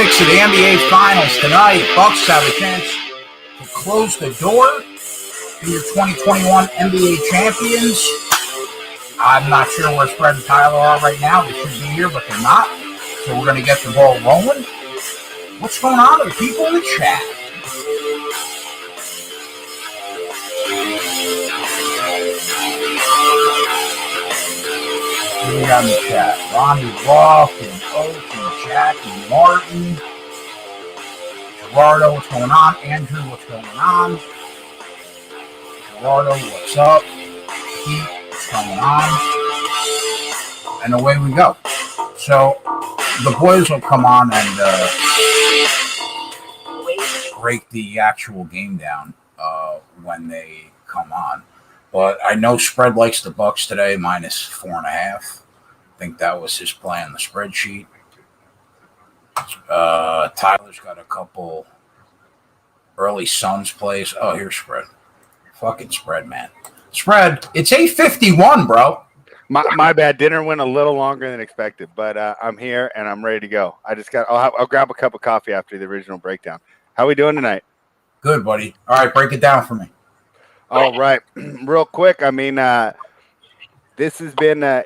6 of the NBA Finals tonight. Bucks have a chance to close the door to your 2021 NBA champions. I'm not sure where Spread and Tyler are right now. They should be here, but they're not. So we're going to get the ball rolling. What's going on with the people in the chat? We got in the chat. Ronnie Roth and Oak and Jack and Martin. Gerardo, what's going on? Andrew, what's going on? Gerardo, what's up? Pete, what's going on? And away we go. So the boys will come on and break the actual game down when they come on. But I know Spread likes the Bucks today, minus 4.5. I think that was his play on the spreadsheet. Tyler's got a couple early Suns plays. Oh, here's Spread. Fucking Spread, man. Spread, it's 8:51, bro. My bad. Dinner went a little longer than expected, but I'm here and I'm ready to go. I'll grab a cup of coffee after the original breakdown. How we doing tonight? Good, buddy. All right, break it down for me. All right. Real quick, I mean, this has been there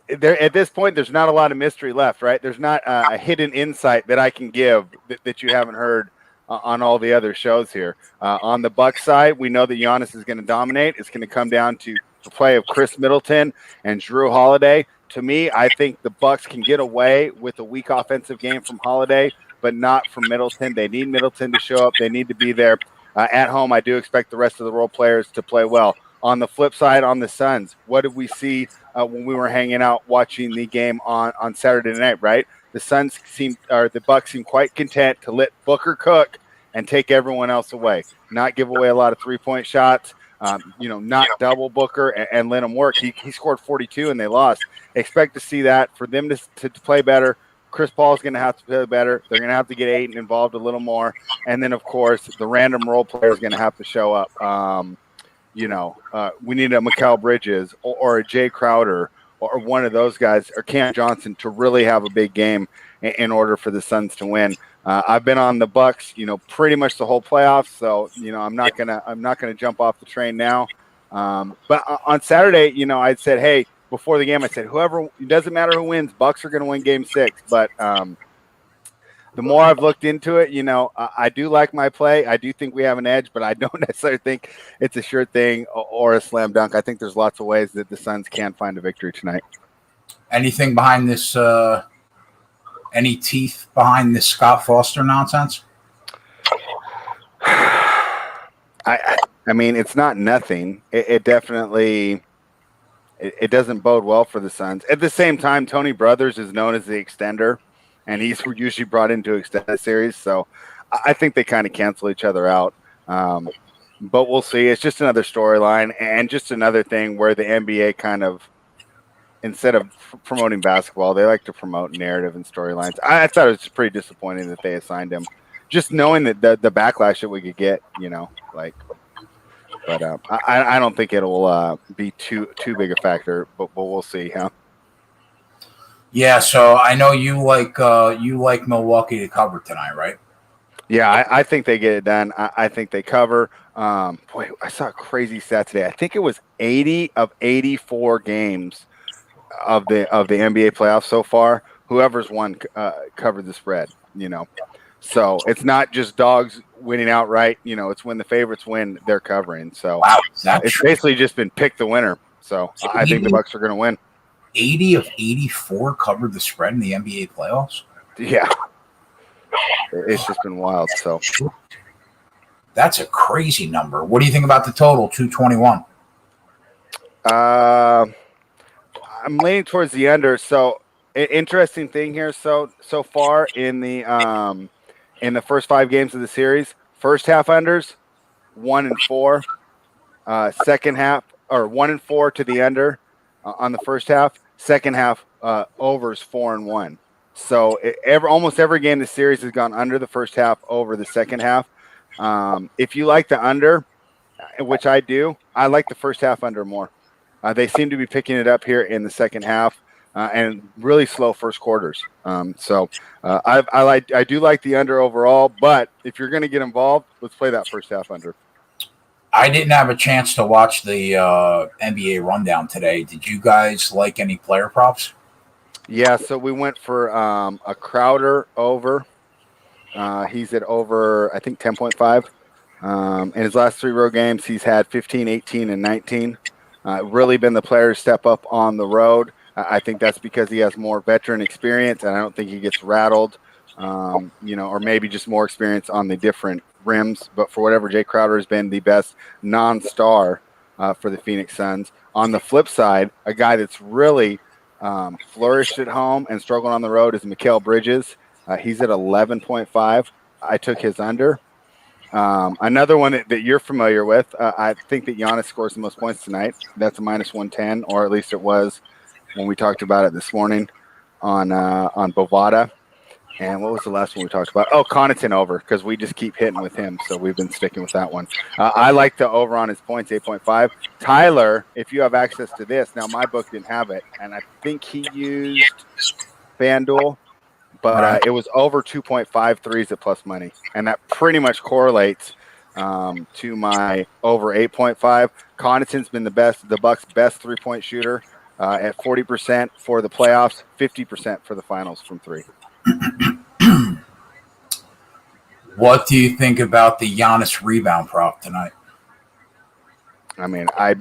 at this point. There's not a lot of mystery left, right? There's not a hidden insight that I can give that you haven't heard on all the other shows here. On the Bucks side, we know that Giannis is going to dominate. It's going to come down to the play of Chris Middleton and Drew Holiday. To me, I think the Bucks can get away with a weak offensive game from Holiday, but not from Middleton. They need Middleton to show up. They need to be there. At home, I do expect the rest of the role players to play well. On the flip side, on the Suns, what did we see when we were hanging out watching the game on Saturday night, right? The Bucks seemed quite content to let Booker cook and take everyone else away, not give away a lot of three-point shots, not double Booker and let him work. He scored 42 and they lost. Expect to see that for them to play better. Chris Paul is going to have to play better. They're going to have to get Ayton involved a little more. And then, of course, the random role player is going to have to show up. We need a Mikal Bridges or a Jay Crowder or one of those guys or Cam Johnson to really have a big game in order for the Suns to win. I've been on the Bucks, pretty much the whole playoffs. So, I'm not gonna jump off the train now. But on Saturday, I said, hey, before the game, I said, it doesn't matter who wins, Bucks are going to win Game 6. But the more I've looked into it, I do like my play. I do think we have an edge, but I don't necessarily think it's a sure thing or a slam dunk. I think there's lots of ways that the Suns can find a victory tonight. Anything behind this? Any teeth behind this Scott Foster nonsense? I mean, it's not nothing. It definitely. It doesn't bode well for the Suns. At the same time, Tony Brothers is known as the extender, and he's usually brought in to extend the series. So I think they kind of cancel each other out. But we'll see. It's just another storyline and just another thing where the NBA kind of, instead of promoting basketball, they like to promote narrative and storylines. I thought it was pretty disappointing that they assigned him, just knowing that the backlash that we could get, But I don't think it'll be too big a factor, but we'll see. Huh? Yeah. So I know you like Milwaukee to cover tonight, right? Yeah, I think they get it done. I think they cover. Boy, I saw a crazy stat today. I think it was 80 of 84 games of the NBA playoffs so far. Whoever's won covered the spread. So it's not just dogs winning outright. It's when the favorites win, they're covering. So wow, it's basically just been pick the winner. So I think the Bucks are going to win. 80 of 84 covered the spread in the NBA playoffs. Yeah, it's just been wild. So that's a crazy number. What do you think about the total? 221. I'm leaning towards the under. So interesting thing here. So far in the first 5 games of the series, first half unders 1-4, second half or 1-4 to the under on the first half. Second half overs 4-1. So almost every game the series has gone under the first half, over the second half. If you like the under, which I do, I like the first half under more. They seem to be picking it up here in the second half. and really slow first quarters. I do like the under overall, but if you're going to get involved, let's play that first half under. I didn't have a chance to watch the NBA rundown today. Did you guys like any player props? Yeah, so we went for a Crowder over. He's at over, I think, 10.5. In his last 3 road games, he's had 15, 18, and 19. Really been the player to step up on the road. I think that's because he has more veteran experience, and I don't think he gets rattled, or maybe just more experience on the different rims. But for whatever, Jay Crowder has been the best non-star for the Phoenix Suns. On the flip side, a guy that's really flourished at home and struggled on the road is Mikal Bridges. He's at 11.5. I took his under. Another one that you're familiar with, I think that Giannis scores the most points tonight. That's a minus 110, or at least it was when we talked about it this morning on Bovada. And what was the last one we talked about? Oh, Connaughton over, because we just keep hitting with him, so we've been sticking with that one. I like the over on his points, 8.5. Tyler, if you have access to this, now my book didn't have it, and I think he used FanDuel. But it was over 2.5 threes at plus money. And that pretty much correlates to my over 8.5. Connaughton's been the Bucks' best 3-point shooter at 40% for the playoffs, 50% for the finals from 3. What do you think about the Giannis rebound prop tonight? I mean, I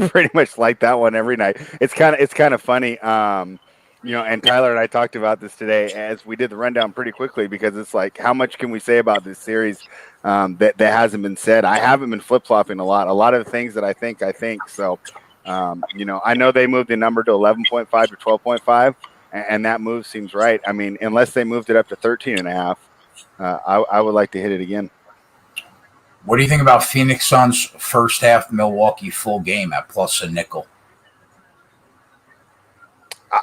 pretty much like that one every night. It's kind of funny. And Tyler and I talked about this today as we did the rundown pretty quickly, because it's like, how much can we say about this series that hasn't been said? I haven't been flip-flopping a lot. A lot of the things that I think. So, I know they moved the number to 11.5 to 12.5, and that move seems right. I mean, unless they moved it up to 13.5, I would like to hit it again. What do you think about Phoenix Suns first half Milwaukee full game at plus a nickel?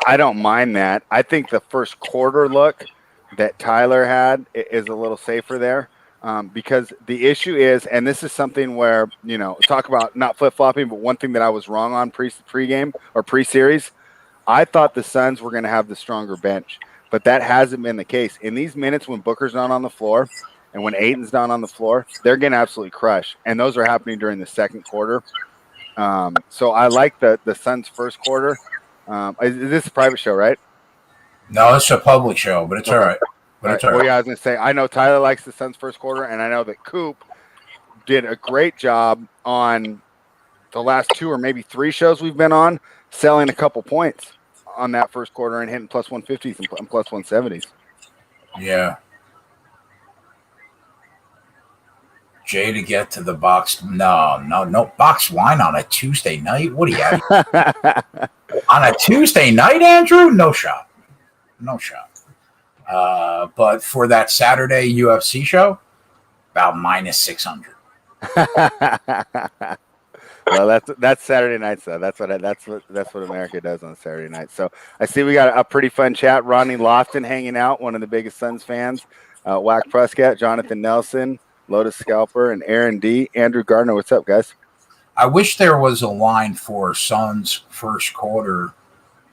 I don't mind that. I think the first quarter look that Tyler had is a little safer there, because the issue is, and this is something where, talk about not flip-flopping, but one thing that I was wrong on pre-game or pre-series, I thought the Suns were going to have the stronger bench, but that hasn't been the case. In these minutes when Booker's not on the floor and when Ayton's not on the floor, they're getting absolutely crushed, and those are happening during the second quarter. So I like the Suns' first quarter. Is this a private show, right? No, it's a public show, but it's okay. All right. Well, yeah, I was going to say, I know Tyler likes the Suns' first quarter, and I know that Coop did a great job on the last 2 or maybe 3 shows we've been on, selling a couple points on that first quarter and hitting plus 150s and plus 170s. Yeah. Jay to get to the box. No box wine on a Tuesday night. What do you have? On a Tuesday night, Andrew? No shot. But for that Saturday UFC show, about minus 600. Well, that's Saturday nights though. That's what America does on Saturday night. So I see we got a pretty fun chat. Ronnie Lofton hanging out, one of the biggest Suns fans. Wack Prescott, Jonathan Nelson, Lotus Scalper, and Aaron D. Andrew Gardner. What's up, guys? I wish there was a line for Suns first quarter,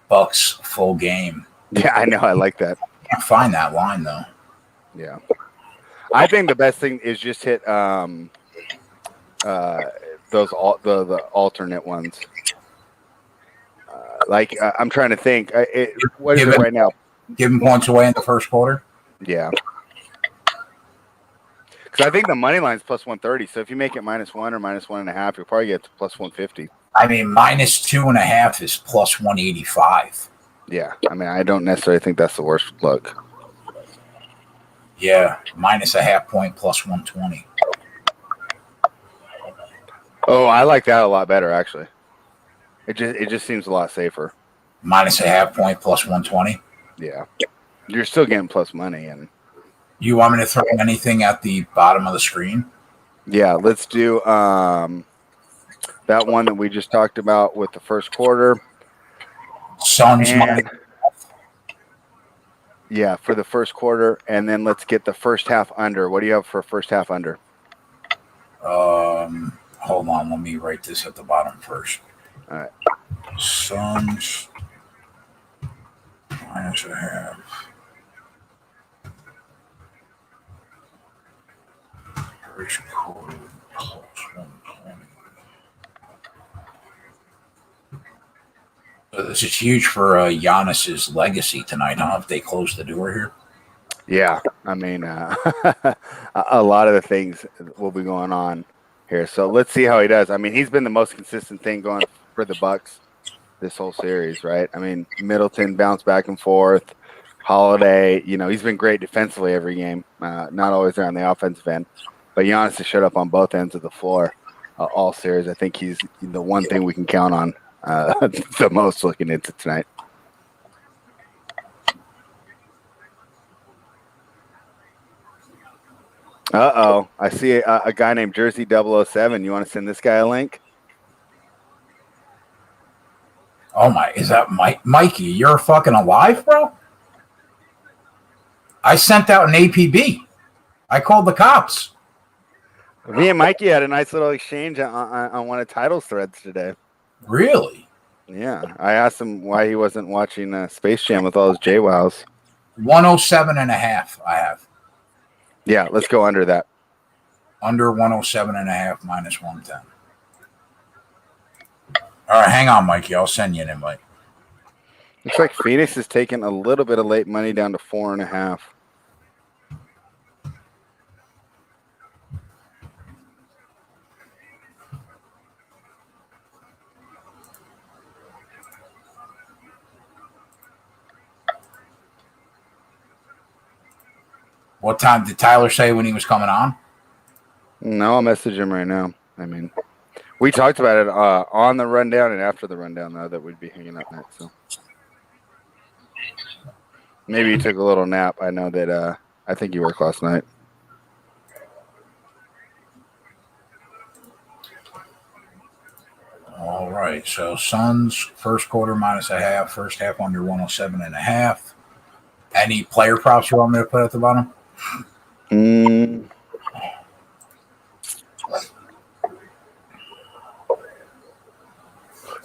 Bucks full game. Yeah, I know. I like that. Can't find that line though. Yeah, I think the best thing is just hit those the alternate ones. I'm trying to think. What is it right now? Giving points away in the first quarter. Yeah. Because I think the money line is plus 130. So if you make it minus 1 or minus 1.5, you'll probably get to plus 150. I mean, minus 2.5 is plus 185. Yeah. I mean, I don't necessarily think that's the worst look. Yeah. Minus a half point plus 120. Oh, I like that a lot better, actually. It just seems a lot safer. Minus a half point plus 120. Yeah. You're still getting plus money. And you want me to throw anything at the bottom of the screen? Yeah, let's do that one that we just talked about with the first quarter. Suns money. Yeah, for the first quarter, and then let's get the first half under. What do you have for first half under? Hold on, let me write this at the bottom first. All right. Suns minus a half. First quarter plus 120. So this is huge for Giannis's legacy tonight, huh? If they close the door here. Yeah, I mean, a lot of the things will be going on here. So let's see how he does. I mean, he's been the most consistent thing going for the Bucks this whole series, right? I mean, Middleton bounced back and forth. Holiday, he's been great defensively every game. Not always there on the offensive end, but Giannis has showed up on both ends of the floor all series. I think he's the one thing we can count on the most looking into tonight. Uh-oh. I see a guy named Jersey 007. You want to send this guy a link? Oh, my. Is that Mikey? You're fucking alive, bro? I sent out an APB. I called the cops. Me and Mikey had a nice little exchange on one of Title's threads today. Really? Yeah. I asked him why he wasn't watching Space Jam with all his JWowws. 107.5 I have. Yeah, let's go under that. Under 107.5 minus 110. All right, hang on, Mikey. I'll send you an invite. Looks like Phoenix is taking a little bit of late money down to 4.5. What time did Tyler say when he was coming on? No, I'll message him right now. I mean, we talked about it on the rundown and after the rundown, though, that we'd be hanging out next. So maybe you took a little nap. I know that I think you worked last night. All right. So Suns first quarter minus a half, first half under 107.5. Any player props you want me to put at the bottom?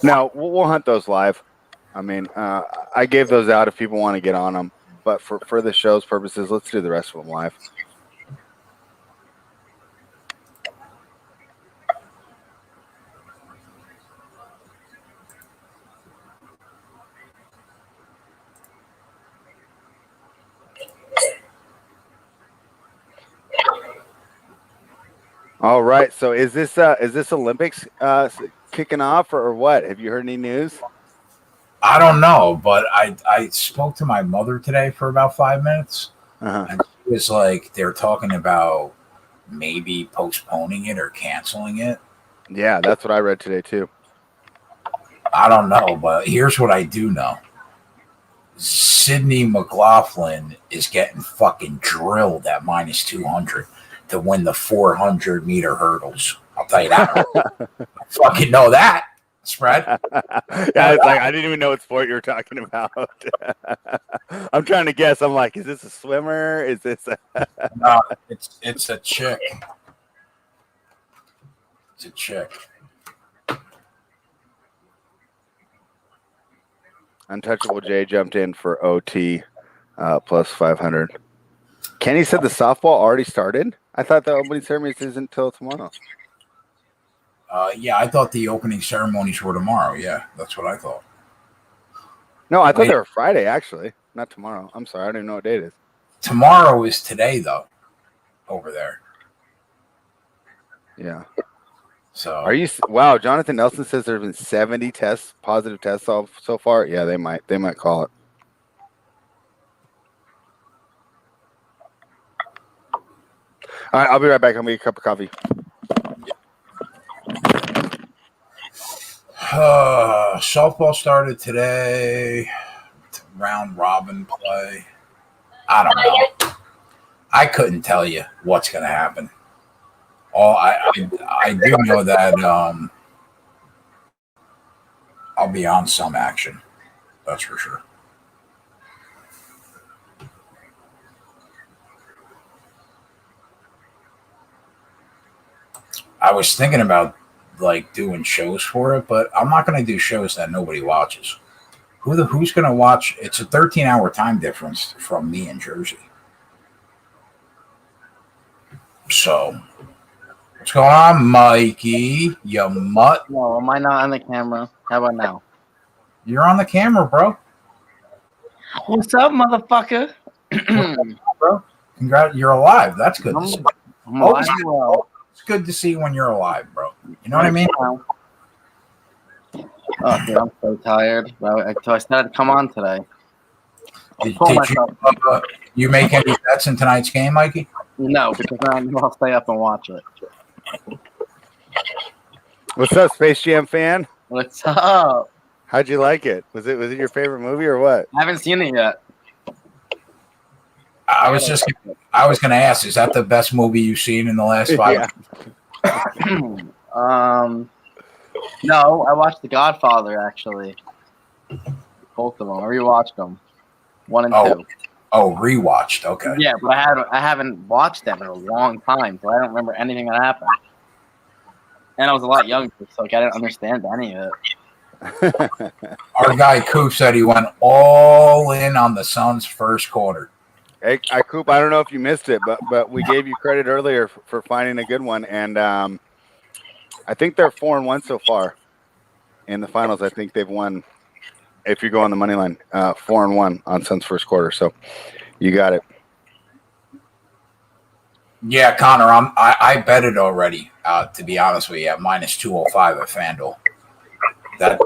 No, we'll hunt those live. I mean, I gave those out if people want to get on them. But for the show's purposes, let's do the rest of them live. All right. So is this Olympics kicking off or what? Have you heard any news? I don't know, but I spoke to my mother today for about 5 minutes. And she was like, they're talking about maybe postponing it or canceling it. Yeah, that's what I read today too. I don't know, but here's what I do know. Sydney McLaughlin is getting fucking drilled at minus 200 to win the 400-meter hurdles. I'll tell you that. I fucking know that spread. Yeah, it's like I didn't even know what sport you were talking about. I'm trying to guess. I'm like, is this a swimmer? Is this No, it's a chick. It's a chick. Untouchable J jumped in for OT plus 500. Kenny said the softball already started. I thought the opening ceremony isn't until tomorrow. Yeah, I thought the opening ceremonies were tomorrow. Yeah, that's what I thought. No, I thought they were Friday, actually. Not tomorrow. I'm sorry. I don't even know what date it is. Tomorrow is today, though, over there. Yeah. So are you? Wow, Jonathan Nelson says there have been 70 positive tests so far. Yeah, they might call it. All right, I'll be right back. I'll make a cup of coffee. Softball started today. Round robin play. I don't know. I couldn't tell you what's going to happen. I do know that I'll be on some action. That's for sure. I was thinking about like doing shows for it, but I'm not going to do shows that nobody watches. Who's going to watch? It's a 13-hour time difference from me in Jersey. So, what's going on, Mikey? You mutt. No, am I not on the camera? How about now? You're on the camera, bro. What's up, motherfucker? Bro, congrats, you're alive. That's good to see. I'm alive. Well, It's good to see when you're alive, bro. You know what I mean? Oh, dude, I'm so tired. So I started to come on today. Did you make any bets in tonight's game, Mikey? No, because I know I'll stay up and watch it. What's up, Space Jam fan? What's up? How'd you like it? Was it your favorite movie or what? I haven't seen it yet. I was going to ask, is that the best movie you've seen in the last 5 years? No, I watched The Godfather actually. Both of them. I rewatched them. 1 and 2. Oh, rewatched. Okay. Yeah, but I haven't watched them in a long time, so I don't remember anything that happened. And I was a lot younger, so I didn't understand any of it. Our guy Coop said he went all in on the Suns' first quarter. Hey, Coop, I don't know if you missed it, but we gave you credit earlier for finding a good one, and I think they're 4-1 so far in the finals. I think they've won. If you go on the money line, 4-1 on Suns' first quarter. So you got it. Yeah, Connor, I bet it already. To be honest with you, at -205 at FanDuel.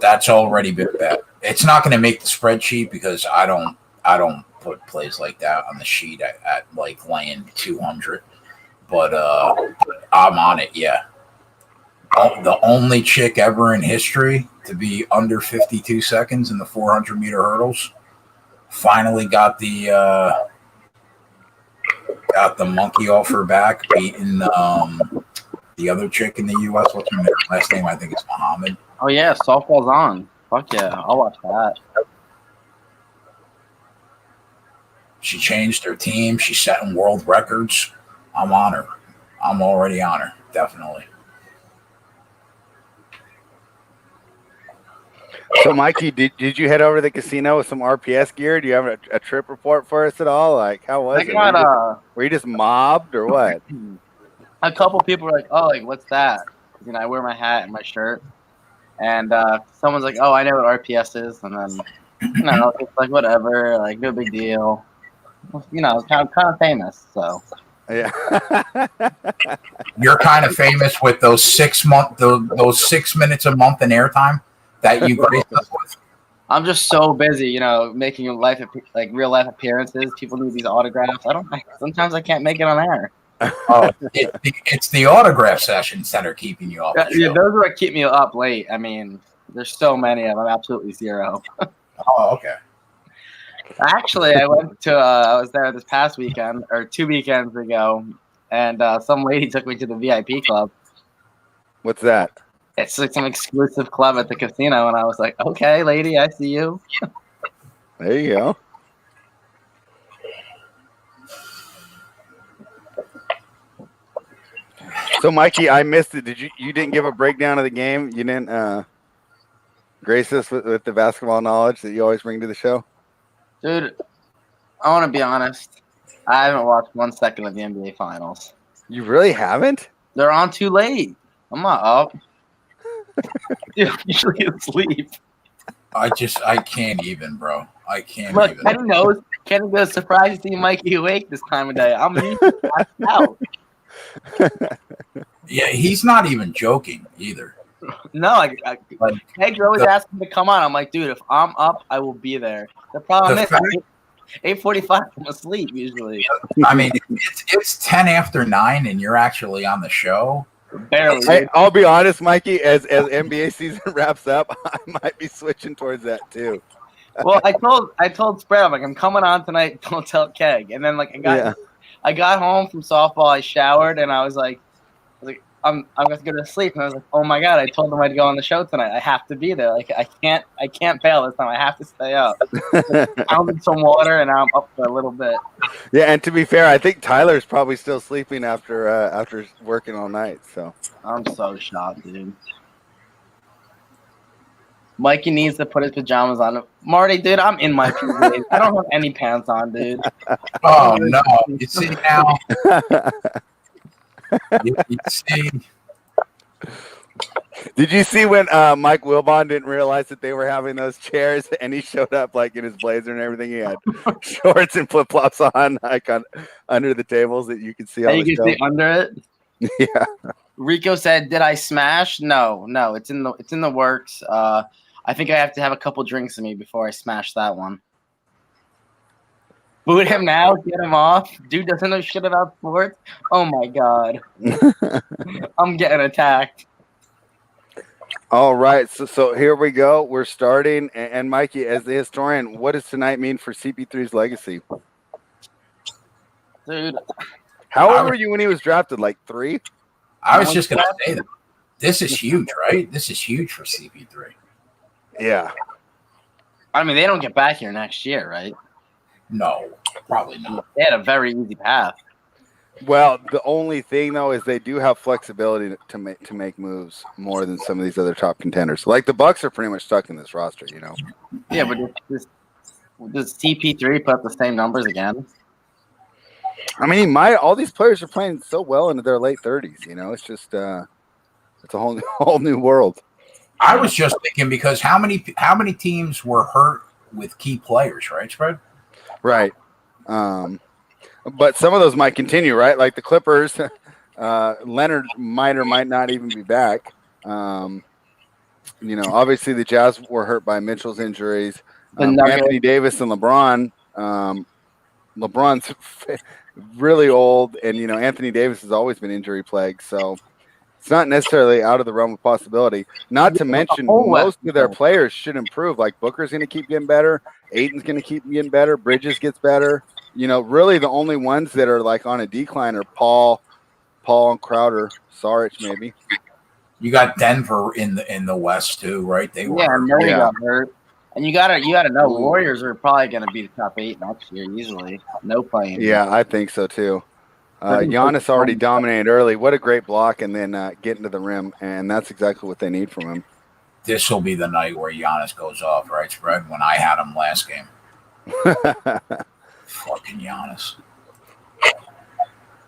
That's already been bet. It's not going to make the spreadsheet because I don't put plays like that on the sheet at like laying 200. But I'm on it. Yeah. The only chick ever in history to be under 52 seconds in the 400-meter hurdles finally got the monkey off her back, beating the other chick in the U.S. What's her last name? I think it's Muhammad. Oh yeah, softball's on. Fuck yeah, I'll watch that. She changed her team. She's setting world records. I'm on her. I'm already on her. Definitely. So, Mikey, did you head over to the casino with some RPS gear? Do you have a trip report for us at all? Like, how was it? Were you just mobbed or what? A couple people were like, "Oh, like what's that?" You know, I wear my hat and my shirt, and someone's like, "Oh, I know what RPS is," and then you know, it's like whatever, like no big deal. You know, kind of famous, so. Yeah. You're kind of famous with those 6 minutes a month in airtime that you grace us with. I'm just so busy, you know, making real life appearances. People need these autographs. Sometimes I can't make it on air. Oh, it's the autograph sessions that are keeping you up. Yeah, those are what keep me up late. I mean, there's so many of them. Absolutely zero. Oh, okay. Actually, I was there this past weekend or 2 weekends ago, and some lady took me to the VIP club. What's that? It's like some exclusive club at the casino, and I was like, "Okay, lady, I see you." There you go. So, Mikey, I missed it. You didn't give a breakdown of the game? You didn't grace us with the basketball knowledge that you always bring to the show? Dude, I want to be honest. I haven't watched 1 second of the NBA Finals. You really haven't? They're on too late. I'm not up. Dude, I'm usually asleep. I can't even, bro. I can't Look, even. Kenny knows. Kenny goes, surprised to see Mikey awake this time of day. I'm usually passed out. Yeah, he's not even joking either. No, Peg's always asking me to come on. I'm like, dude, if I'm up, I will be there. The problem is, 8:45, I'm asleep usually. I mean, it's 10 after 9, and you're actually on the show. Barely. I'll be honest, Mikey. As NBA season wraps up, I might be switching towards that too. Well, I told Spread, I'm like, I'm coming on tonight. Don't tell Keg. And then like I got home from softball. I showered, and I was like, I'm going to go to sleep. And I was like, oh my God, I told them I'd go on the show tonight. I have to be there. Like I can't fail this time. I have to stay up. I need some water, and now I'm up for a little bit. Yeah, and to be fair, I think Tyler's probably still sleeping after working all night. So I'm so shocked, dude. Mikey needs to put his pajamas on. Marty, dude, I'm in my PJs. I don't have any pants on, dude. Oh no! You see now? you see? Did you see when Mike Wilbon didn't realize that they were having those chairs, and he showed up like in his blazer and everything? He had shorts and flip flops on, like under the tables that you could see. And you can see under it. Yeah. Rico said, "Did I smash? No, it's in the works. I think I have to have a couple drinks in me before I smash that one." Boot him now, get him off. Dude doesn't know shit about sports. Oh my god, I'm getting attacked. All right, so here we go. We're starting, and Mikey, as the historian, what does tonight mean for CP3's legacy? Dude, how old were you when he was drafted? Like 3? I was just gonna say that. This is huge, right? This is huge for CP3. Yeah. I mean, they don't get back here next year, right? No, probably not. They had a very easy path. Well, the only thing though is they do have flexibility to make moves more than some of these other top contenders. Like the Bucks are pretty much stuck in this roster, you know. Yeah, but does CP3 put up the same numbers again? I mean, all these players are playing so well into their late 30s. You know, it's just it's a whole new world. I was just thinking because how many teams were hurt with key players, right, Spread? Right. But some of those might continue, right? Like the Clippers, Leonard might or might not even be back. You know, obviously the Jazz were hurt by Mitchell's injuries. Anthony Davis and LeBron. LeBron's really old, and you know Anthony Davis has always been injury plagued, so it's not necessarily out of the realm of possibility. Not to mention, most of their players should improve. Like Booker's going to keep getting better, Aiden's going to keep getting better, Bridges gets better. You know, really the only ones that are like on a decline are Paul and Crowder, Saric maybe. You got Denver in the West too, right? They were Murray got hurt. And you gotta know Warriors are probably gonna be the top 8 next year easily. No playing. Yeah, I think so too. Giannis already dominated early. What a great block, and then getting to the rim, and that's exactly what they need from him. This will be the night where Giannis goes off, right, Spread? When I had him last game. Fucking Giannis.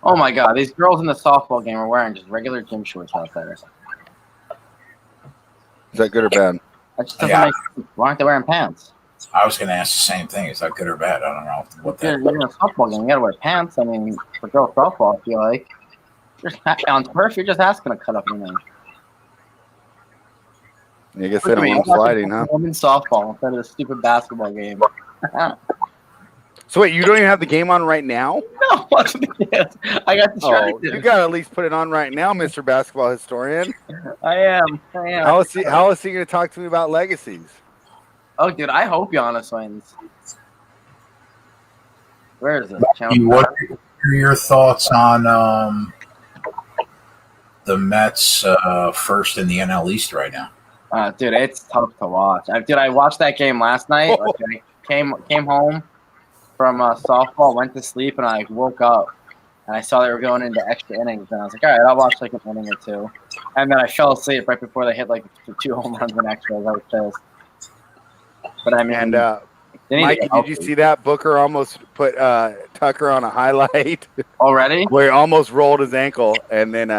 Oh my god, these girls in the softball game are wearing just regular gym shorts out there. Is that good or bad? That just doesn't make sense. Why aren't they wearing pants? I was going to ask the same thing. Is that good or bad? I don't know what that is. You're in a softball game. You got to wear pants. I mean, for girls softball, I feel like. On turf, you're just asking to cut up your name. You guess they don't want sliding, huh? Women's softball instead of a stupid basketball game. So wait, you don't even have the game on right now? No, I got distracted. Oh, you got to at least put it on right now, Mr. Basketball Historian. I am. How is he going to talk to me about legacies? Oh, dude, I hope Giannis wins. Where is it? What are your thoughts on the Mets first in the NL East right now? Dude, it's tough to watch. I watched that game last night. Like, I came home from softball, went to sleep, and I woke up and I saw they were going into extra innings, and I was like, all right, I'll watch like an inning or two. And then I fell asleep right before they hit like 2 home runs in extras. I was pissed. But I mean, Mikey, did you see that? Booker almost put Tucker on a highlight already, where he almost rolled his ankle and then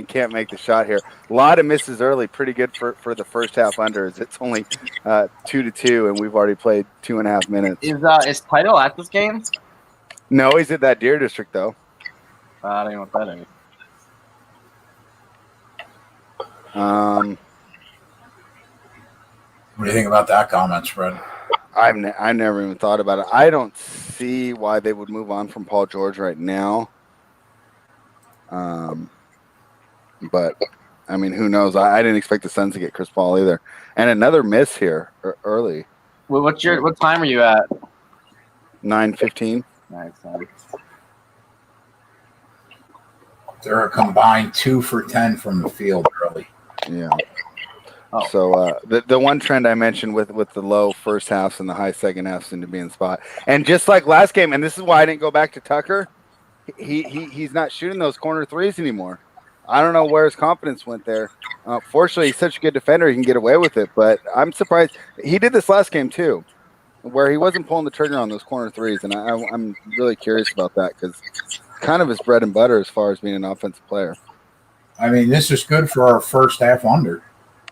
can't make the shot here. A lot of misses early, pretty good for the first half unders. It's only 2-2, and we've already played 2.5 minutes. Is Title at this game? No, he's at that Deer District though. I don't even know what that is. What do you think about that comment, Fred? I never even thought about it. I don't see why they would move on from Paul George right now. But I mean, who knows? I didn't expect the Suns to get Chris Paul either. And another miss here early. Well, what time are you at? 9:15. Nice. They're a combined 2 for 10 from the field early. Yeah. Oh. So the one trend I mentioned with the low first halves and the high second halves seem to be in spot. And just like last game, and this is why I didn't go back to Tucker, he's not shooting those corner threes anymore. I don't know where his confidence went there. Fortunately, he's such a good defender, he can get away with it. But I'm surprised. He did this last game, too, where he wasn't pulling the trigger on those corner threes. And I'm really curious about that because it's kind of his bread and butter as far as being an offensive player. I mean, this is good for our first half under.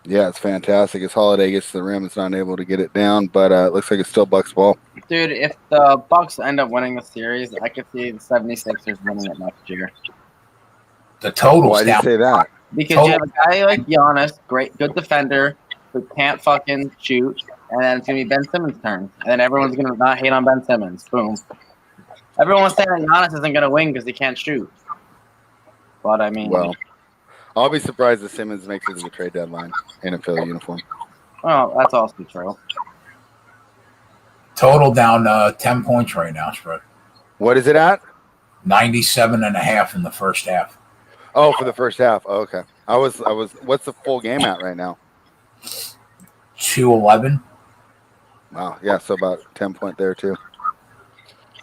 Yeah, it's fantastic. As Holiday gets to the rim, it's not able to get it down, but it looks like it's still Bucks ball. Dude, if the Bucks end up winning the series, I could see the 76ers winning it next year. The total's Why do you down. say that? Because you have a guy like Giannis, great, good defender, who can't fucking shoot, and then it's going to be Ben Simmons' turn. And then everyone's going to not hate on Ben Simmons. Boom. Everyone's saying that Giannis isn't going to win because he can't shoot. But, I mean... Well, I'll be surprised if Simmons makes it to the trade deadline in a Philly uniform. Well, that's also true. Total down 10 points right now, spread. What is it at? 97.5 in the first half. Oh, for the first half. Oh, okay. I was. What's the full game at right now? 2-11. Wow. Yeah. So about 10 point there too.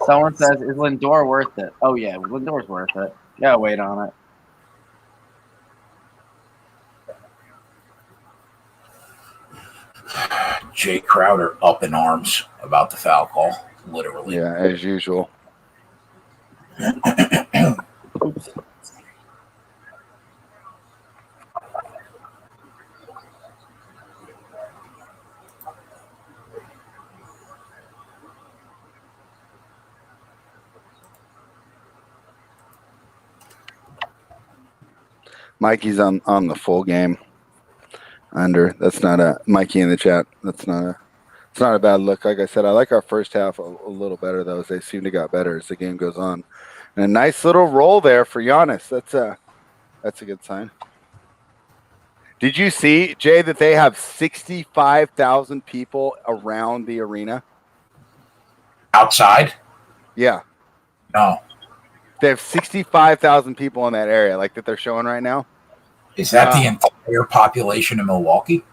Someone says, is Lindor worth it? Oh, yeah. Lindor's worth it. Yeah, wait on it. Jay Crowder up in arms about the foul call, literally. Yeah, as usual. Mikey's on the full game. Under. That's not a Mikey in the chat. It's not a bad look. Like I said, I like our first half a little better though. As they seem to got better as the game goes on. And a nice little roll there for Giannis. That's a good sign. Did you see, Jay, that they have 65,000 people around the arena? Outside? Yeah. No. They have 65,000 people in that area, like that they're showing right now. Is that the entire population of Milwaukee?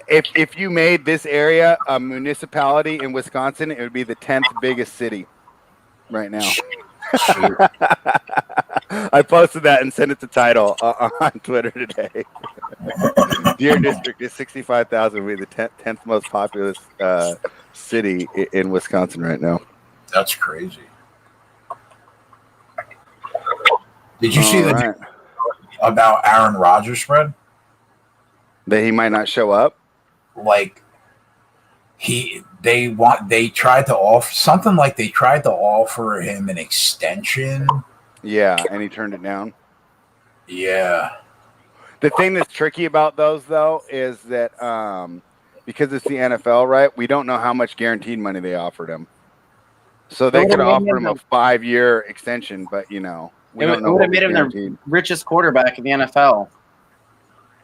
If you made this area a municipality in Wisconsin, it would be the 10th biggest city right now. I posted that and sent it to Tidal on Twitter today. Your district is 65,000. Would be the 10th most populous city in Wisconsin right now. That's crazy. Did you see the about Aaron Rodgers spread? That he might not show up? Like they tried to offer something like they tried to offer him an extension. Yeah, and he turned it down. Yeah. The thing that's tricky about those though is that because it's the NFL, right? We don't know how much guaranteed money they offered him. So they could offer him a 5-year extension, but we don't know. It would have made him the richest quarterback in the NFL.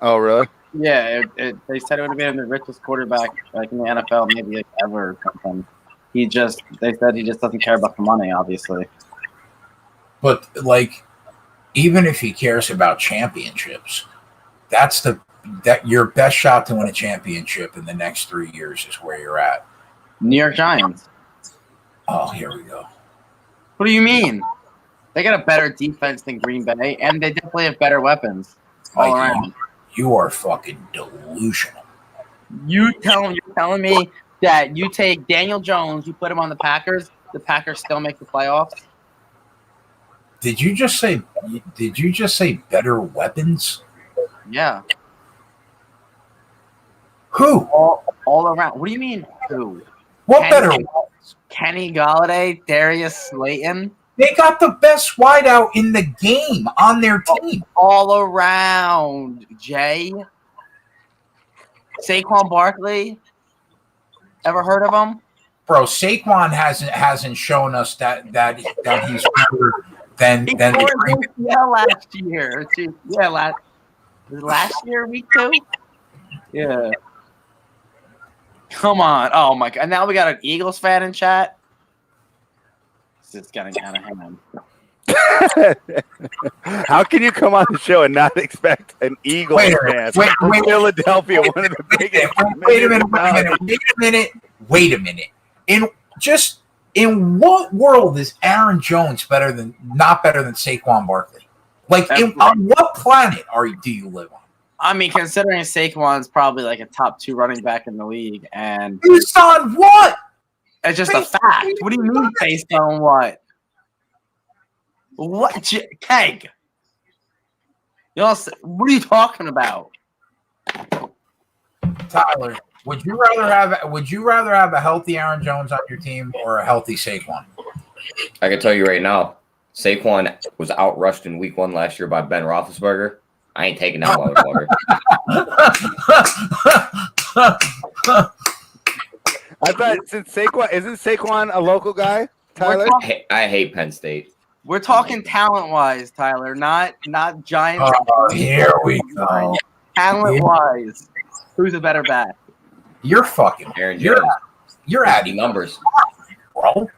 Oh, really? Yeah, they said it would have been the richest quarterback like in the NFL, maybe like ever or something. They said he just doesn't care about the money, obviously. But like, even if he cares about championships, that your best shot to win a championship in the next 3 years is where you're at. New York Giants. Oh, here we go. What do you mean? They got a better defense than Green Bay, and they definitely have better weapons all around. You are fucking delusional. You're telling me that you take Daniel Jones, you put him on the Packers still make the playoffs? Did you just say better weapons? Yeah. Who? All around. What do you mean who? What better weapons? Kenny Galladay, Darius Slayton. They got the best wideout in the game on their team. All around, Jay. Saquon Barkley. Ever heard of him? Bro, Saquon hasn't shown us that he's better than the last year. Yeah, last year, week 2? Yeah. Come on. Oh my god. And now we got an Eagles fan in chat. It's getting out of hand. How can you come on the show and not expect an Eagles fan from Philadelphia, one of the biggest? Wait a minute. In what world is Aaron Jones not better than Saquon Barkley? Like, on what planet do you live on? I mean, considering Saquon's probably like a top 2 running back in the league, and based on what? it's just a fact. What do you mean based on what? What, Keg? What are you talking about? Tyler, would you rather have a healthy Aaron Jones on your team or a healthy Saquon? I can tell you right now, Saquon was outrushed in week 1 last year by Ben Roethlisberger. I ain't taking that motherfucker. I thought since isn't Saquon a local guy, Tyler? I hate Penn State. We're talking talent-wise, Tyler, not Giants. Here we go. Talent-wise, who's a better back? You're fucking Aaron Jones. You're adding numbers, bro.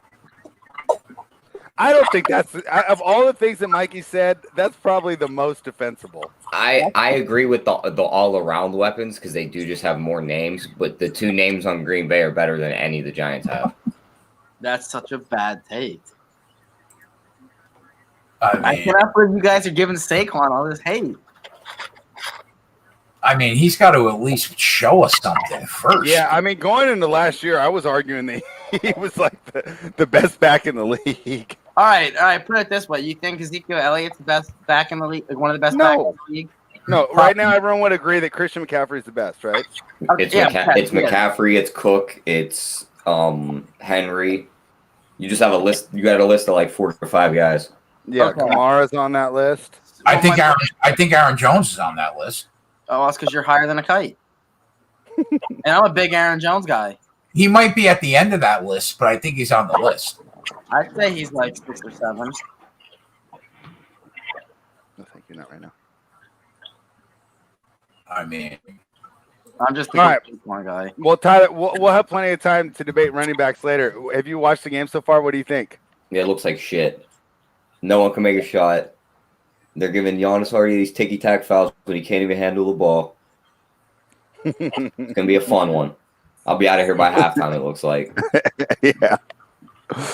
I don't think that's of all the things that Mikey said. That's probably the most defensible. I agree with the all-around weapons because they do just have more names, but the 2 names on Green Bay are better than any the Giants have. That's such a bad take. I cannot believe you guys are giving Saquon all this hate. I mean, he's got to at least show us something first. Yeah, I mean, going into last year, I was arguing that he was like the best back in the league. All right. Put it this way: you think Ezekiel Elliott's the best back in the league, like one of the best backs in the league? No, right now everyone would agree that Christian McCaffrey is the best, right? It's McCaffrey, it's Cook, it's Henry. You just have a list. You got a list of like 4 or 5 guys. Yeah, Okay. Kamara's on that list. I think Aaron Jones is on that list. Oh, that's because you're higher than a kite. And I'm a big Aaron Jones guy. He might be at the end of that list, but I think he's on the list. I'd say he's like 6 or 7. No, thank you, not right now. I mean, I'm just a All right. one guy. Well, Tyler, we'll have plenty of time to debate running backs later. Have you watched the game so far? What do you think? Yeah, it looks like shit. No one can make a shot. They're giving Giannis already these ticky-tack fouls, but he can't even handle the ball. It's going to be a fun one. I'll be out of here by halftime, it looks like. Yeah.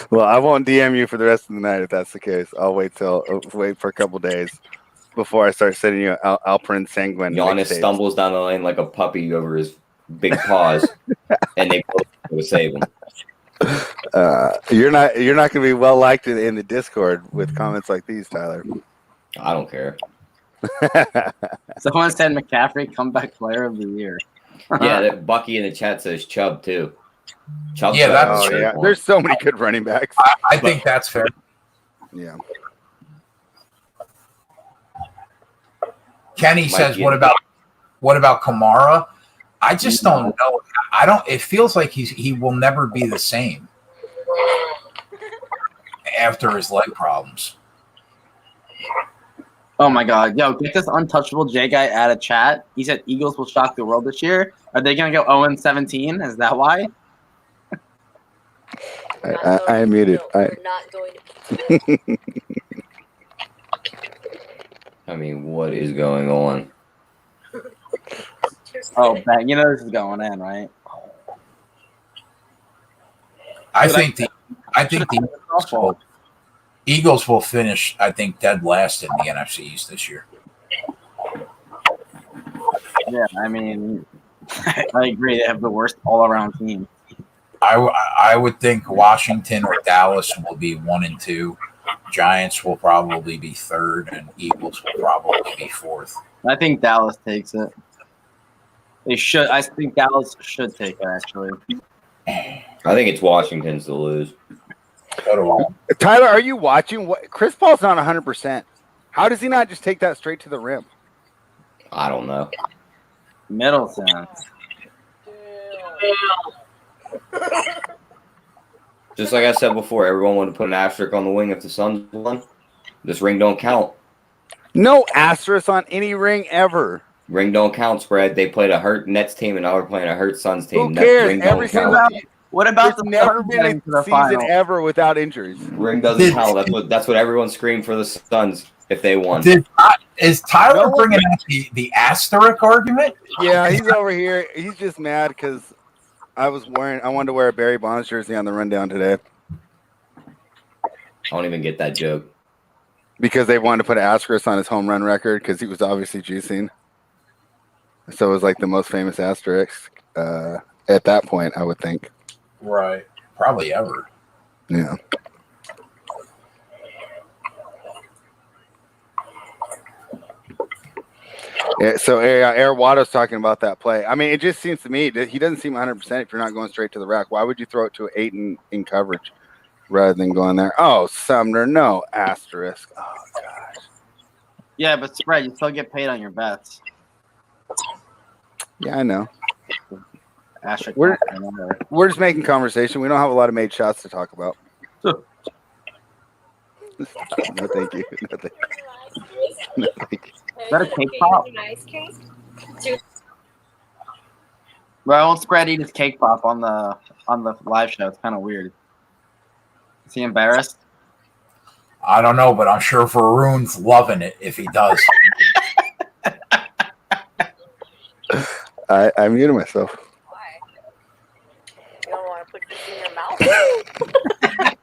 Well, I won't DM you for the rest of the night if that's the case. I'll wait for a couple days before I start sending you Alperin Sanguine. Giannis stumbles down the lane like a puppy over his big paws, and they both go to save him. You're not going to be well liked in the Discord with comments like these, Tyler. I don't care. Someone said McCaffrey comeback player of the year. Yeah, that Bucky in the chat says Chubb too. Chubb. Yeah, that's true. Yeah. There's so many good running backs. I think that's fair. Yeah. Kenny says, "What about Kamara?" I just don't know. It feels like he will never be the same after his leg problems. Oh my God. Yo, get this untouchable J guy out of chat. He said Eagles will shock the world this year. Are they going to go 0-17? Is that why? I muted. I mean, what is going on? Oh, man, you know this is going in, right? I think the Eagles will finish, I think, dead last in the NFC East this year. Yeah, I mean, I agree. They have the worst all-around team. I would think Washington or Dallas will be 1 and 2. Giants will probably be 3rd, and Eagles will probably be 4th. I think Dallas takes it. They should. I think Dallas should take it, actually. I think it's Washington's to lose. Tyler, are you watching? Chris Paul's not 100%. How does he not just take that straight to the rim? I don't know. Middleton. Just like I said before, everyone wanted to put an asterisk on the wing if the Suns won. This ring don't count. No asterisk on any ring ever. Ring don't count, spread. They played a hurt Nets team, and now we're playing a hurt Suns team. Who cares? Ring don't count. What about There's never been a season ever without injuries. Ring doesn't count. That's what everyone screamed for the Suns if they won. Is Tyler bringing up the asterisk argument? Yeah, he's over here. He's just mad because I wanted to wear a Barry Bonds jersey on the rundown today. I don't even get that joke. because they wanted to put an asterisk on his home run record because he was obviously juicing. So it was like the most famous asterisk at that point, I would think. Right. Probably ever. Yeah. Yeah, so Air Watto's talking about that play. I mean, it just seems to me that he doesn't seem 100% if you're not going straight to the rack. Why would you throw it to an 8 in coverage rather than going there? Oh, Sumner, no asterisk. Oh, gosh. Yeah, but spread, you still get paid on your bets. Yeah, I know. Asterisk. We're just making conversation. We don't have a lot of made shots to talk about. No, thank you. No, thank you. No, thank you. Is that a cake pop? Bro, I won't spread eat his cake pop on the live show. It's kind of weird. Is he embarrassed? I don't know, but I'm sure Varun's loving it if he does. I muted myself. Why? You don't want to put this in your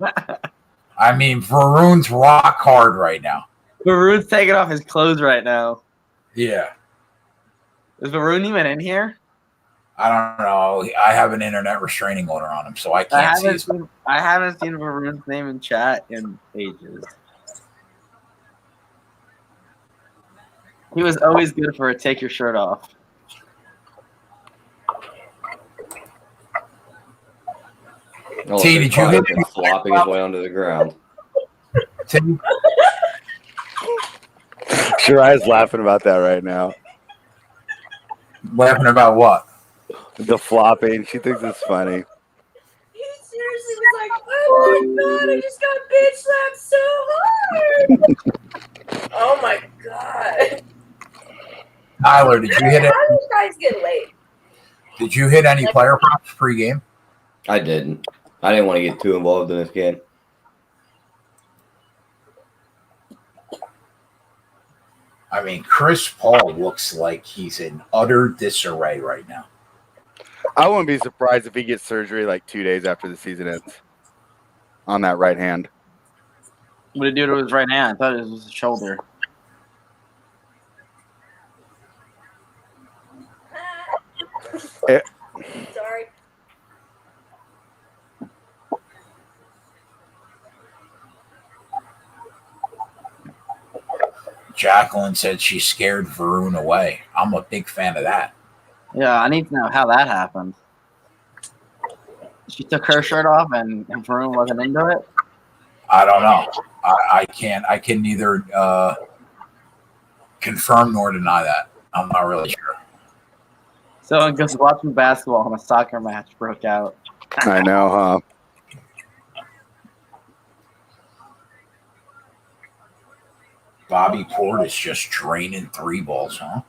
mouth? I mean, Varun's rock hard right now. Varun's taking off his clothes right now. Yeah. Is Varun even in here? I don't know. I have an internet restraining order on him, so I can't see his. I haven't seen Varun's name in chat in ages. He was always good for a take your shirt off. T, did you hit him flopping his way onto the ground? T, Shirai's laughing about that right now. laughing about what? The flopping. She thinks it's funny. He seriously was like, oh my god, I just got bitch slapped so hard. Oh my god. Tyler, did you hit it? How do you guys get late? Did you hit any player props pregame? I didn't. I didn't want to get too involved in this game. I mean, Chris Paul looks like he's in utter disarray right now. I wouldn't be surprised if he gets surgery like 2 days after the season ends on that right hand. What did he do to his right hand? I thought it was his shoulder. Sorry. Jacqueline said she scared Varun away. I'm a big fan of that. Yeah, I need to know how that happened. She took her shirt off and Varun wasn't into it? I don't know. I can neither confirm nor deny that. I'm not really sure. Someone goes watching basketball and a soccer match broke out. I know, huh? Bobby Portis just draining 3 balls, huh?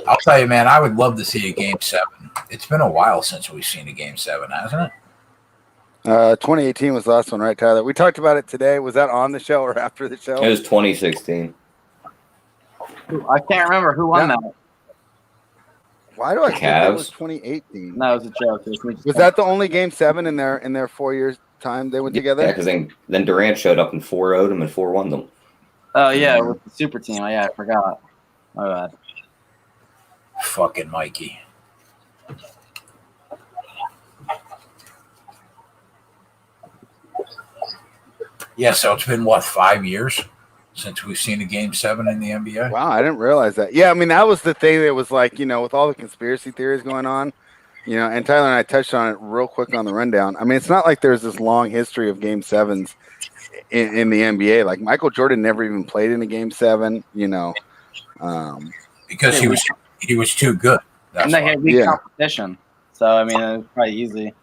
I'll tell you, man, I would love to see a Game 7. It's been a while since we've seen a Game 7, hasn't it? 2018 was the last one, right, Tyler? We talked about it today. Was that on the show or after the show? It was 2016. I can't remember who won that. Why do I think that was Cavs. 2018? No, it was a joke. Was that the only Game 7 in their 4 years time they went together? Yeah, because then Durant showed up and 4-0'd them and 4-1 them. Oh, yeah, with the super team. Oh, yeah, I forgot. My bad. Fucking Mikey. Yeah, so it's been, 5 years since we've seen a Game 7 in the NBA? Wow, I didn't realize that. Yeah, I mean, that was the thing that was like, with all the conspiracy theories going on, and Tyler and I touched on it real quick on the rundown. I mean, it's not like there's this long history of Game 7s in the NBA. Like, Michael Jordan never even played in a Game 7, Because he was too good. That's And they why. had weak competition. So, I mean, it was probably easy.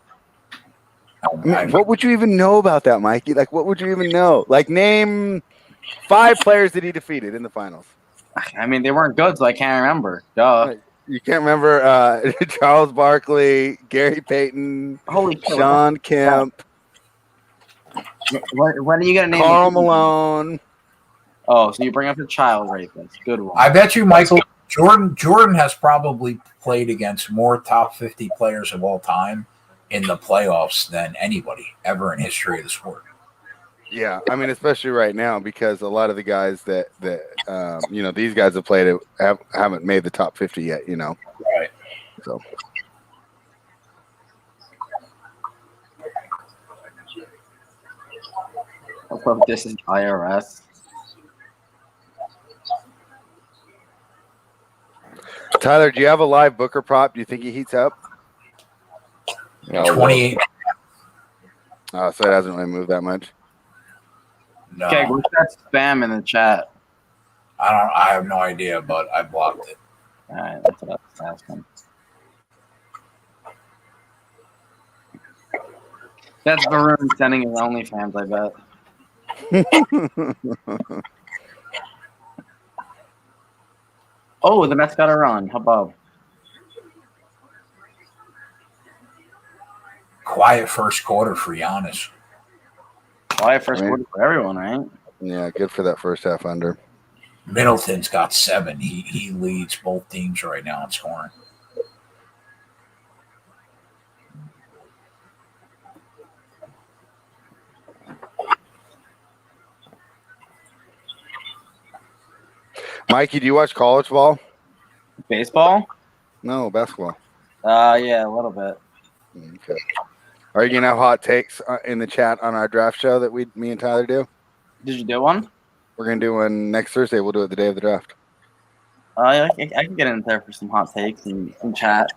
I mean, what would you even know about that, Mikey? Like, what would you even know? Like, name 5 players that he defeated in the finals. I mean, they weren't good, so I can't remember. Duh. You can't remember Charles Barkley, Gary Payton, Holy shit. Sean Kemp, When are you going to name Karl me? Malone. Oh, so you bring up a child rapist. Good one. I bet you Michael Jordan has probably played against more top 50 players of all time in the playoffs than anybody ever in history of the sport. Yeah, I mean, especially right now because a lot of the guys that these guys have played it haven't made the top 50 yet. Right. So. I hope this is IRS. Tyler, do you have a live Booker prop? Do you think he heats up? No, 28. Oh, so it hasn't really moved that much. No, Okay, what's that spam in the chat? I have no idea, but I blocked it. All right, that's what I was asking. That's Varun sending his OnlyFans, I bet. Oh, the Mets got a run. How about? Quiet first quarter for Giannis. Quiet first quarter for everyone, right? Yeah, good for that first half under. Middleton's got 7. He leads both teams right now in scoring. Mikey, do you watch college ball? Baseball? No, basketball. Yeah, a little bit. Okay. Are you gonna have hot takes in the chat on our draft show that me and Tyler do? Did you do one? We're gonna do one next Thursday. We'll do it the day of the draft. Yeah, I can get in there for some hot takes and chat.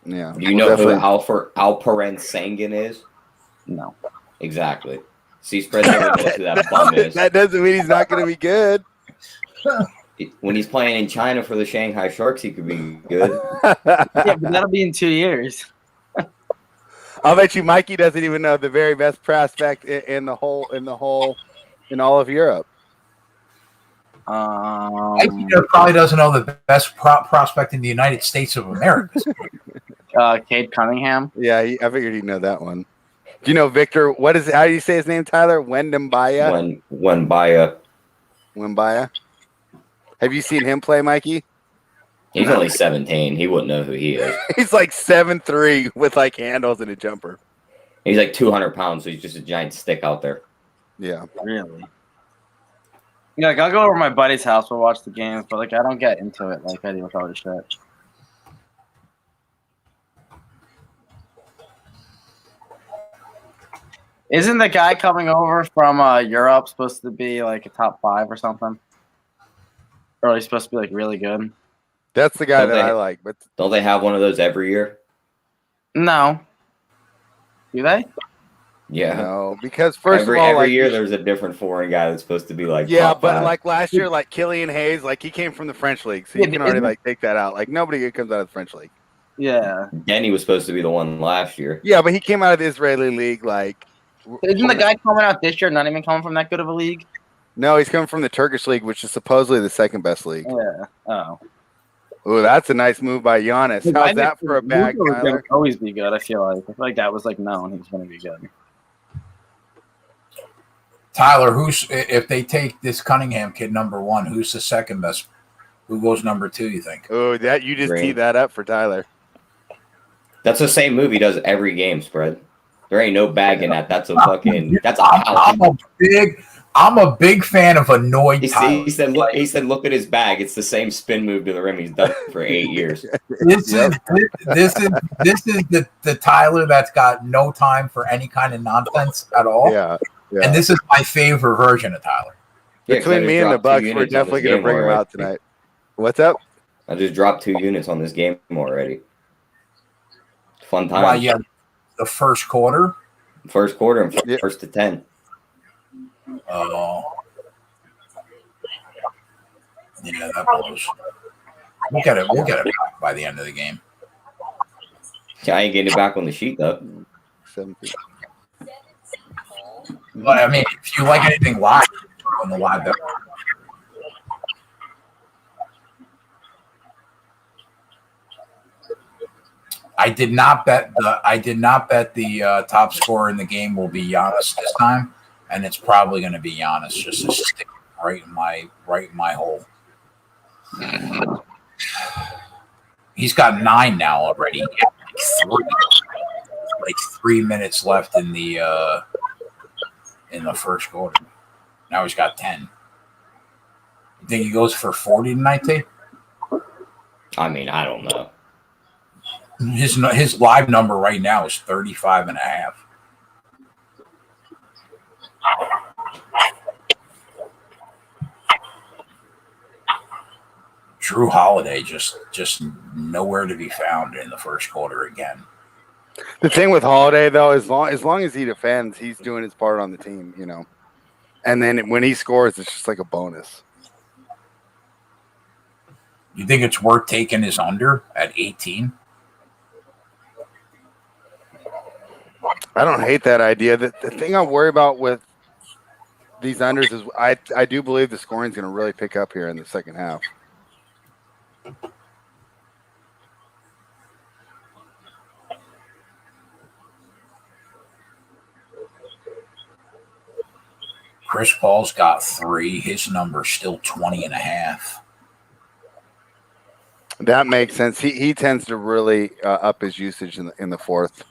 Yeah. Do you know who Alperen Sengun is? No. Exactly. See, spread never knows who that bum is. That doesn't mean he's not gonna be good. When he's playing in China for the Shanghai Sharks, he could be good. Yeah, but that'll be in 2 years. I'll bet you Mikey doesn't even know the very best prospect in all of Europe. Mikey probably doesn't know the best prospect in the United States of America. Cade Cunningham. Yeah, I figured he'd know that one. Do you know Victor? How do you say his name, Tyler? Wembanyama? Wembanyama. Have you seen him play, Mikey? He's only 17. He wouldn't know who he is. He's like 7'3" with like handles and a jumper. He's like 200 pounds, so he's just a giant stick out there. Yeah. Really? Yeah, like I'll go over to my buddy's house. We'll watch the games, but like I don't get into it like I do with all the shit. Isn't the guy coming over from Europe supposed to be like a top 5 or something? Or he's supposed to be like really good? That's the guy I like. But don't they have one of those every year? No. Do they? Yeah. No, because first of all, every year there's a different foreign guy that's supposed to be like but 5. like last year, like Killian Hayes, like he came from the French league, so you can already like take that out. Like nobody good comes out of the French league. Yeah. Denny was supposed to be the one last year. Yeah, but he came out of the Israeli league. Like, isn't the guy coming out this year not even coming from that good of a league? No, he's coming from the Turkish league, which is supposedly the second best league. Yeah. Oh. Oh, that's a nice move by Giannis. How's that for a bag, Tyler? Always be good. I feel like that was like known he's going to be good. Tyler, if they take this Cunningham kid number 1, who's the second best? Who goes number 2? You think? Oh, that you just teed that up for Tyler. That's the same move he does every game, spread. There ain't no bag in that. That's a fucking. That's a. I'm a big fan of annoyed Tyler. He said, look at his bag. It's the same spin move to the rim he's done for 8 years. This is the Tyler that's got no time for any kind of nonsense at all. Yeah. And this is my favorite version of Tyler. Yeah, between me and the Bucks, we're definitely going to bring him out tonight. What's up? I just dropped 2 units on this game already. Fun time. Why, yeah, the first quarter? First quarter and first to 10. Oh. Yeah, that blows. We'll get it back by the end of the game. Yeah, I ain't getting it back on the sheet, though. 17. But, I mean, if you like anything live, on the live, I did not bet the top scorer in the game will be Giannis this time, and it's probably going to be Giannis just to stick right in my hole. He's got 9 now already. Like 3 minutes left in the first quarter. Now he's got 10. You think he goes for 40 tonight, T? I mean, I don't know. His live number right now is 35.5. Drew Holiday just nowhere to be found in the first quarter again. The thing with Holiday, though, as long as he defends, he's doing his part on the team, you know. And then when he scores, it's just like a bonus. You think it's worth taking his under at 18? I don't hate that idea. The thing I worry about with these unders is I do believe the scoring is going to really pick up here in the second half. Chris Paul's got 3. His number's still 20.5. That makes sense. He tends to really up his usage in the fourth.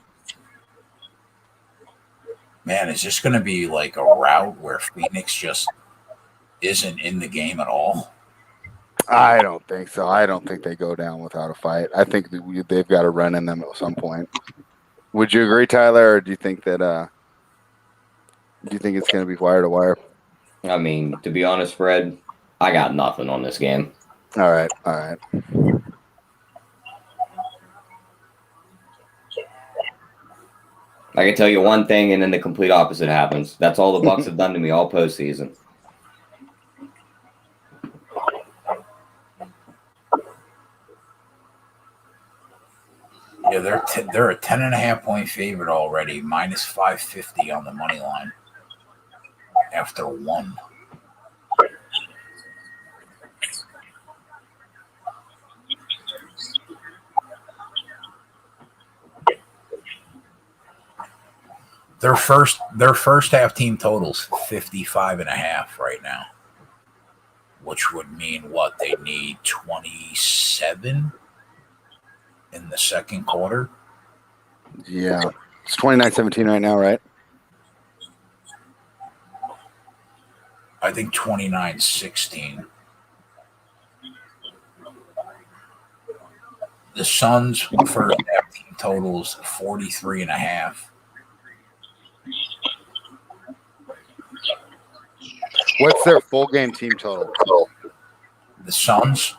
Man, is this going to be like a rout where Phoenix just isn't in the game at all? I don't think so. I don't think they go down without a fight. I think they've got to run in them at some point. Would you agree, Tyler, or do you think that? Do you think it's going to be wire to wire? I mean, to be honest, Fred, I got nothing on this game. All right. I can tell you one thing, and then the complete opposite happens. That's all the Bucks have done to me all postseason. Yeah, they're a 10.5 point favorite already, minus 550 on the money line after 1. Their first half team totals 55.5 right now, which would mean what? They need 27 in the second quarter. Yeah, it's 29-17 right now, right? I think 29-16. The Suns' first half team totals 43.5. What's their full game team total? The Suns,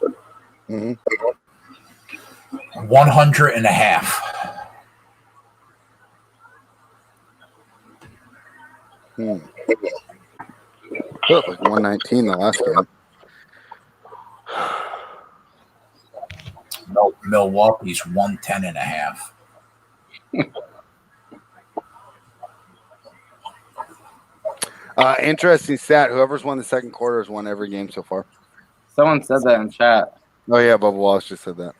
100.5. Looked like 119 the last game. Milwaukee's 110.5. Interesting stat. Whoever's won the second quarter has won every game so far. Someone said that in chat. Oh, yeah, Bubba Wallace just said that.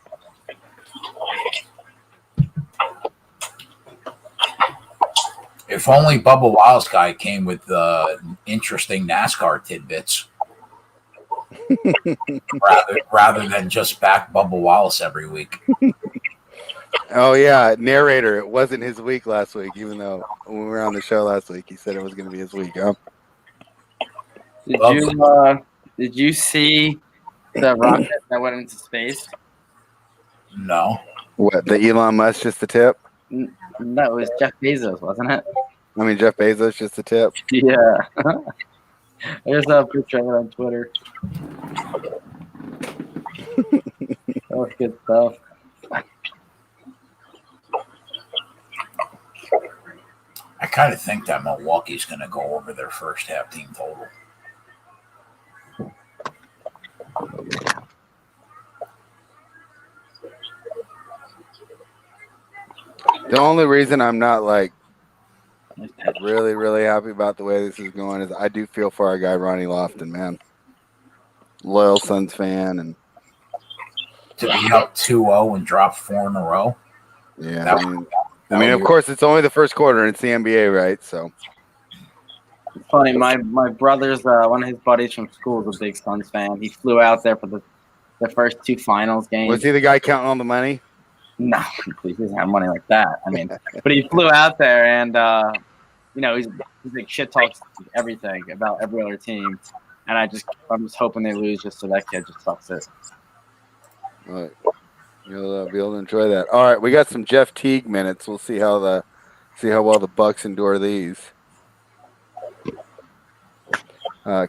If only Bubba Wallace guy came with interesting NASCAR tidbits. rather than just back Bubba Wallace every week. Oh, yeah, narrator. It wasn't his week last week, even though when we were on the show last week, he said it was going to be his week, huh? Did you see the rocket that went into space? No. What, the Elon Musk just the tip? No, it was Jeff Bezos, wasn't it? I mean, Jeff Bezos just the tip. Yeah. There's a picture of it on Twitter. That was good stuff. I kind of think that Milwaukee's going to go over their first half team total. The only reason I'm not like really, really happy about the way this is going is I do feel for our guy Ronnie Lofton, man. Loyal Suns fan, and to be up 2-0 and drop 4 in a row. Yeah, I mean, of course, it's only the first quarter, and it's the NBA, right? So it's funny. My brother's one of his buddies from school is a big Suns fan. He flew out there for the the first 2 finals games. Was he the guy counting all the money? No, please, he doesn't have money like that. I mean, but he flew out there and, he's like shit talks everything about every other team. And I'm just hoping they lose just so that kid just sucks it. All right. You'll be able to enjoy that. All right, we got some Jeff Teague minutes. We'll see how well the Bucks endure these.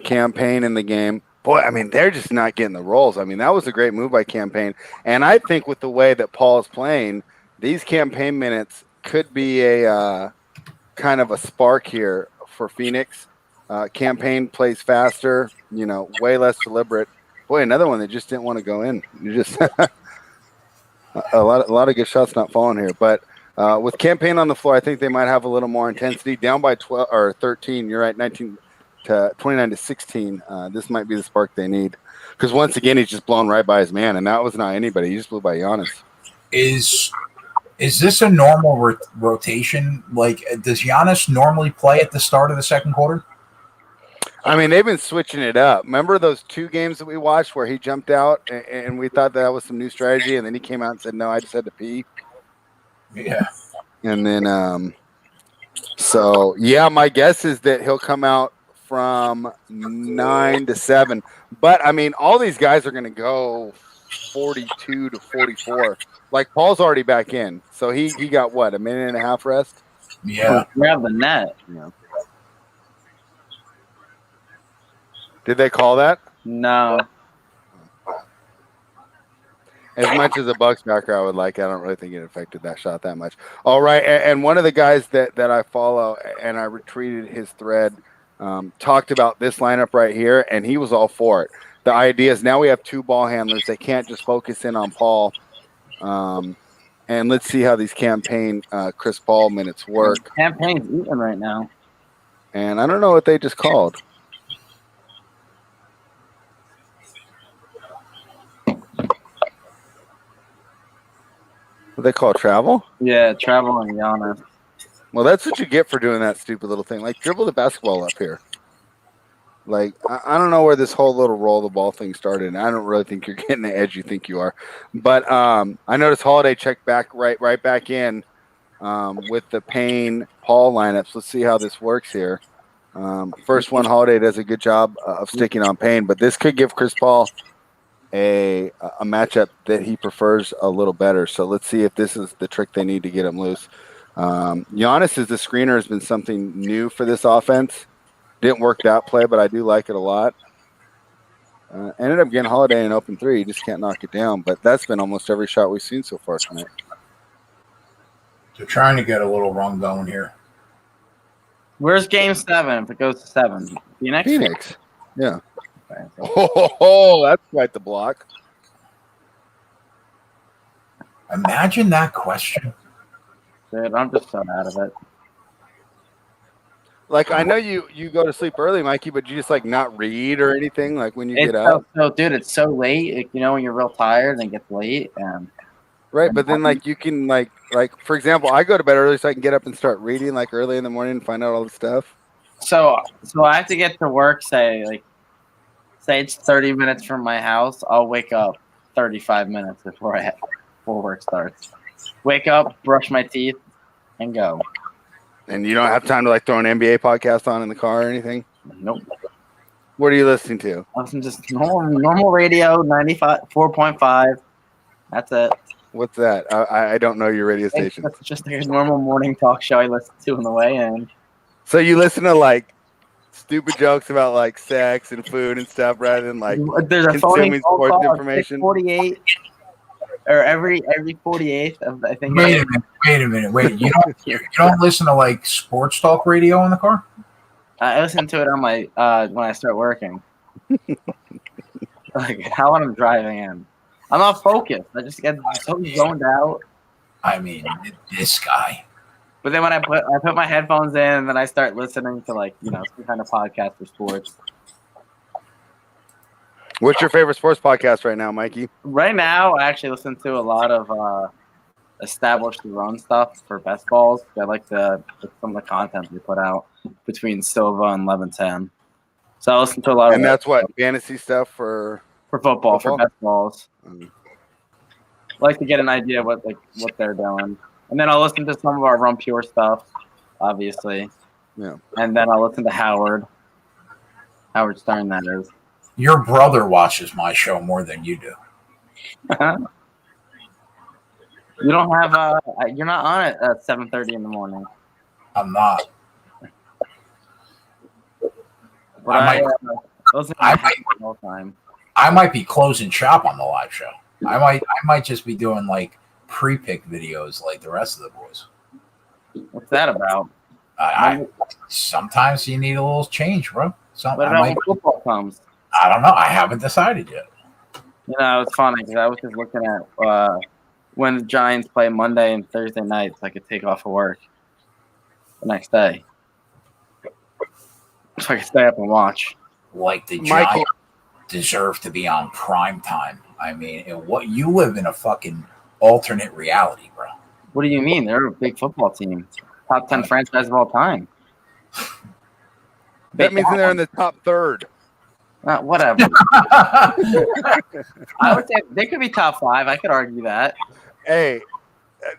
Campaign in the game. Boy, I mean, they're just not getting the rolls. I mean, that was a great move by Campaign. And I think with the way that Paul is playing, these Campaign minutes could be a kind of a spark here for Phoenix. Campaign plays faster, way less deliberate. Boy, another one that just didn't want to go in. You just a lot of good shots not falling here. But with Campaign on the floor, I think they might have a little more intensity. Down by 12 or 13, you're right, 19 to 29 to 16. This might be the spark they need. Because once again, he's just blown right by his man, and that was not anybody. He just blew by Giannis. Is this a normal rotation? Like, does Giannis normally play at the start of the second quarter? I mean, they've been switching it up. Remember those 2 games that we watched where he jumped out and we thought that was some new strategy, and then he came out and said, no, I just had to pee. Yeah. And then, my guess is that he'll come out from 9 to 7. But, I mean, all these guys are going to go 42 to 44. Like, Paul's already back in. So he got, what, a minute and a half rest? Yeah. Grab the net. Did they call that? No. As much as a Bucks backer I would like, I don't really think it affected that shot that much. All right, and one of the guys that I follow, and I retweeted his thread, talked about this lineup right here, and he was all for it. The idea is now we have 2 ball handlers. They can't just focus in on Paul. And let's see how these Campaign Chris Paul minutes work. Campaign's eating right now. And I don't know what they just called. What they call travel? Yeah, travel and Giannis. Well, that's what you get for doing that stupid little thing. Like, dribble the basketball up here. Like, I don't know where this whole little roll the ball thing started, and I don't really think you're getting the edge you think you are. But I noticed Holiday checked back right back in with the Payne Paul lineups. Let's see how this works here. First one, Holiday does a good job of sticking on Payne, but this could give Chris Paul a matchup that he prefers a little better. So let's see if this is the trick they need to get him loose. Giannis as the screener has been something new for this offense. Didn't work that play, but I do like it a lot. Ended up getting Holiday an open 3. He just can't knock it down, but that's been almost every shot we've seen so far tonight. So trying to get a little run going here. Where's Game 7 if it goes to 7? Phoenix. Yeah. Okay. Oh, that's quite the block. Imagine that question. Dude, I'm just so out of it. Like, I know you go to sleep early, Mikey, but you just like not read or anything like when you get up. Dude, it's so late. When you're real tired and it gets late. Right, but then like you can like for example, I go to bed early so I can get up and start reading like early in the morning and find out all the stuff. So I have to get to work. Say it's 30 minutes from my house. I'll wake up 35 minutes before work starts. Wake up, brush my teeth, and go. And you don't have time to like throw an NBA podcast on in the car or anything? Nope. What are you listening to? I listen just normal radio, 94.5. That's it. What's that? I don't know your radio station. That's just a normal morning talk show I listen to on the way in. So you listen to like stupid jokes about like sex and food and stuff rather than like there's a consuming sports information. 48 or every 48th of I think. Wait a minute. You don't listen to like sports talk radio in the car? I listen to it on my when I start working. Like how when I'm driving in. I'm not focused. I just get so zoned out. I mean, this guy. But then when I put my headphones in and then I start listening to like, some kind of podcast for sports. What's your favorite sports podcast right now, Mikey? Right now, I actually listen to a lot of established run stuff for best balls. I like some of the content they put out between Silva and 11-10. So I listen to a lot of and that's what fantasy stuff for for football, for Football? best balls. Mm. Like to get an idea of what they're doing, and then I'll listen to some of our Run Pure stuff, obviously. Yeah. And then I'll listen to Howard Stern. That is. Your brother watches my show more than you do. You don't have you're not on it at 7:30 in the morning. I'm not. But I listen to I Howard all the time. I might be closing shop on the live show. I might just be doing like pre-pick videos like the rest of the boys. What's that about? I sometimes you need a little change, bro. What about when football comes? I don't know. I haven't decided yet. You know, it's funny because I was just looking at when the Giants play Monday and Thursday nights, I could take off of work the next day, so I could stay up and watch. Like the Michael- Giants deserve to be on prime time. I mean, what you live in a fucking alternate reality, bro. What do you mean? They're a big football team, top 10 franchise of all time. That means they're in the top third. Whatever. I would say they could be top 5. I could argue that. Hey,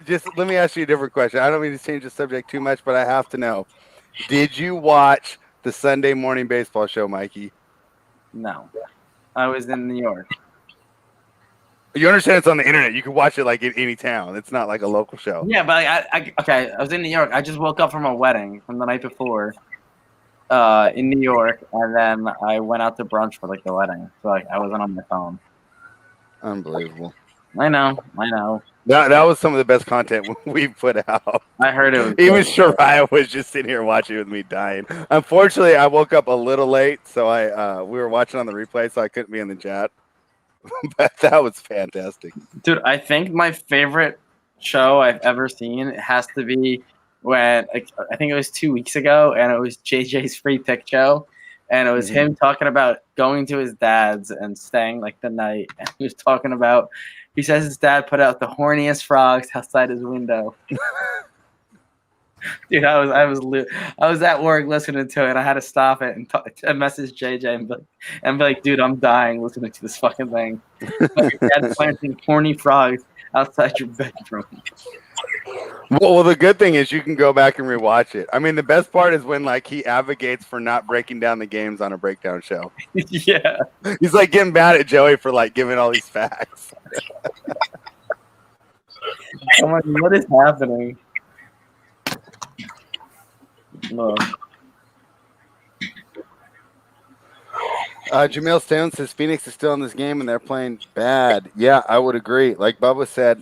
just let me ask you a different question. I don't mean to change the subject too much, but I have to know. Did you watch the Sunday morning baseball show, Mikey? No, I was in New York. You understand it's on the internet. You can watch it like in any town. It's not like a local show. Yeah, but I was in New York. I just woke up from a wedding from the night before in New York, and then I went out to brunch for like the wedding. So like I wasn't on my phone. Unbelievable. I know. That was some of the best content we put out. I heard it was Even Shariah was just sitting here watching with me dying. Unfortunately, I woke up a little late, so we were watching on the replay, so I couldn't be in the chat. But that was fantastic. Dude, I think my favorite show I've ever seen has to be when I think it was 2 weeks ago, and it was JJ's free pick show, and it was him talking about going to his dad's and staying like the night. And he was talking about, he says his dad put out the horniest frogs outside his window. Dude, I was at work listening to it. I had to stop it and message JJ and be like, dude, I'm dying listening to this fucking thing. Like, your dad's planting horny frogs outside your bedroom. Well, the good thing is you can go back and rewatch it. I mean, the best part is when like he advocates for not breaking down the games on a breakdown show. Yeah. He's like getting mad at Joey for like giving all these facts. I'm like, what is happening? Look. Jamil Stone says Phoenix is still in this game and they're playing bad. Yeah, I would agree. Like Bubba said,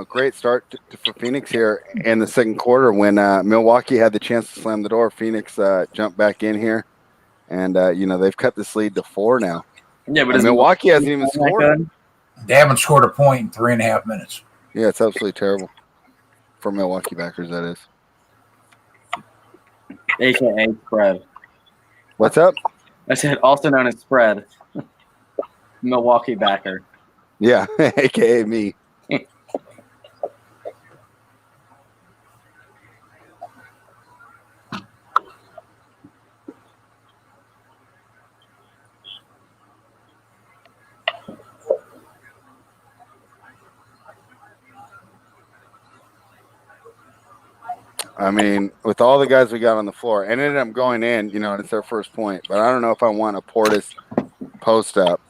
great start for Phoenix here in the second quarter when Milwaukee had the chance to slam the door. Phoenix jumped back in here, and they've cut this lead to 4 now. Yeah, but Milwaukee hasn't even scored. They haven't scored a point in 3.5 minutes. Yeah, it's absolutely terrible for Milwaukee backers. That is. AKA spread. What's up? I said also known as spread. Milwaukee backer. Yeah, AKA me. I mean, with all the guys we got on the floor, and it ended up going in, and it's their first point. But I don't know if I want a Portis post up,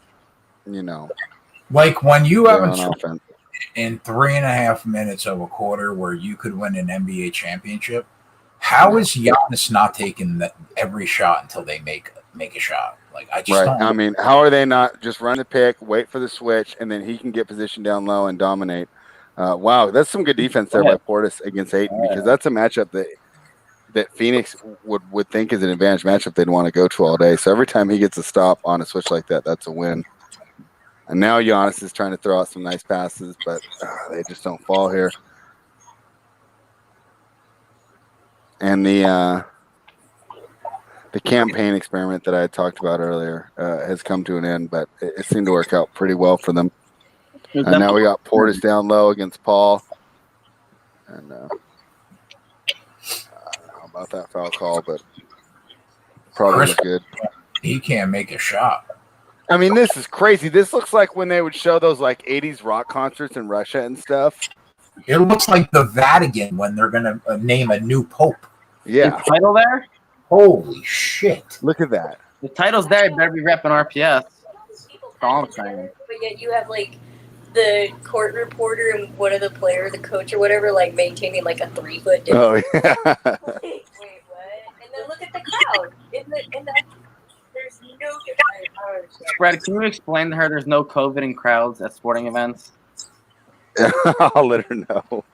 Like when you haven't on scored offense. in 3.5 minutes of a quarter where you could win an NBA championship, how is Giannis not taking every shot until they make a shot? Like I just don't. I mean, how are they not just run the pick, wait for the switch, and then he can get positioned down low and dominate? Wow, that's some good defense there by Portis against Ayton, because that's a matchup that Phoenix would think is an advantage matchup they'd want to go to all day. So every time he gets a stop on a switch like that, that's a win. And now Giannis is trying to throw out some nice passes, but they just don't fall here. And the campaign experiment that I had talked about earlier has come to an end, but it seemed to work out pretty well for them. And now we got Portis down low against Paul. And I don't know about that foul call, but probably was good. He can't make a shot. I mean, this is crazy. This looks like when they would show those like 80s rock concerts in Russia and stuff. It looks like the Vatican when they're going to name a new pope. Yeah. The title there? Holy shit. Look at that. The title's there. It better be repping RPS. People That's all I'm saying. But yet you have like the court reporter and one of the player, the coach or whatever, like maintaining like a 3-foot distance. Oh, yeah. Wait, what? And then look at the crowd. There's no Brad, can you explain to her there's no COVID in crowds at sporting events? I'll let her know.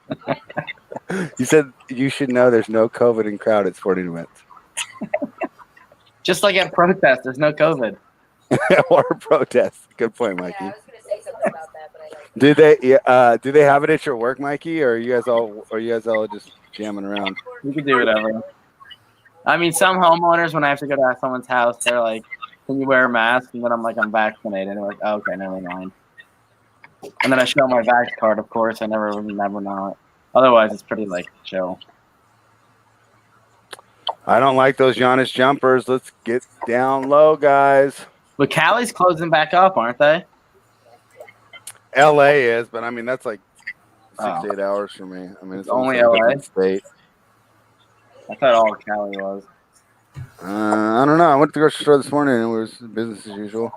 You said you should know there's no COVID in crowd at sporting events. Just like at protests, there's no COVID. Or protests. Good point, Mikey. Yeah, I was gonna say something about that, but I like. Do they have it at your work, Mikey, or are you guys all just jamming around? You can do whatever. I mean, some homeowners, when I have to go to someone's house, they're like, "Can you wear a mask?" And then I'm like, "I'm vaccinated." And they're like, oh, "Okay, never mind." And then I show my vax card. Of course, I never know it. Otherwise, it's pretty like chill. I don't like those Giannis jumpers. Let's get down low, guys. But Cali's closing back up, aren't they? LA is, but I mean that's like 6 Oh. to 8 hours for me. I mean it's Only also a LA? different state. I thought all Cali was. I don't know. I went to the grocery store this morning and it was business as usual.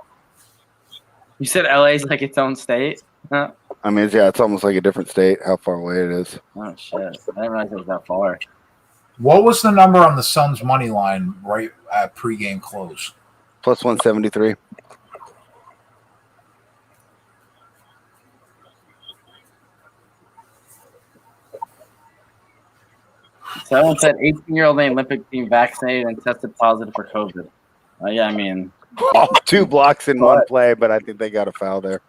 You said LA's like its own state? Huh? I mean, it's almost like a different state. How far away it is. Oh shit! I didn't realize it was that far. What was the number on the Suns money line right at pregame close? Plus 173. Someone said 18-year-old Olympic team vaccinated and tested positive for COVID. Yeah, I mean, 2 blocks in one play, but I think they got a foul there.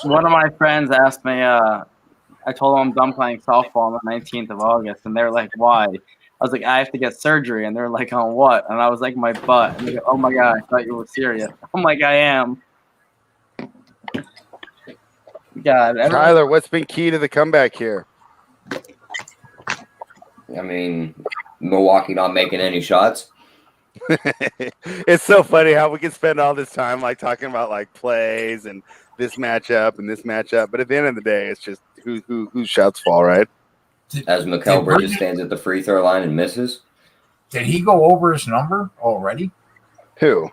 one of my friends asked me, I told them I'm done playing softball on the 19th of August, and they're like, why? I was like, I have to get surgery. And they're like, on what? And I was like, my butt. And they go, oh my God, I thought you were serious. I'm like, I am. God. Tyler, what's been key to the comeback here? I mean, Milwaukee not making any shots. It's so funny how we can spend all this time like talking about like plays and this matchup and this matchup, but at the end of the day, it's just whose shots fall, right? As Mikal Bridges stands at the free throw line and misses. Did he go over his number already? Who?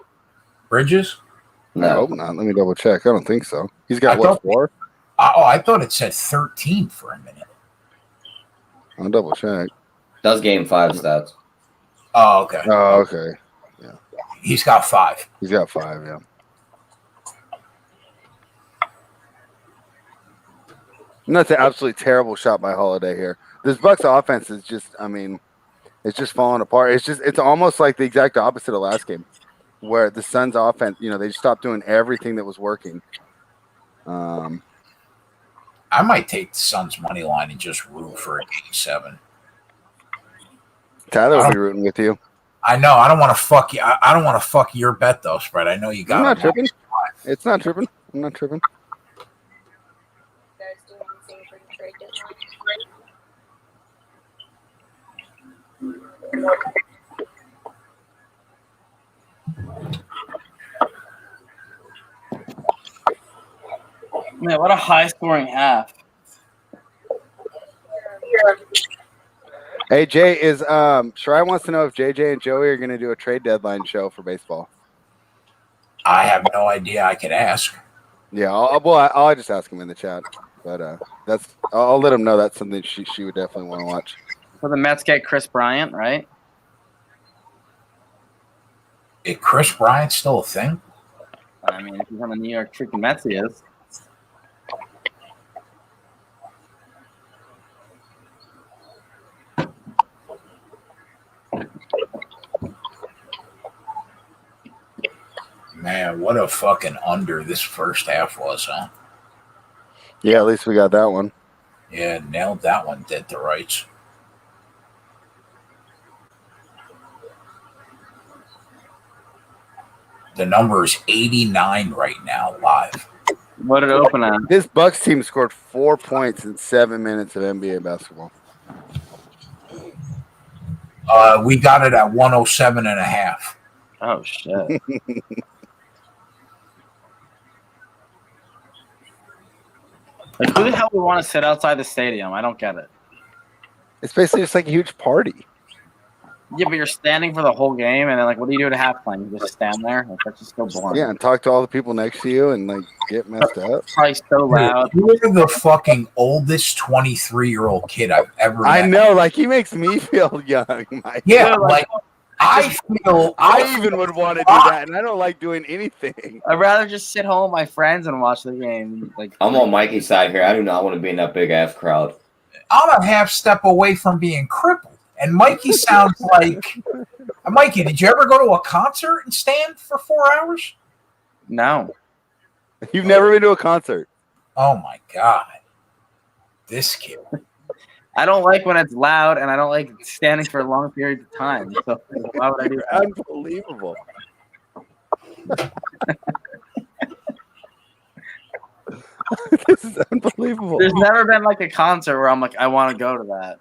Bridges? No. I hope not. Let me double check. I don't think so. He's got what, 4? I thought it said 13 for a minute. I'll double check. Does game 5 stats. Oh, okay. Oh, okay. Yeah. He's got 5. He's got 5, yeah. And that's an absolutely terrible shot by Holiday here. This Bucks offense is just, I mean, it's just falling apart. It's almost like the exact opposite of last game, where the Suns offense, they just stopped doing everything that was working. I might take the Suns money line and just root for a game 7. Tyler will be rooting with you. I know. I don't want to fuck you. I don't want to fuck your bet though, Spread. I know you got. I'm not tripping. It's not tripping. I'm not tripping. Guys doing anything for the trade deadline? Man, what a high-scoring half. Hey, Jay, Shirai wants to know if JJ and Joey are going to do a trade deadline show for baseball. I have no idea. I could ask. Yeah, I'll just ask him in the chat. But I'll let him know that's something she would definitely want to watch. So the Mets get Chris Bryant, right? Is Chris Bryant still a thing? I mean, if he's on the New York freaking Mets, he is. Man, what a fucking under this first half was, huh? Yeah, at least we got that one. Yeah, nailed that one dead to rights. The number is 89 right now live. What did it open at? This Bucks team scored 4 points in 7 minutes of NBA basketball. We got it at 107.5. Oh shit. Like, who the hell would want to sit outside the stadium? I don't get it. It's basically just like a huge party. Yeah, but you're standing for the whole game, and then like, what do you do at halftime? You just stand there? Like, that's just so boring. Yeah, and talk to all the people next to you and like get messed up. Probably so loud. You're the fucking oldest 23-year-old kid I've ever met. I know, like he makes me feel young. Mike. Yeah, like I even would want to do that, and I don't like doing anything. I'd rather just sit home with my friends and watch the game. Like, I'm on Mikey's side here. I do not want to be in that big ass crowd. I'm a half step away from being crippled. And Mikey sounds like Mikey, did you ever go to a concert and stand for 4 hours? no. You've never been to a concert. Oh my God. This kid. I don't like when it's loud, and I don't like standing for long periods of time. So why would I do that? Unbelievable. This is unbelievable. There's never been like a concert where I'm like, I want to go to that.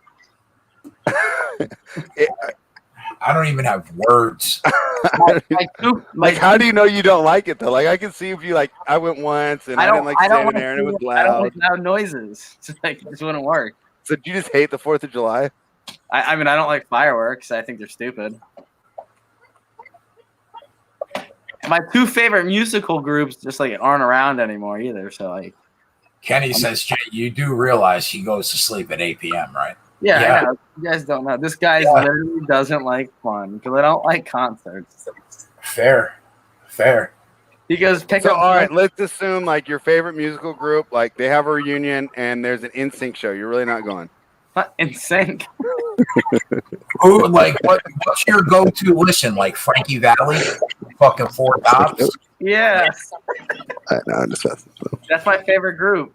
I don't even have words. Like, how do you know you don't like it though? Like, I can see if you like. I went once and I didn't like standing there, and it was I don't loud. like loud noises. It's like, this wouldn't work. So do you just hate the 4th of July? I mean, I don't like fireworks. I think they're stupid. My two favorite musical groups just like aren't around anymore either. So like, Kenny says, Jay, you do realize he goes to sleep at 8 p.m., right? yeah. Yeah. I know. You guys don't know. This guy literally doesn't like fun because I don't like concerts. Fair. He goes pick So up. all right, let's assume like your favorite musical group, like they have a reunion and there's an NSYNC show. You're really not going. Not in sync. Who, like, what's your go-to listen? Like Frankie Valli, fucking Four Tops? Yeah, No, I'm just messing. that's my favorite group.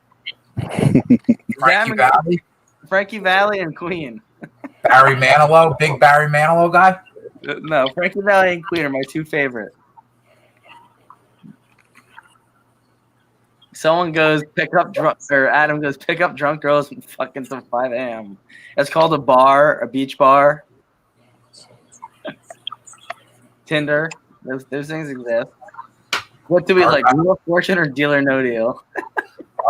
Frankie Valli and Queen. Barry Manilow, big Barry Manilow guy? No, Frankie Valli and Queen are my two favorite. Someone goes pick up drunk, or Adam goes pick up drunk girls from fucking till 5 a.m. It's called a bar, a beach bar. Tinder, those things exist. What do we like? Wheel of Fortune or Deal or No Deal?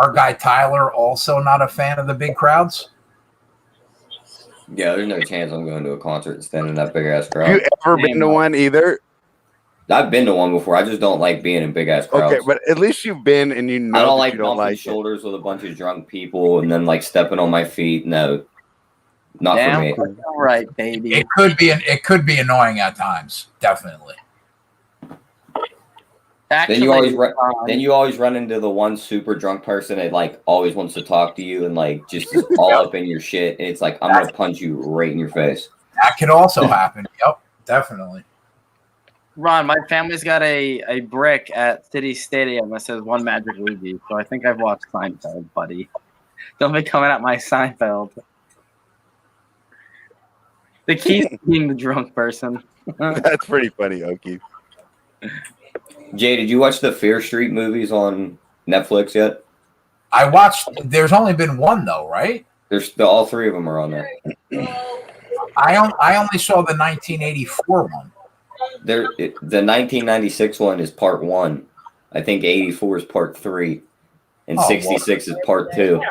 Our guy Tyler also not a fan of the big crowds? Yeah, there's no chance I'm going to a concert and standing in that big ass crowd. You ever been to one either? I've been to one before. I just don't like being in big ass crowds. Okay, but at least you've been and you know I don't that like you don't bumping like shoulders with a bunch of drunk people and then like stepping on my feet. No, not for me. All right, baby. It could be annoying at times, definitely. Then you always run into the one super drunk person that like always wants to talk to you and like just is all up in your shit. And it's like I'm gonna punch you right in your face. That could also happen. Yep, definitely. Ron, my family's got a brick at City Stadium that says One Magic Luigi, so I think I've watched Seinfeld, buddy. Don't be coming at my Seinfeld. The key's being the drunk person. That's pretty funny, Okie. Jay, did you watch the Fear Street movies on Netflix yet? I watched. There's only been one though, right? All three of them are on there. I only saw the 1984 one. The 1996 one is part 1. I think 84 is part 3, and 66 is part 2.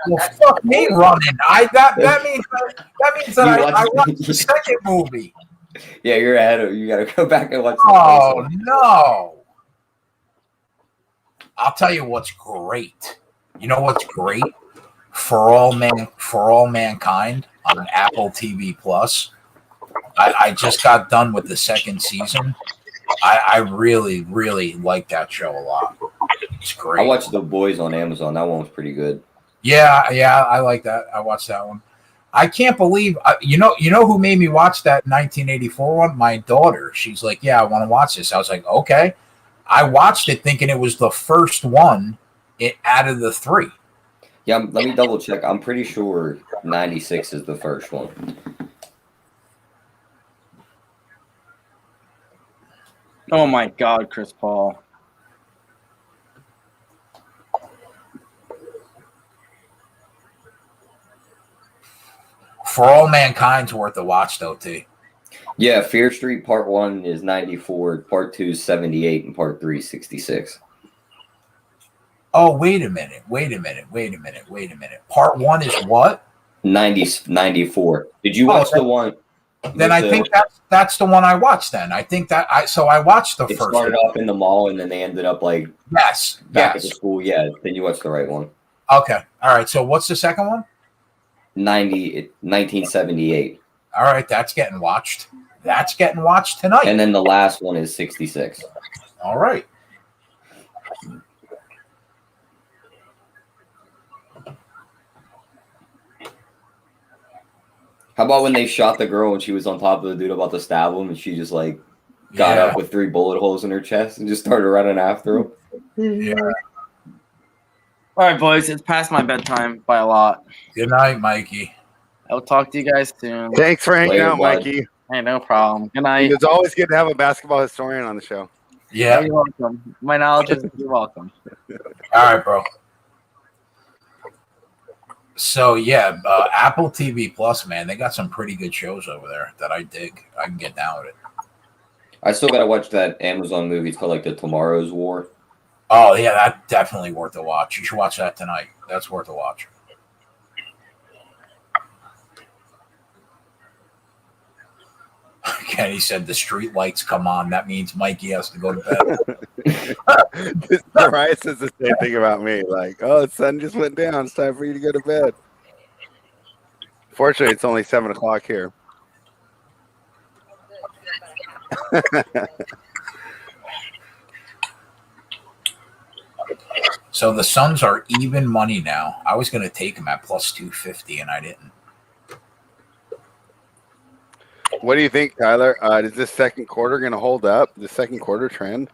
Well, fuck me running. That means that I watched the second movie. Yeah, you're ahead of. You got to go back and watch. Oh no! I'll tell you what's great. You know what's great? For All Mankind on Apple TV Plus. I just got done with the second season. I really, really like that show a lot. It's great. I watched The Boys on Amazon. That one was pretty good. Yeah, I like that. I watched that one. I can't believe you know who made me watch that 1984 one? My daughter. She's like, "Yeah, I want to watch this." I was like, "Okay." I watched it thinking it was the first one out of the 3. Yeah, let me double check. I'm pretty sure 96 is the first one. Oh my God, Chris Paul. For All Mankind's worth a watch, though, T. Yeah, Fear Street Part 1 is 94, Part 2 is 78, and Part 3 is 66. Oh, wait a minute. Part 1 is what? 94. Did you watch the one? Then I think that's the one I watched. Then I think that I watched the It first. started one. off in the mall, and then they ended up like Yes, back at the school. Yeah, then you watched the right one. Okay, all right. So what's the second one? 1978. All right, that's getting watched. That's getting watched tonight. And then the last one is 66. All right. How about when they shot the girl when she was on top of the dude about to stab him, and she just like got up with 3 bullet holes in her chest and just started running after him? Yeah. All right, boys, it's past my bedtime by a lot. Good night, Mikey. I'll talk to you guys soon. Thanks for hanging out, bud. Mikey. Hey, no problem. Good night. It's always good to have a basketball historian on the show. Yeah. You're welcome. My knowledge is you're welcome. All right, bro. So yeah, Apple TV Plus, man, they got some pretty good shows over there that I dig. I can get down with it. I still gotta watch that Amazon movie. It's called like The Tomorrow's War. Oh yeah, that's definitely worth a watch. You should watch that tonight. That's worth a watch. Kenny said the street lights come on. That means Mikey has to go to bed. Mariah says the same thing about me. Like, oh, the sun just went down. It's time for you to go to bed. Fortunately, it's only 7 o'clock here. So the Suns are even money now. I was going to take them at plus 250, and I didn't. What do you think, Tyler? Is this second quarter going to hold up? The second quarter trend?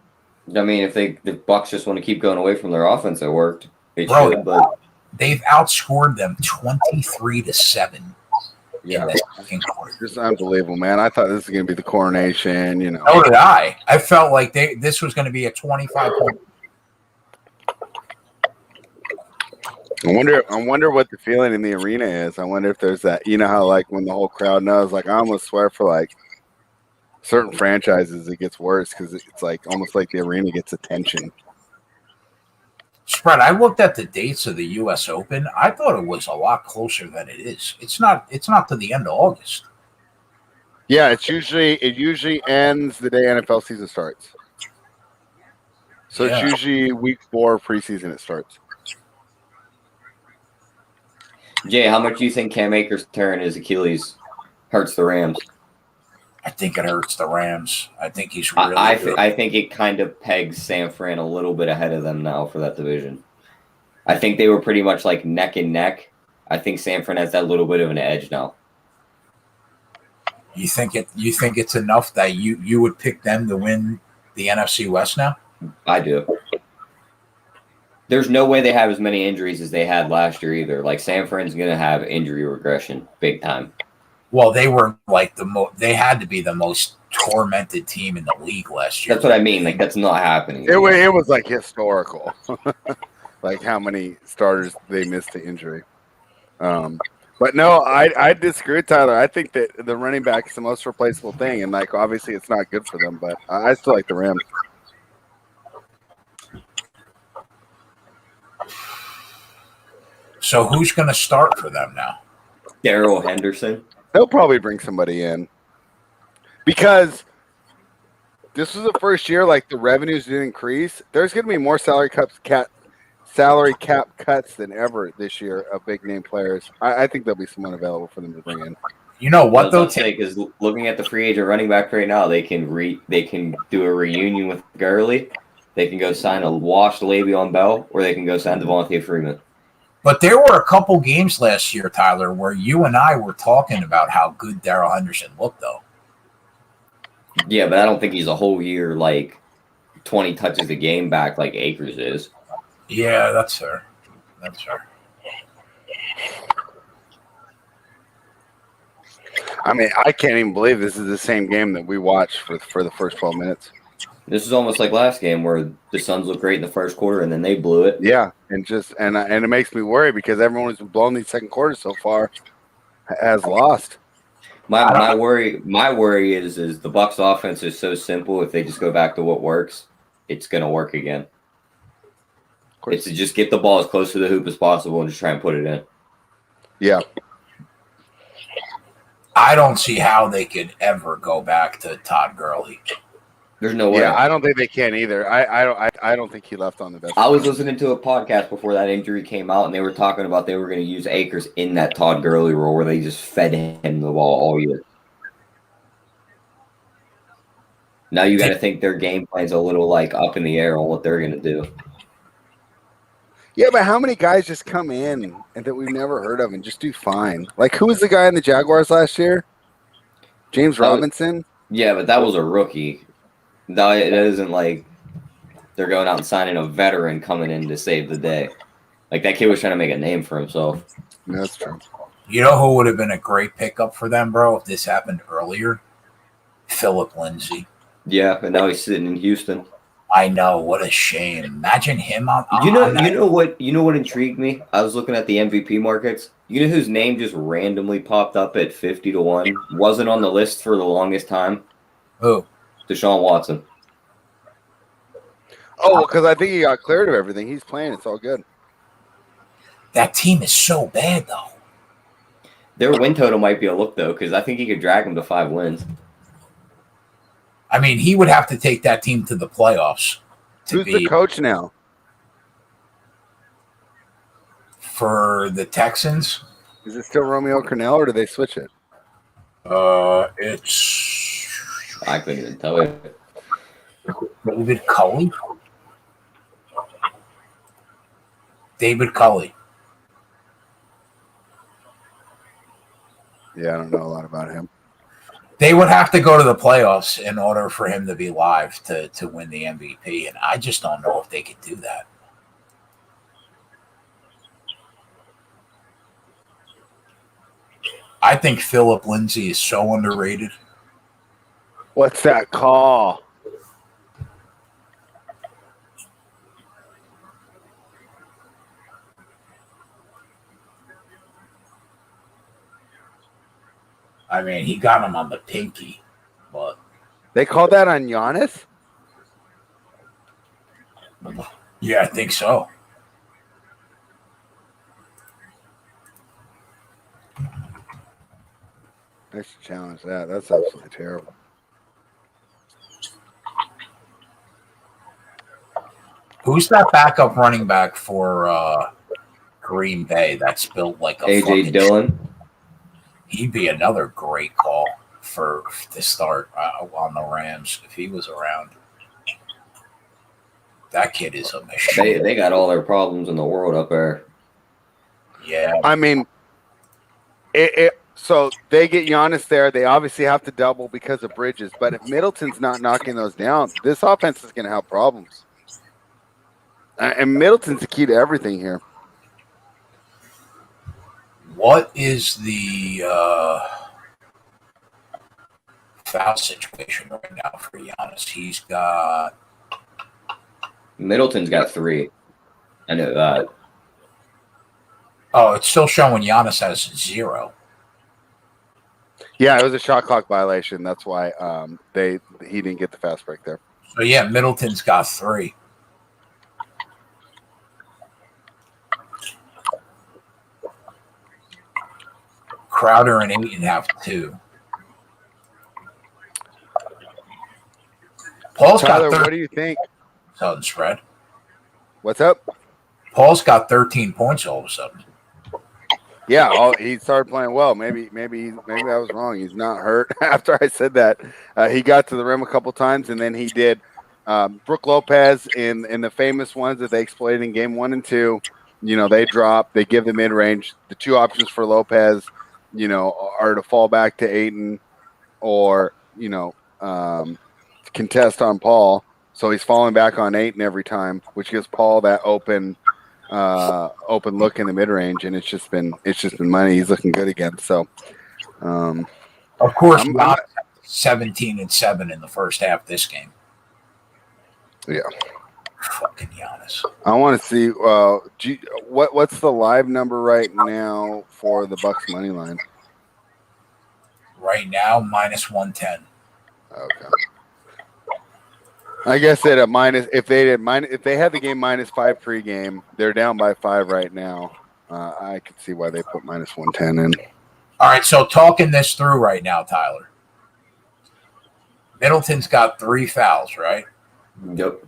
I mean, if the Bucks just want to keep going away from their offense, it worked. It Bro, should, but they've outscored them 23-7 in the second quarter. It's unbelievable, man. I thought this was going to be the coronation. You know, So did I. I felt like this was going to be a 25-point. I wonder what the feeling in the arena is. I wonder if there's that, you know how like when the whole crowd knows, like I almost swear for like certain franchises it gets worse because it's like almost like the arena gets attention. Spread. I looked at the dates of the U.S. Open. I thought it was a lot closer than it is. It's not to the end of August. Yeah, it usually ends the day NFL season starts. So Yeah. it's usually week 4 preseason it starts. Jay, how much do you think Cam Akers tearing his Achilles hurts the Rams? I think it hurts the Rams. I think he's really good. I think it kind of pegs San Fran a little bit ahead of them now for that division. I think they were pretty much like neck and neck. I think San Fran has that little bit of an edge now. You think it's enough that you would pick them to win the NFC West now? I do. There's no way they have as many injuries as they had last year either. Like San Fran's going to have injury regression big time. Well, they were like they had to be the most tormented team in the league last year. That's what I mean. Like that's not happening. It was like historical, like how many starters they missed to injury. But no, I disagree with Tyler. I think that the running back is the most replaceable thing, and like obviously it's not good for them, but I still like the Rams. So who's going to start for them now? Darrell Henderson. They'll probably bring somebody in because this was the first year like the revenues didn't increase. There's going to be more salary cap cuts than ever this year of big name players. I think there'll be someone available for them to bring in. You know what though? Because looking at the free agent running back right now, they can do a reunion with Gurley. They can go sign a washed Le'Veon Bell, or they can go sign Devontae Freeman. But there were a couple games last year, Tyler, where you and I were talking about how good Darrell Henderson looked, though. Yeah, but I don't think he's a whole year, like, 20 touches a game back like Akers is. Yeah, that's fair. That's fair. I mean, I can't even believe this is the same game that we watched for the first 12 minutes. This is almost like last game where the Suns looked great in the first quarter and then they blew it. Yeah, and it makes me worry because everyone who's been blown these second quarters so far has lost. My worry is the Bucks offense is so simple. If they just go back to what works, it's gonna work again. It's to just get the ball as close to the hoop as possible and just try and put it in. Yeah. I don't see how they could ever go back to Todd Gurley. There's no way. Yeah, I don't think they can either. I don't think he left on the best. I was listening to a podcast before that injury came out, and they were talking about they were going to use Akers in that Todd Gurley role where they just fed him the ball all year. Now you got to think their game plan's a little like up in the air on what they're going to do. Yeah, but how many guys just come in and that we've never heard of and just do fine? Like, who was the guy in the Jaguars last year? James Robinson? Yeah, but that was a rookie. That it isn't like they're going out and signing a veteran coming in to save the day. Like, that kid was trying to make a name for himself. Yeah, that's true. You know who would have been a great pickup for them, bro, if this happened earlier? Philip Lindsay. Yeah, but now he's sitting in Houston. I know, what a shame. Imagine him on. You know what intrigued me? I was looking at the MVP markets. You know whose name just randomly popped up at 50-1? Wasn't on the list for the longest time. Who? Deshaun Watson. Oh, because I think he got cleared of everything. He's playing. It's all good. That team is so bad, though. Their win total might be a look, though, because I think he could drag them to 5 wins. I mean, he would have to take that team to the playoffs. Who's the coach now? For the Texans? Is it still Romeo Crennel, or do they switch it? It's I couldn't even tell you. David Culley. David Culley. Yeah, I don't know a lot about him. They would have to go to the playoffs in order for him to be live to win the MVP, and I just don't know if they could do that. I think Philip Lindsay is so underrated. What's that call? I mean, he got him on the pinky, but They called that on Giannis? yeah, I think so. I should challenge that. That's absolutely terrible. Who's that backup running back for Green Bay that's built like a A.J. Dillon? He'd be another great call to start on the Rams if he was around. That kid is a machine. They got all their problems in the world up there. Yeah. I mean, so they get Giannis there. They obviously have to double because of Bridges. But if Middleton's not knocking those down, this offense is going to have problems. And Middleton's the key to everything here. What is the foul situation right now for Giannis? He's got... Middleton's got 3. I know that. Oh, it's still showing Giannis has 0. Yeah, it was a shot clock violation. That's why he didn't get the fast break there. So, yeah, Middleton's got 3. Crowder and Ayton have 2. Paul's Tyler, got what do you think? Sudden spread. What's up? Paul's got 13 points all of a sudden. Yeah, he started playing well. Maybe I was wrong. He's not hurt. After I said that, he got to the rim a couple times, and then he did. Brook Lopez in the famous ones that they exploited in game 1 and 2. You know, they drop. They give the mid range. The 2 options for Lopez, you know, are to fall back to Ayton or contest on Paul. So he's falling back on Ayton every time, which gives Paul that open look in the mid range, and it's just been money. He's looking good again. So, of course, 17-7 in the first half of this game. Yeah. Fucking Giannis. I want to see what's the live number right now for the Bucks money line. Right now, minus 110. Okay. I guess at a minus, if they had the game -5 pregame, they're down by 5 right now. I could see why they put minus 110 in. All right, so talking this through right now, Tyler. Middleton's got 3 fouls, right? Yep.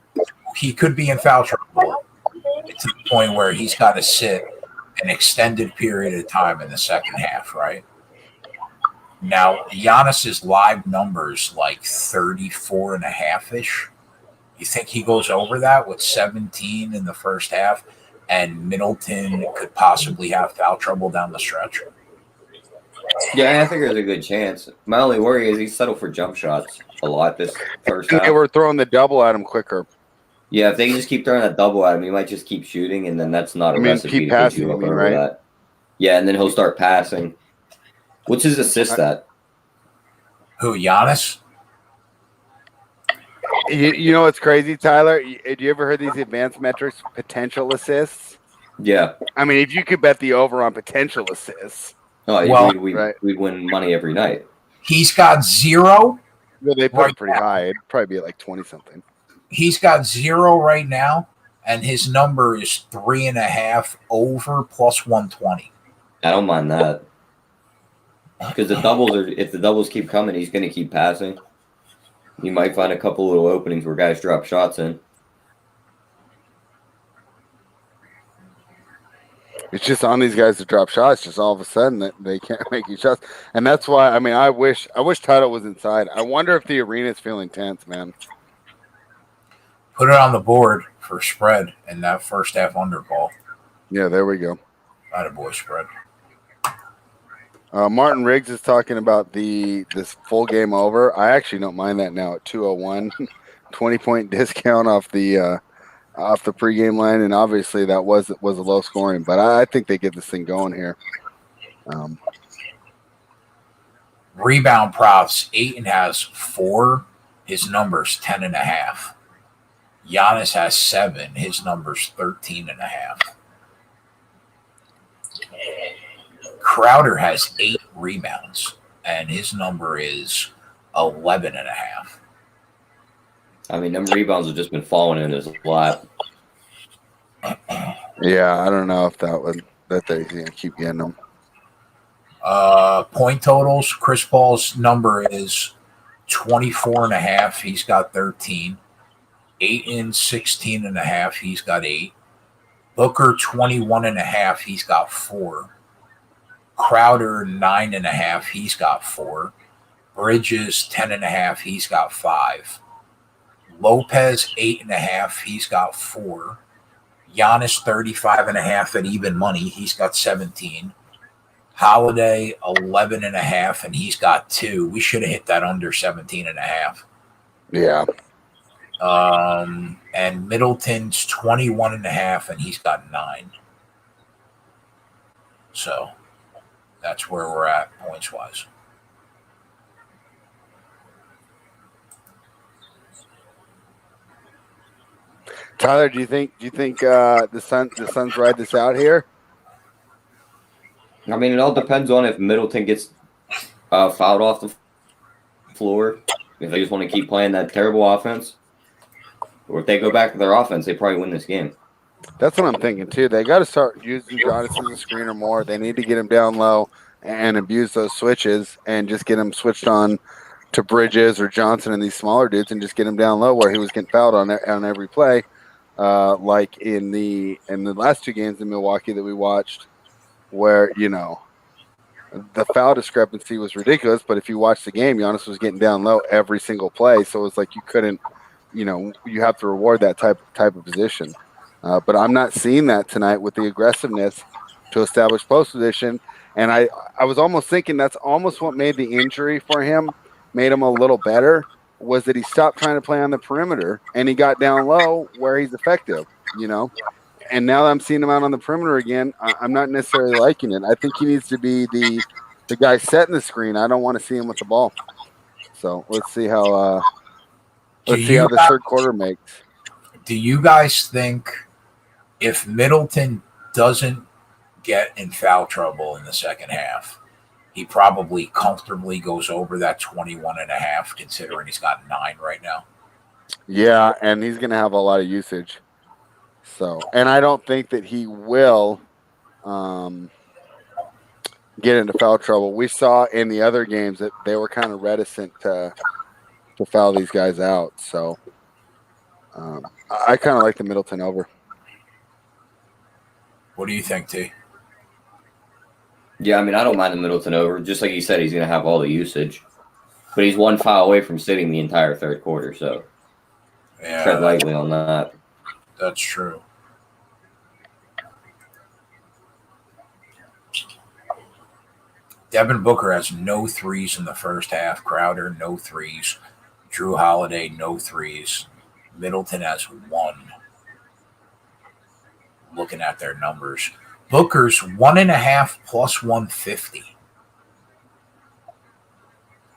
He could be in foul trouble to the point where he's got to sit an extended period of time in the second half, right? Now, Giannis's live numbers like 34 and a half-ish. You think he goes over that with 17 in the first half, and Middleton could possibly have foul trouble down the stretch? Yeah, I think there's a good chance. My only worry is he settled for jump shots a lot this first half. They were throwing the double at him quicker. Yeah, if they just keep throwing that double at him, he might just keep shooting, and then that's not a recipe keep to get passing, you up over right? that. Yeah, and then he'll start passing. What's his assist at? Who, Giannis? You know what's crazy, Tyler? Have you ever heard these advanced metrics, potential assists? Yeah. I mean, if you could bet the over on potential assists. Oh, Well, we'd win money every night. He's got 0. Well, they put Right it pretty now. high. It'd probably be like 20-something. He's got 0 right now, and his number is 3.5 over plus 120. I don't mind that. Because if the doubles keep coming, he's going to keep passing. You might find a couple little openings where guys drop shots in. It's just on these guys to drop shots. Just all of a sudden that they can't make these shots, and that's why. I mean, I wish Tidal was inside. I wonder if the arena's feeling tense, man. Put it on the board for spread in that first half underball. Yeah, there we go. Attaboy spread. Martin Riggs is talking about this full game over. I actually don't mind that now at 201, 20-point discount off the pregame line, and obviously that was a low scoring, but I think they get this thing going here. Rebound props, Ayton has 4. His number's 10.5. Giannis has 7. His number's 13.5. Crowder has 8 rebounds, and his number is 11.5. I mean, them rebounds have just been falling in his lap. Yeah, I don't know if that they're going to keep getting them. Point totals, Chris Paul's number is 24.5. He's got 13. Ayton 16.5. He's got 8. Booker 21.5. He's got 4. Crowder 9.5. He's got 4. Bridges 10.5. He's got 5. Lopez 8.5. He's got 4. Giannis 35.5 at even money. He's got 17. Holiday 11.5, and he's got 2. We should have hit that under 17.5. Yeah. And Middleton's 21.5, and he's got 9. So that's where we're at points wise. Tyler, do you think the Suns ride this out here? I mean, it all depends on if Middleton gets fouled off the floor, if they just want to keep playing that terrible offense, or if they go back to their offense, they probably win this game. That's what I'm thinking too. They got to start using Giannis as a screener more. They need to get him down low and abuse those switches and just get him switched on to Bridges or Johnson and these smaller dudes and just get him down low where he was getting fouled on every play. Like in the last 2 games in Milwaukee that we watched, where the foul discrepancy was ridiculous. But if you watch the game, Giannis was getting down low every single play, so it's like you couldn't, you have to reward that type of position. But I'm not seeing that tonight with the aggressiveness to establish post position. And I was almost thinking that's almost what made the injury for him, made him a little better, was that he stopped trying to play on the perimeter and he got down low where he's effective, And now that I'm seeing him out on the perimeter again, I'm not necessarily liking it. I think he needs to be the guy setting the screen. I don't want to see him with the ball. So let's see how the third quarter makes. Do you guys think if Middleton doesn't get in foul trouble in the second half, he probably comfortably goes over that 21.5, considering he's got 9 right now? Yeah, and he's going to have a lot of usage. So, and I don't think that he will get into foul trouble. We saw in the other games that they were kind of reticent to foul these guys out. So, I kind of like the Middleton over. What do you think, T? Yeah, I mean, I don't mind the Middleton over. Just like you said, he's going to have all the usage. But he's 1 foul away from sitting the entire third quarter, so tread lightly on that. That's true. Devin Booker has no threes in the first half. Crowder, no threes. Drew Holiday, no threes. Middleton has 1. Looking at their numbers. Booker's 1.5 plus 150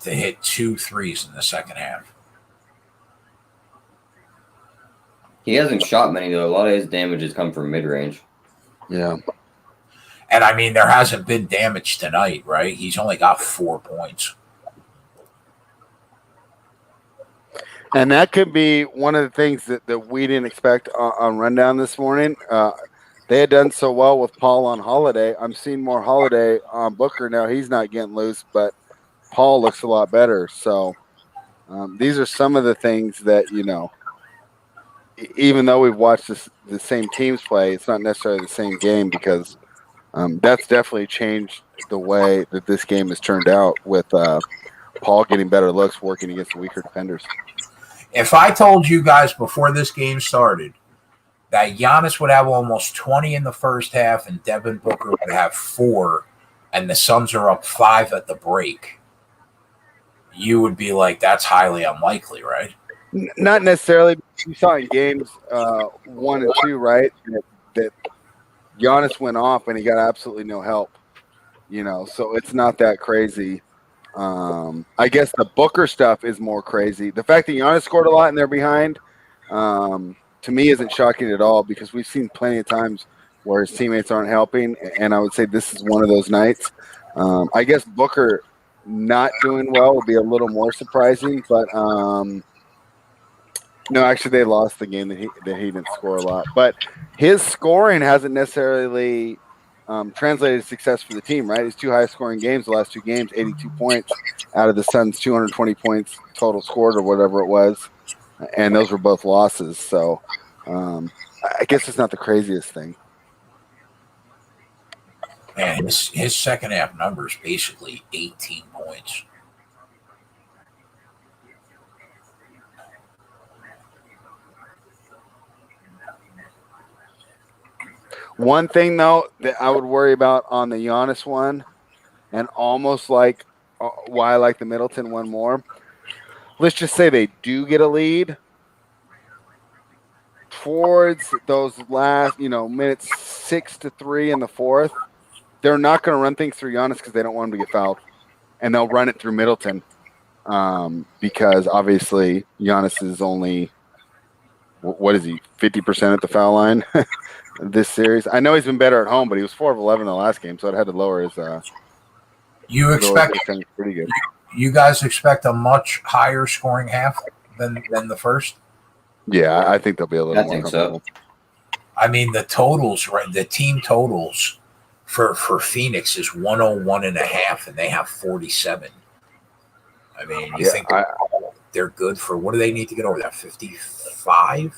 to hit 2 threes in the second half. He hasn't shot many, though. A lot of his damage has come from mid-range. Yeah. And, I mean, there hasn't been damage tonight, right? He's only got 4 points. And that could be one of the things that we didn't expect on Rundown this morning. They had done so well with Paul on Holiday. I'm seeing more Holiday on Booker now. He's not getting loose, but Paul looks a lot better. So these are some of the things that, even though we've watched the same teams play, it's not necessarily the same game because that's definitely changed the way that this game has turned out with Paul getting better looks working against the weaker defenders. If I told you guys before this game started that Giannis would have almost 20 in the first half and Devin Booker would have 4 and the Suns are up 5 at the break, you would be like, that's highly unlikely, right? Not necessarily. You saw in games 1 and 2, right, that Giannis went off and he got absolutely no help. So it's not that crazy. I guess the Booker stuff is more crazy. The fact that Giannis scored a lot and they're behind, to me, isn't shocking at all because we've seen plenty of times where his teammates aren't helping, and I would say this is one of those nights. I guess Booker not doing well would be a little more surprising, but no, actually, they lost the game that he didn't score a lot. But his scoring hasn't necessarily translated to success for the team, right? His 2 highest scoring games, the last 2 games, 82 points out of the Suns' 220 points total scored or whatever it was. And those were both losses. So I guess it's not the craziest thing. Man, his second half numbers basically 18 points. One thing, though, that I would worry about on the Giannis one, and almost like why I like the Middleton one more, let's just say they do get a lead. Towards those last, minutes 6 to 3 in the fourth, they're not going to run things through Giannis because they don't want him to get fouled, and they'll run it through Middleton because obviously Giannis is only, what is he, 50% at the foul line this series. I know he's been better at home, but he was 4 of 11 in the last game, so it had to lower his. You expect pretty good. You guys expect a much higher scoring half than the first? Yeah, I think they'll be a little more think comfortable. so. I mean, the totals, right? The team totals for Phoenix is 101.5, and they have 47. I mean, you think they're good for, what do they need to get over that, 55?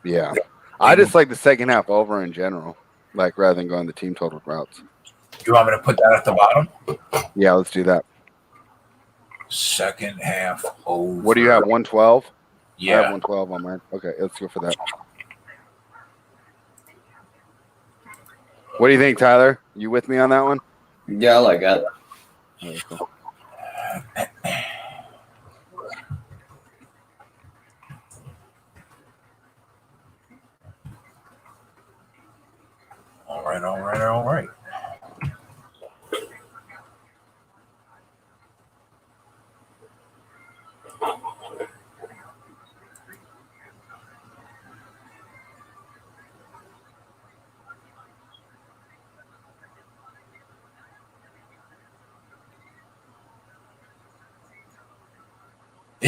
Yeah. I just like the second half over in general, rather than going the team total routes. You want me to put that at the bottom? Yeah, let's do that. Second half over. What do you have, 112? Yeah. I have 112 on mine. Okay, let's go for that. What do you think, Tyler? You with me on that one? Yeah, I like that. Okay, cool. All right.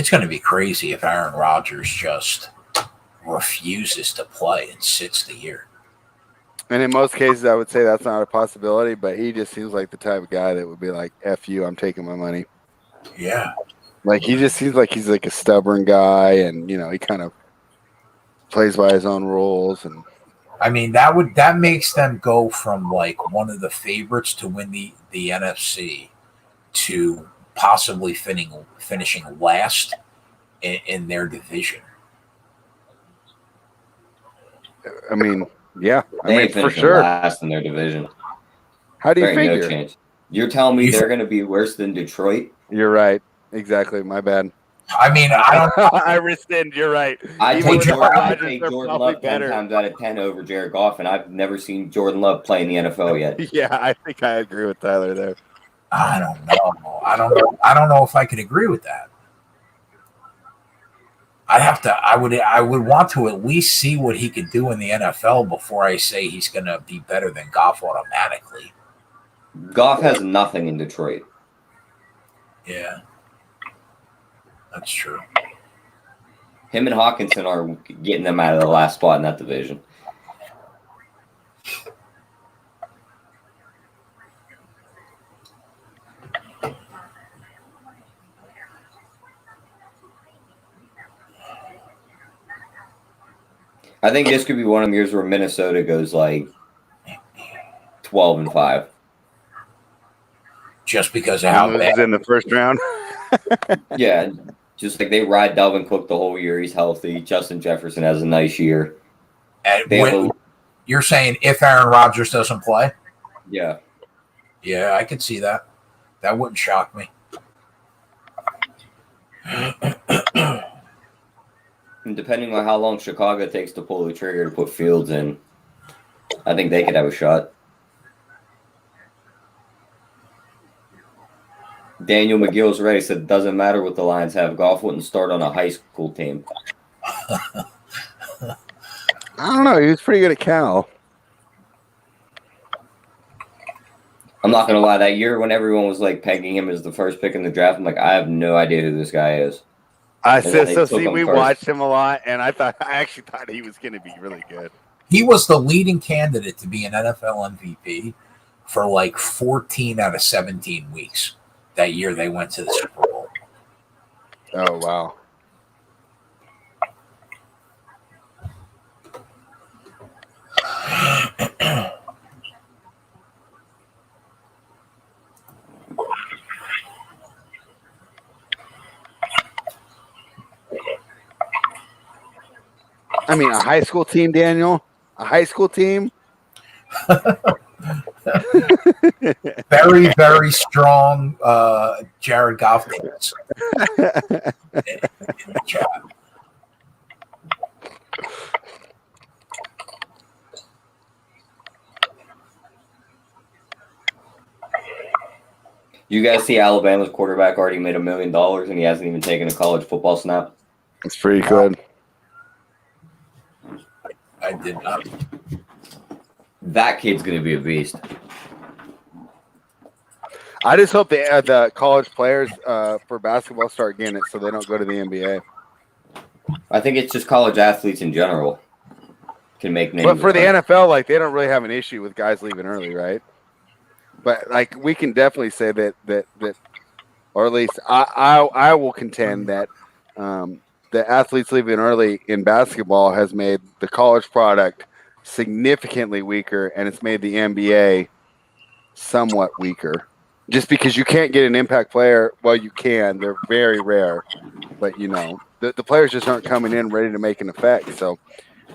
It's going to be crazy if Aaron Rodgers just refuses to play and sits the year. And in most cases, I would say that's not a possibility, but he just seems like the type of guy that would be like, F you, I'm taking my money. Yeah. Like, he just seems like he's like a stubborn guy, and, he kind of plays by his own rules. And I mean, that makes them go from like one of the favorites to win the NFC to possibly finishing last in their division. I mean, yeah, They ain't for finishing sure. last in their division. How do you There ain't figure? no chance. You're telling me they're going to be worse than Detroit? You're right. Exactly. My bad. I mean, I don't. I rescind. You're right. I Even take with Jordan, Aaron I Rodgers, take they're Jordan probably Love 10 better. times out of 10 over Jared Goff, and I've never seen Jordan Love play in the NFL yet. Yeah, I think I agree with Tyler there. I don't know. I don't know if I could agree with that. I'd have to. I would want to at least see what he could do in the NFL before I say he's going to be better than Goff automatically. Goff has nothing in Detroit. Yeah, that's true. Him and Hawkinson are getting them out of the last spot in that division. I think this could be one of the years where Minnesota goes like 12-5. Just because of how loses bad. in the first round. Yeah, just like they ride Dalvin Cook the whole year. He's healthy. Justin Jefferson has a nice year. You're saying if Aaron Rodgers doesn't play? Yeah. Yeah, I could see that. That wouldn't shock me. And depending on how long Chicago takes to pull the trigger to put Fields in, I think they could have a shot. Daniel McGill's ready said it doesn't matter what the Lions have. Goff wouldn't start on a high school team. I don't know. He was pretty good at Cal. I'm not going to lie. That year when everyone was like pegging him as the first pick in the draft, I'm like, I have no idea who this guy is. We watched him a lot, and I actually thought he was going to be really good. He was the leading candidate to be an NFL MVP for like 14 out of 17 weeks. That year they went to the Super Bowl. Oh, wow. I mean, a high school team, Daniel? A high school team? Very, very strong Jared Goff fans in the chat. You guys see Alabama's quarterback already made $1 million and he hasn't even taken a college football snap? It's pretty good. I did not. That kid's going to be a beast. I just hope the college players for basketball start getting it so they don't go to the NBA. I think it's just college athletes in general can make names. But for the NFL, like, they don't really have an issue with guys leaving early, right? But like, we can definitely say that, or at least I will contend that the athletes leaving early in basketball has made the college product significantly weaker, and it's made the NBA somewhat weaker. Just because you can't get an impact player, well, you can. They're very rare, but the players just aren't coming in ready to make an effect. So,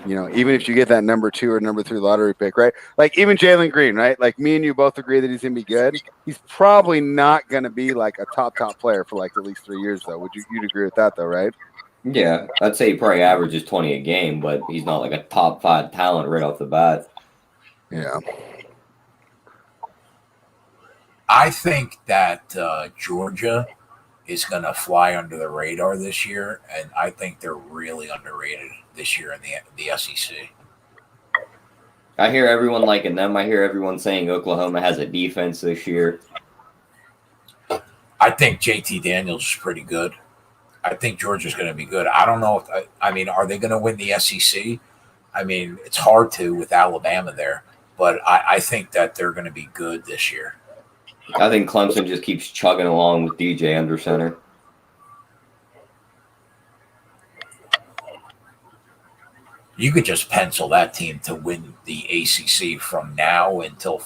even if you get that number 2 or number 3 lottery pick, right? Like even Jalen Green, right? Like me and you both agree that he's gonna be good. He's probably not gonna be like a top player for like at least 3 years, though. You'd agree with that, though, right? Yeah, I'd say he probably averages 20 a game, but he's not like a top 5 talent right off the bat. Yeah. I think that Georgia is going to fly under the radar this year, and I think they're really underrated this year in the SEC. I hear everyone liking them. I hear everyone saying Oklahoma has a defense this year. I think JT Daniels is pretty good. I think Georgia's going to be good. I don't know if I mean, are they going to win the SEC? I mean, it's hard to with Alabama there, but I think that they're going to be good this year. I think Clemson just keeps chugging along with DJ under center. You could just pencil that team to win the ACC from now until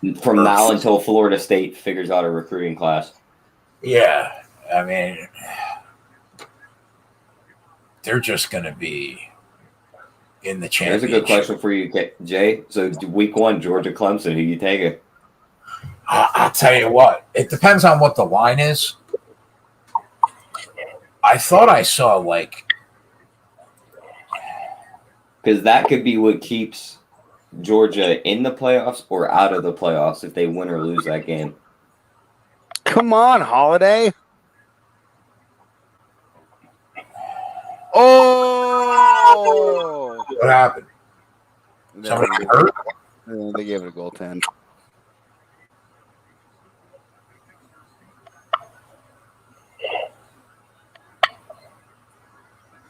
until Florida State figures out a recruiting class. Yeah, I mean, they're just going to be in the championship. Here's a good question for you, Jay. So week 1, Georgia Clemson, who you taking? I'll tell you what. It depends on what the line is. I thought I saw because that could be what keeps Georgia in the playoffs or out of the playoffs if they win or lose that game. Come on, Holiday. Oh! What happened? Somebody got hurt? They gave it a goaltend.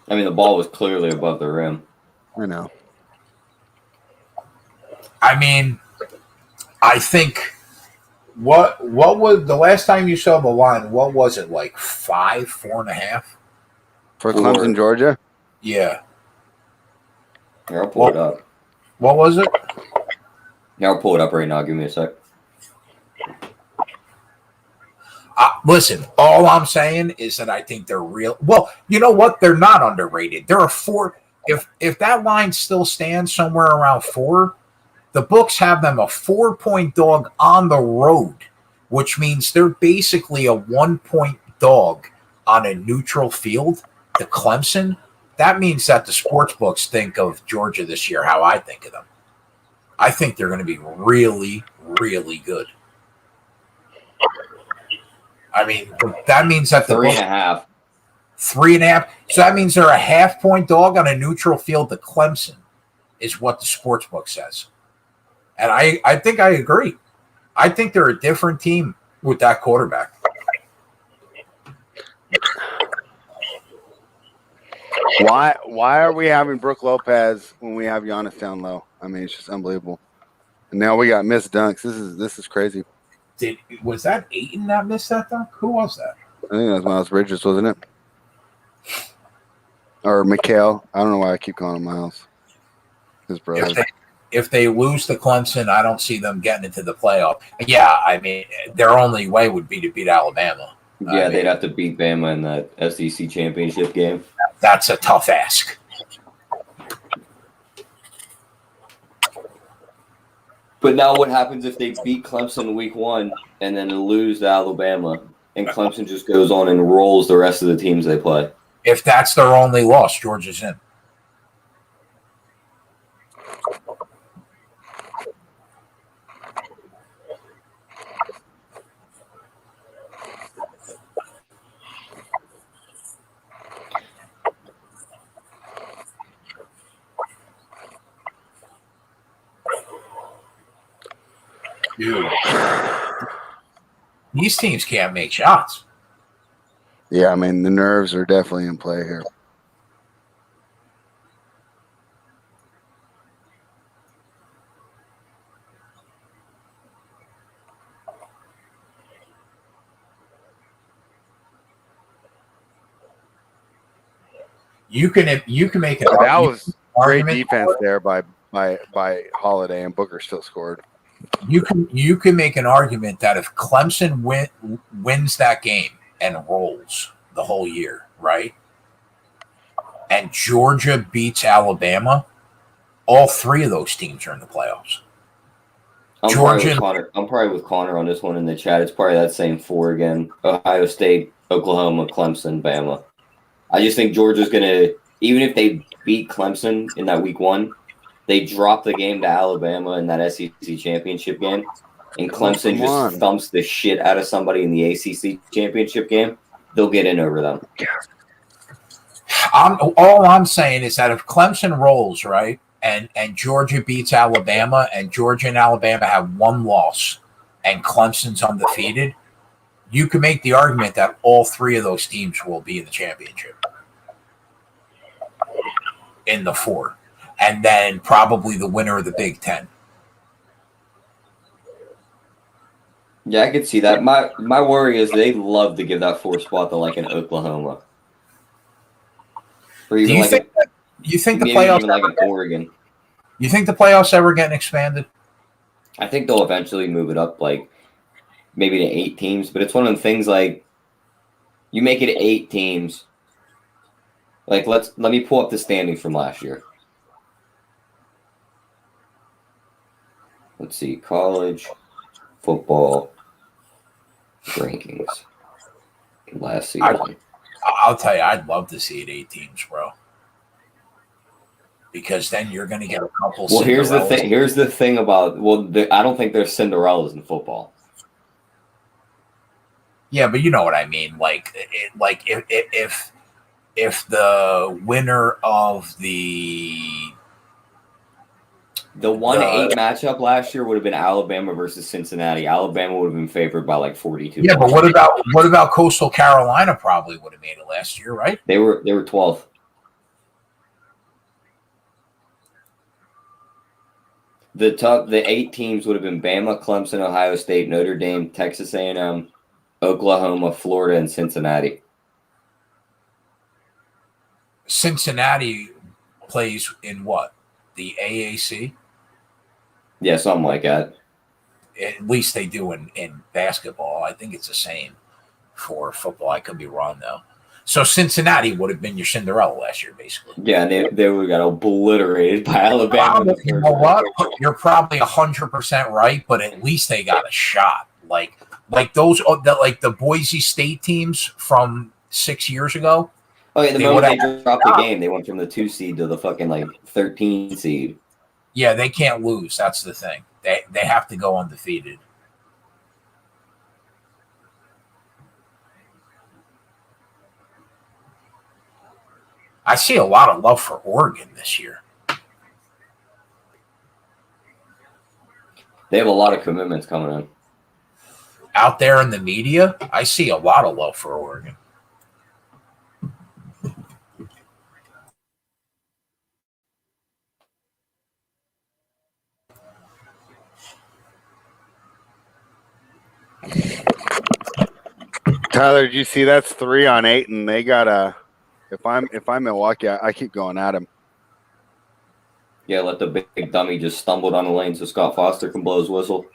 I mean, the ball was clearly above the rim. I know. I mean, I think what was the last time you saw the line? What was it, like 5, 4.5? For Clemson, Georgia? Yeah. Here, I'll pull it up. What was it? Yeah, I'll pull it up right now. Give me a sec. Listen, all I'm saying is that I think they're real. Well, you know what? They're not underrated. They're a 4. If that line still stands somewhere around 4, the books have them a 4-point dog on the road, which means they're basically a 1-point dog on a neutral field to Clemson. That means that the sports books think of Georgia this year how I think of them. I think they're going to be really, really good. I mean, that means that the 3.5. 3.5. So that means they're a 0.5-point dog on a neutral field to Clemson, is what the sports book says. And I think I agree. I think they're a different team with that quarterback. Why are we having Brooke Lopez when we have Giannis down low? I mean, it's just unbelievable. And now we got missed dunks. This is crazy. Was that Ayton that missed that dunk? Who was that? I think that was Miles Bridges, wasn't it? Or Mikhail. I don't know why I keep calling him Miles. His brother. If they lose to Clemson, I don't see them getting into the playoff. Yeah, I mean, their only way would be to beat Alabama. Yeah, they'd have to beat Bama in that SEC championship game. That's a tough ask. But now what happens if they beat Clemson week 1 and then lose to Alabama and Clemson just goes on and rolls the rest of the teams they play? If that's their only loss, Georgia's in. Dude, these teams can't make shots. Yeah, I mean, the nerves are definitely in play here. You can make an That argument. was great defense there by Holiday, and Booker still scored. You can make an argument that if Clemson wins that game and rolls the whole year, right? And Georgia beats Alabama, all 3 of those teams are in the playoffs. I'm probably with Connor on this one in the chat. It's probably that same 4 again. Ohio State, Oklahoma, Clemson, Bama. I just think Georgia's going to, even if they beat Clemson in that week 1, they drop the game to Alabama in that SEC championship game, and Clemson just thumps the shit out of somebody in the ACC championship game, they'll get in over them. All I'm saying is that if Clemson rolls, right, and Georgia beats Alabama, and Georgia and Alabama have 1 loss, and Clemson's undefeated, you can make the argument that all three of those teams will be in the championship in the 4, and then probably the winner of the Big Ten. Yeah, I could see that. My worry is they love to give that 4 spot to like an Oklahoma, or even you think the maybe playoffs even like an Oregon. You think the playoffs ever getting expanded? I think they'll eventually move it up, like maybe to 8 teams. But it's one of the things like you make it 8 teams. Like let me pull up the standings from last year. Let's see, college football rankings last season. I'll tell you, I'd love to see it 8 teams, bro. Because then you're going to get a couple. Well, here's the thing. Here's the thing about I don't think there's Cinderellas in football. Yeah, but you know what I mean. Like if the winner of the 1-8 matchup last year would have been Alabama versus Cincinnati. Alabama would have been favored by like 42. Yeah, but what about Coastal Carolina? Probably would have made it last year, right? They were 12th. The 8 teams would have been Bama, Clemson, Ohio State, Notre Dame, Texas A&M, Oklahoma, Florida, and Cincinnati. Cincinnati plays in what? The AAC? Yeah, something like that. At least they do in basketball. I think it's the same for football. I could be wrong, though. So Cincinnati would have been your Cinderella last year, basically. Yeah, and they would have got obliterated by Alabama. You know what? You're probably 100% right, but at least they got a shot. Like those, like the Boise State teams from 6 years ago. Oh yeah, the moment they dropped the game, they went from the 2 seed to the fucking like 13 seed. Yeah, they can't lose. That's the thing. They have to go undefeated. I see a lot of love for Oregon this year. They have a lot of commitments coming in. Out there in the media, I see a lot of love for Oregon. Tyler, did you see that's 3 on 8, and they got a. If I'm Milwaukee, I keep going at him. Yeah, let the big dummy just stumble down the lane so Scott Foster can blow his whistle.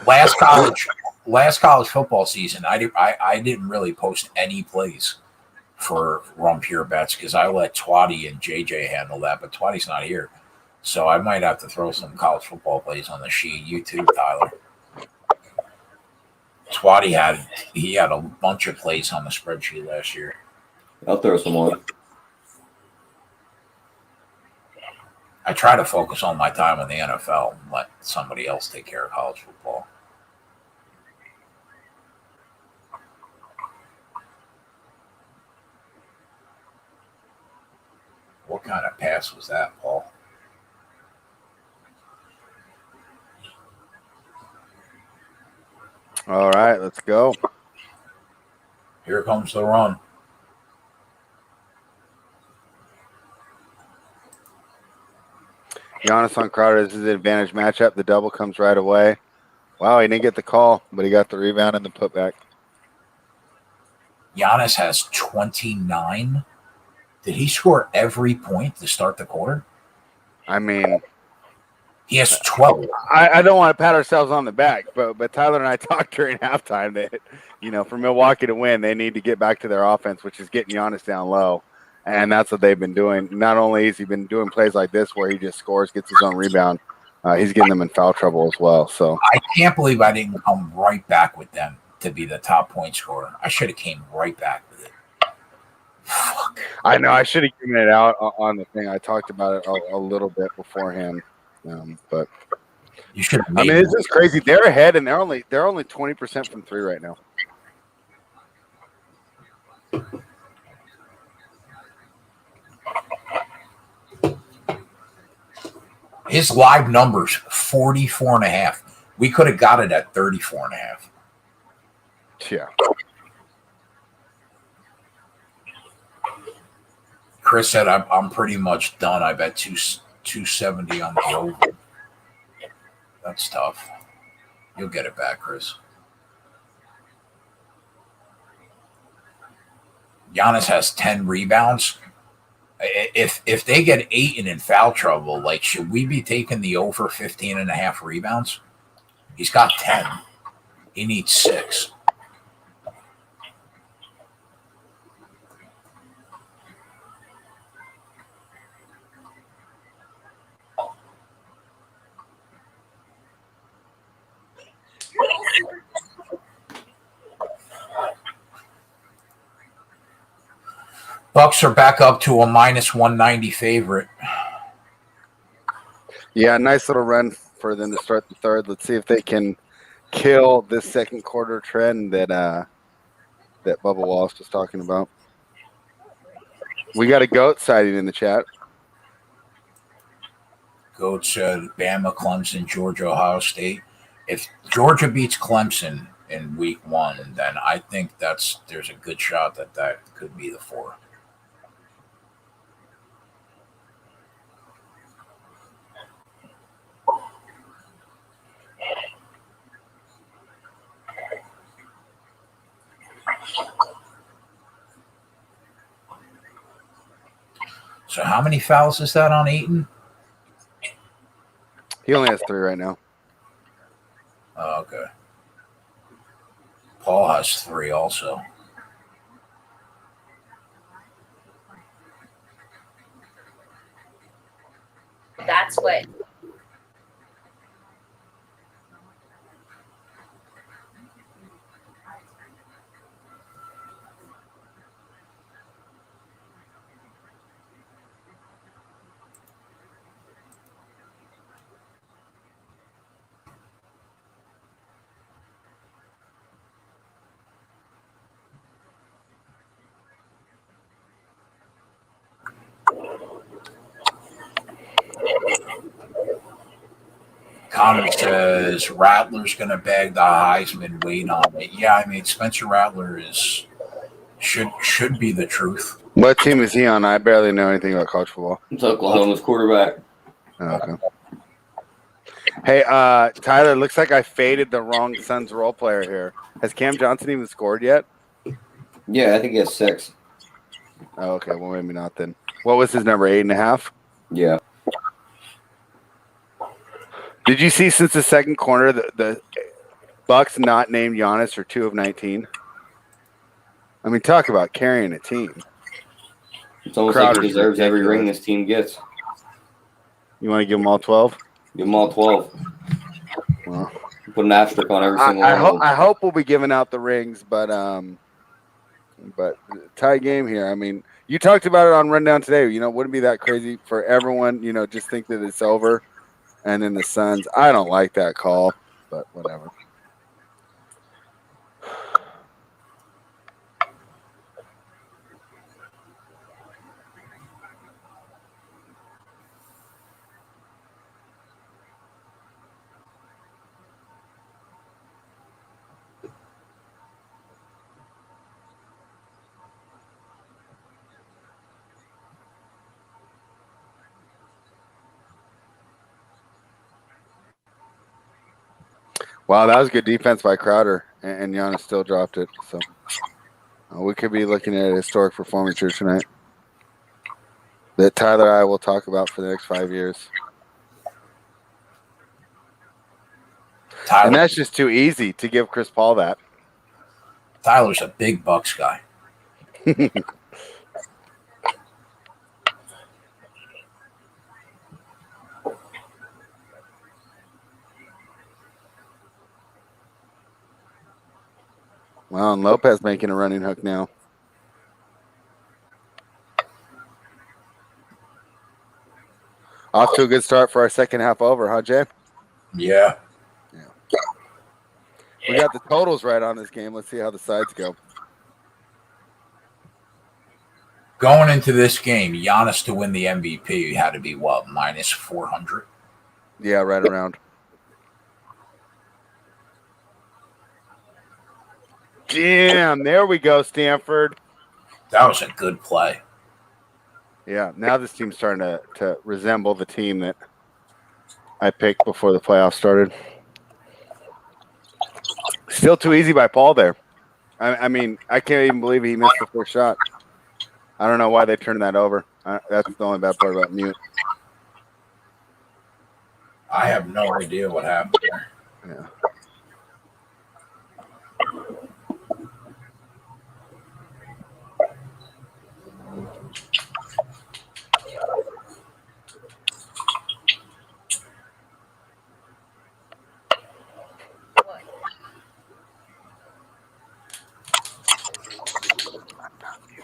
Last college football season, I didn't really post any plays for Rum Pure Bets because I let Twatty and JJ handle that, but Twatty's not here, so I might have to throw some college football plays on the sheet. You too, Tyler. Twatty had a bunch of plays on the spreadsheet last year. I'll throw some on. I try to focus all my time on the NFL and let somebody else take care of college football. What kind of pass was that, Paul? All right, let's go. Here comes the run. Giannis on Crowder. This is an advantage matchup. The double comes right away. Wow, he didn't get the call, but he got the rebound and the putback. Giannis has 29. Did he score every point to start the quarter? I mean, he has 12. I don't want to pat ourselves on the back, but Tyler and I talked during halftime that, for Milwaukee to win, they need to get back to their offense, which is getting Giannis down low. And that's what they've been doing. Not only has he been doing plays like this where he just scores, gets his own rebound, he's getting them in foul trouble as well. So I can't believe I didn't come right back with them to be the top point scorer. I should have came right back with it. Fuck. I know I should have given it out on the thing. I talked about it a little bit beforehand, but you should. I mean, it's just crazy. They're ahead, and they're only 20% from 3 right now. His live numbers 44.5. We could have got it at 34.5. Yeah. Chris said, I'm pretty much done. I bet 270 on the over. That's tough. You'll get it back, Chris. Giannis has 10 rebounds. If they get 8 and in foul trouble, like, should we be taking the over 15.5 rebounds? He's got 10. He needs 6. Bucks are back up to a minus 190 favorite. Yeah, nice little run for them to start the third. Let's see if they can kill this second quarter trend that that Bubba Wallace was talking about. We got a GOAT sighting in the chat. Goat said Bama, Clemson, Georgia, Ohio State. If Georgia beats Clemson in week 1, then I think there's a good shot that could be the 4. So how many fouls is that on Ayton? He only has 3 right now. Oh, okay. Paul has 3 also. That's what. Connor says Rattler's going to bag the Heisman. Wait on it. Yeah, I mean Spencer Rattler should be the truth. What team is he on? I barely know anything about college football. It's Oklahoma's quarterback. Oh, okay. Hey, Tyler, looks like I faded the wrong Suns role player here. Has Cam Johnson even scored yet? Yeah, I think he has 6. Oh, okay. Well, maybe not then. What was his number? 8.5? Yeah. Did you see since the second quarter the Bucks not named Giannis for 2 of 19? I mean, talk about carrying a team. It's almost Crowder's like he deserves every ridiculous. ring this team gets. You want to give them all 12? Give them all 12. Well, Put an asterisk on every single one. I hope we'll be giving out the rings, but tie game here. I mean, you talked about it on Rundown today. You know, wouldn't be that crazy for everyone. You know, just think that it's over, and then the Suns. I don't like that call, but whatever. Wow, that was good defense by Crowder, and Giannis still dropped it. So we could be looking at a historic performance here tonight that Tyler and I will talk about for the next 5 years. And that's just too easy to give Chris Paul that. Tyler's a big Bucks guy. Wow, and Lopez making a running hook now. Off to a good start for our second half over, huh, Jay? Yeah. We got the totals right on this game. Let's see how the sides go. Going into this game, Giannis to win the MVP had to be what, minus 400? Yeah, right around. Damn, there we go, Stanford. That was a good play. Yeah, now this team's starting to resemble the team that I picked before the playoffs started. Still too easy by Paul there. I mean, I can't even believe he missed the first shot. I don't know why they turned that over. That's the only bad part about mute. I have no idea what happened there. Yeah.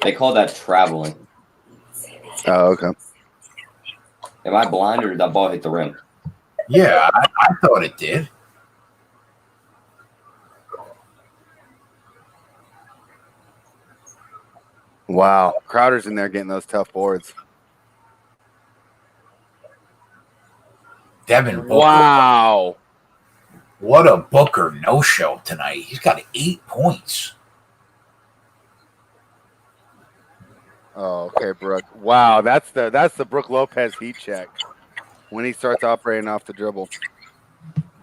They call that traveling. Oh, okay. Am I blind or did that ball hit the rim? Yeah, I thought it did. Wow. Crowder's in there getting those tough boards. Devin Booker. Wow. What a Booker no-show tonight. He's got 8 points. Oh, okay, Brooke. Wow, that's the Brooke Lopez heat check when he starts operating off the dribble.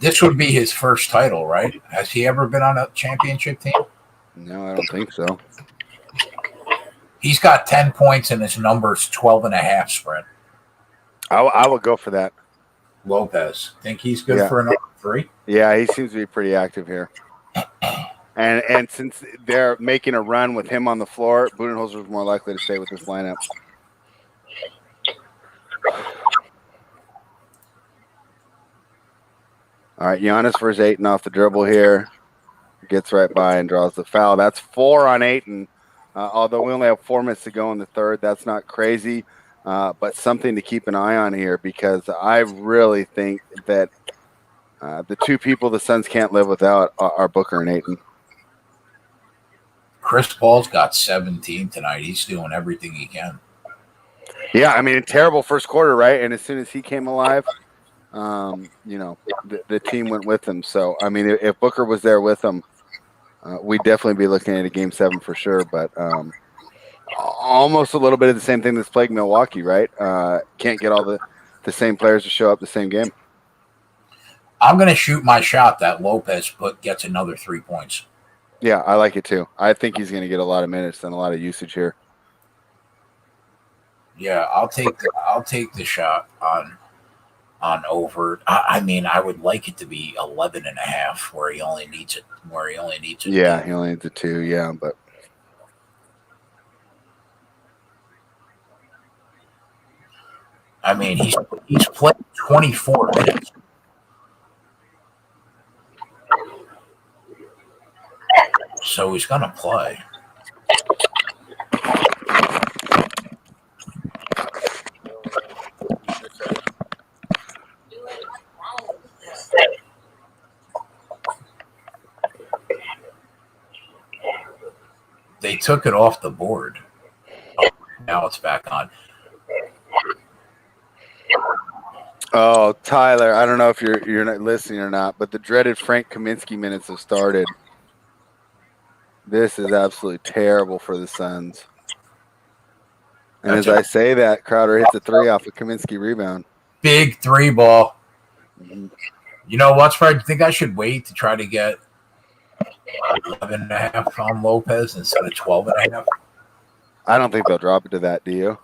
This would be his first title, right? Has he ever been on a championship team? No, I don't think so. He's got 10 points and his number's 12.5 spread. I would go for that. Lopez. Think he's good for another 3? Yeah, he seems to be pretty active here. And since they're making a run with him on the floor, Budenholzer is more likely to stay with this lineup. All right, Giannis for his Ayton off the dribble here. Gets right by and draws the foul. That's 4 on Ayton. Although we only have 4 minutes to go in the third, that's not crazy. But something to keep an eye on here because I really think that the 2 people the Suns can't live without are Booker and Ayton. Chris Paul's got 17 tonight. He's doing everything he can. Yeah, I mean, a terrible first quarter, right? And as soon as he came alive, the team went with him. So, I mean, if Booker was there with him, we'd definitely be looking at a Game 7 for sure. But almost a little bit of the same thing that's plagued Milwaukee, right? Can't get all the same players to show up the same game. I'm going to shoot my shot that Lopez gets another 3 points. Yeah, I like it too. I think he's going to get a lot of minutes and a lot of usage here. Yeah, I'll take the shot on over. I mean, I would like it to be 11.5 where he only needs it. Yeah, he only needs a 2. Yeah, but I mean, he's played 24 minutes. So he's going to play. They took it off the board. Now it's back on. oh, Tyler, I don't know if you're not listening or not, but the dreaded Frank Kaminsky minutes have started. This is absolutely terrible for the Suns. And as I say that, Crowder hits a 3 off a Kaminsky rebound. Big 3 ball. Mm-hmm. You know what, Fred? You think I should wait to try to get 11.5 on Lopez instead of 12.5? I don't think they'll drop it to that, do you?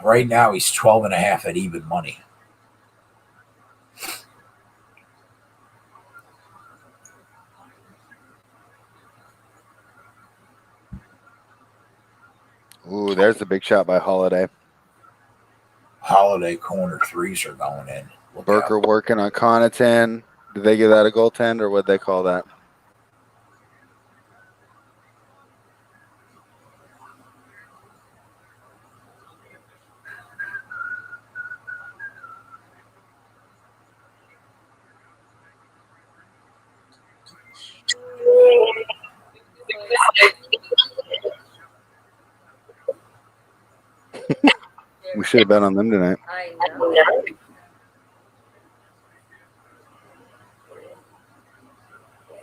Right now, he's 12.5 at even money. Ooh, there's a big shot by Holiday. Holiday corner 3s are going in. Look Burker out. working on Connaughton. Did they give that a goaltend or what they call that? We should have bet on them tonight. I know.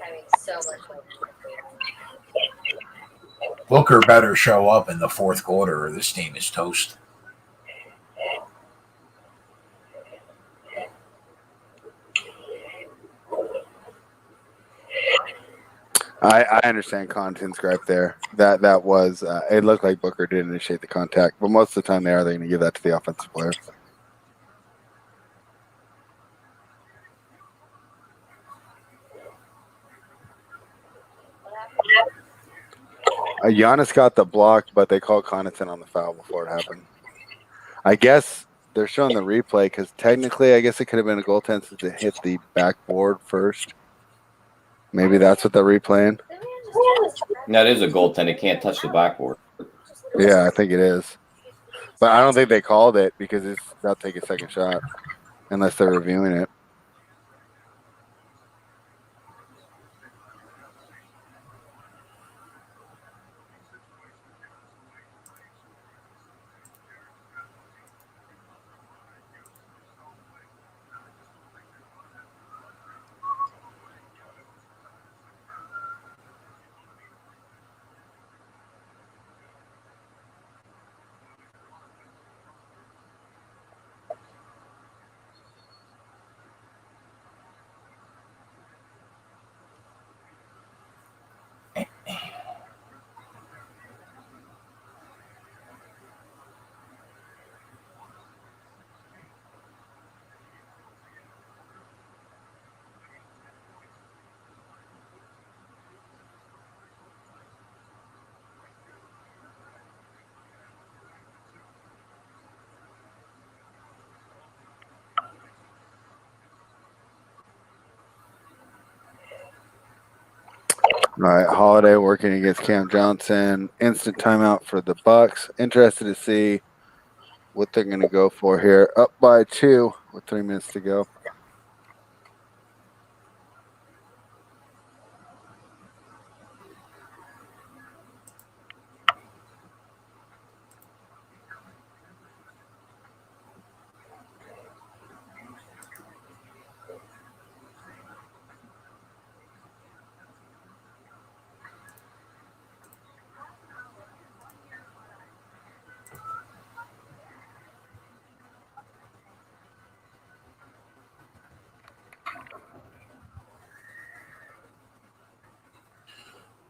I mean, So much fun. Booker better show up in the fourth quarter, or this team is toast. I understand Connaughton's gripe there. That was it looked like Booker did initiate the contact, but most of the time they're going to give that to the offensive player. Giannis got the block, but they called Connaughton on the foul before it happened. I guess they're showing the replay because technically, I guess it could have been a goaltend since it hit the backboard first. Maybe that's what they're replaying. That is a goaltend. It can't touch the backboard. Yeah, I think it is. But I don't think they called it because they'll take a second shot unless they're reviewing it. All right, Holiday working against Cam Johnson. Instant timeout for the Bucks. Interested to see what they're going to go for here. Up by 2 with 3 minutes to go.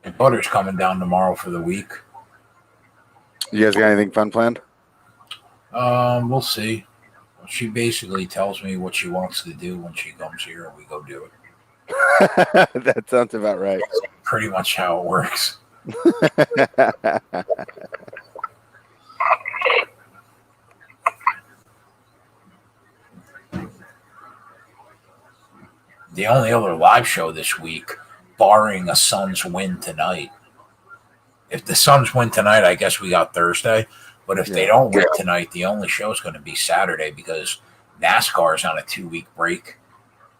And Butter's coming down tomorrow for the week. You guys got anything fun planned? We'll see. She basically tells me what she wants to do when she comes here, and we go do it. That sounds about right. That's pretty much how it works. The only other live show this week, barring a Suns win tonight. If the Suns win tonight, I guess we got Thursday. But if they don't win tonight, the only show is going to be Saturday because NASCAR is on a 2-week break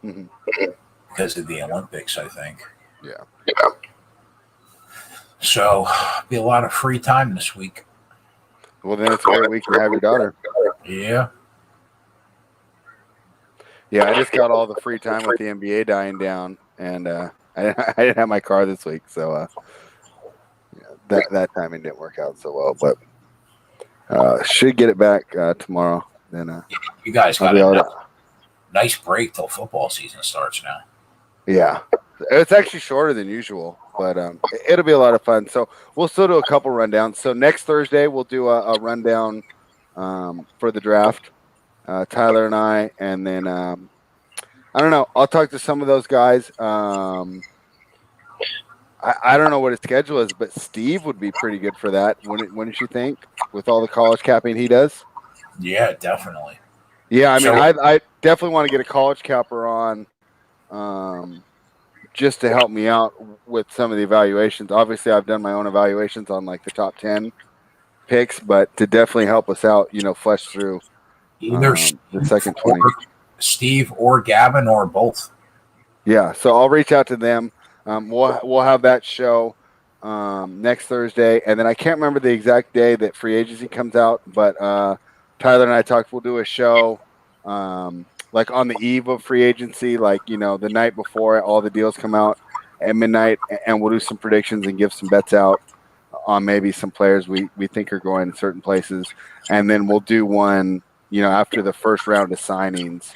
because of the Olympics, I think. Yeah. So be a lot of free time this week. Well, then it's a great week to have your daughter. Yeah. Yeah, I just got all the free time with the NBA dying down, and I didn't have my car this week, so that timing didn't work out so well. But should get it back tomorrow. Then you guys got a nice break till football season starts now. Yeah, it's actually shorter than usual, but it'll be a lot of fun. So we'll still do a couple rundowns. So next Thursday we'll do a rundown for the draft. Tyler and I, and then I don't know. I'll talk to some of those guys. I don't know what his schedule is, but Steve would be pretty good for that. Wouldn't you think? With all the college capping he does. Yeah, definitely. Yeah, I mean, I definitely want to get a college capper on, just to help me out with some of the evaluations. Obviously, I've done my own evaluations on like the top 10 picks, but to definitely help us out, flesh through. Either the second 20. Steve or Gavin or both. Yeah, so I'll reach out to them. We'll have that show next Thursday, and then I can't remember the exact day that free agency comes out, but Tyler and I talked. We'll do a show like on the eve of free agency, like the night before all the deals come out, at midnight, and we'll do some predictions and give some bets out on maybe some players we think are going certain places, and then we'll do one, after the first round of signings,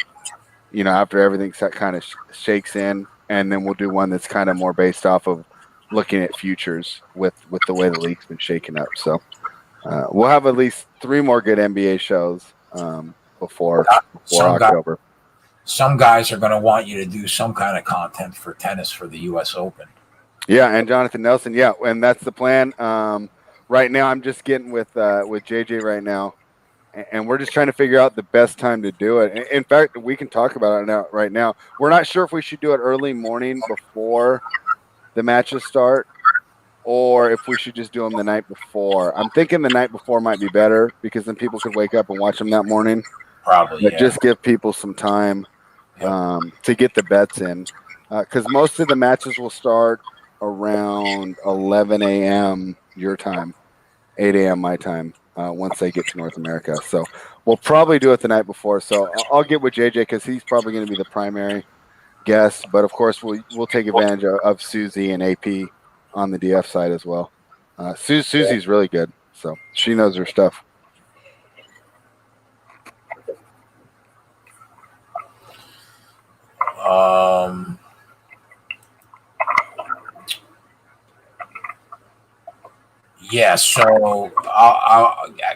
after everything kind of shakes in, and then we'll do one that's kind of more based off of looking at futures with the way the league's been shaking up. So we'll have at least 3 more good NBA shows before October. Some guys are going to want you to do some kind of content for tennis for the U.S. Open. Yeah, and Jonathan Nelson, and that's the plan. Right now, I'm just getting with JJ right now, and we're just trying to figure out the best time to do it. In fact, we can talk about it right now. We're not sure if we should do it early morning before the matches start, or if we should just do them the night before. I'm thinking the night before might be better because then people could wake up and watch them that morning. Probably, but just give people some time to get the bets in, because most of the matches will start around 11 a.m. your time, 8 a.m. my time, once they get to North America. So we'll probably do it the night before. So I'll get with JJ because he's probably going to be the primary guest. But of course, we'll take advantage of Susie and AP on the DF side as well. Susie's really good, so she knows her stuff. Yeah, so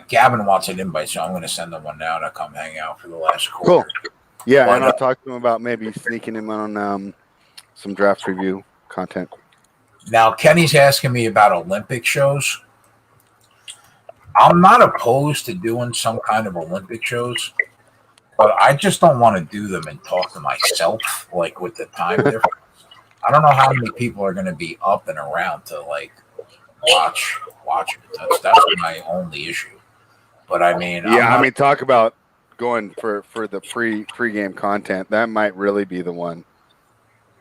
Gavin wants an invite, so I'm going to send him one now to come hang out for the last quarter. Cool. Yeah, and I'll talk to him about maybe sneaking him on some draft preview content. Now, Kenny's asking me about Olympic shows. I'm not opposed to doing some kind of Olympic shows, but I just don't want to do them and talk to myself, like with the time difference. I don't know how many people are going to be up and around to like watch it. That's my only issue. But I mean, talk about going for the pregame content. That might really be the one,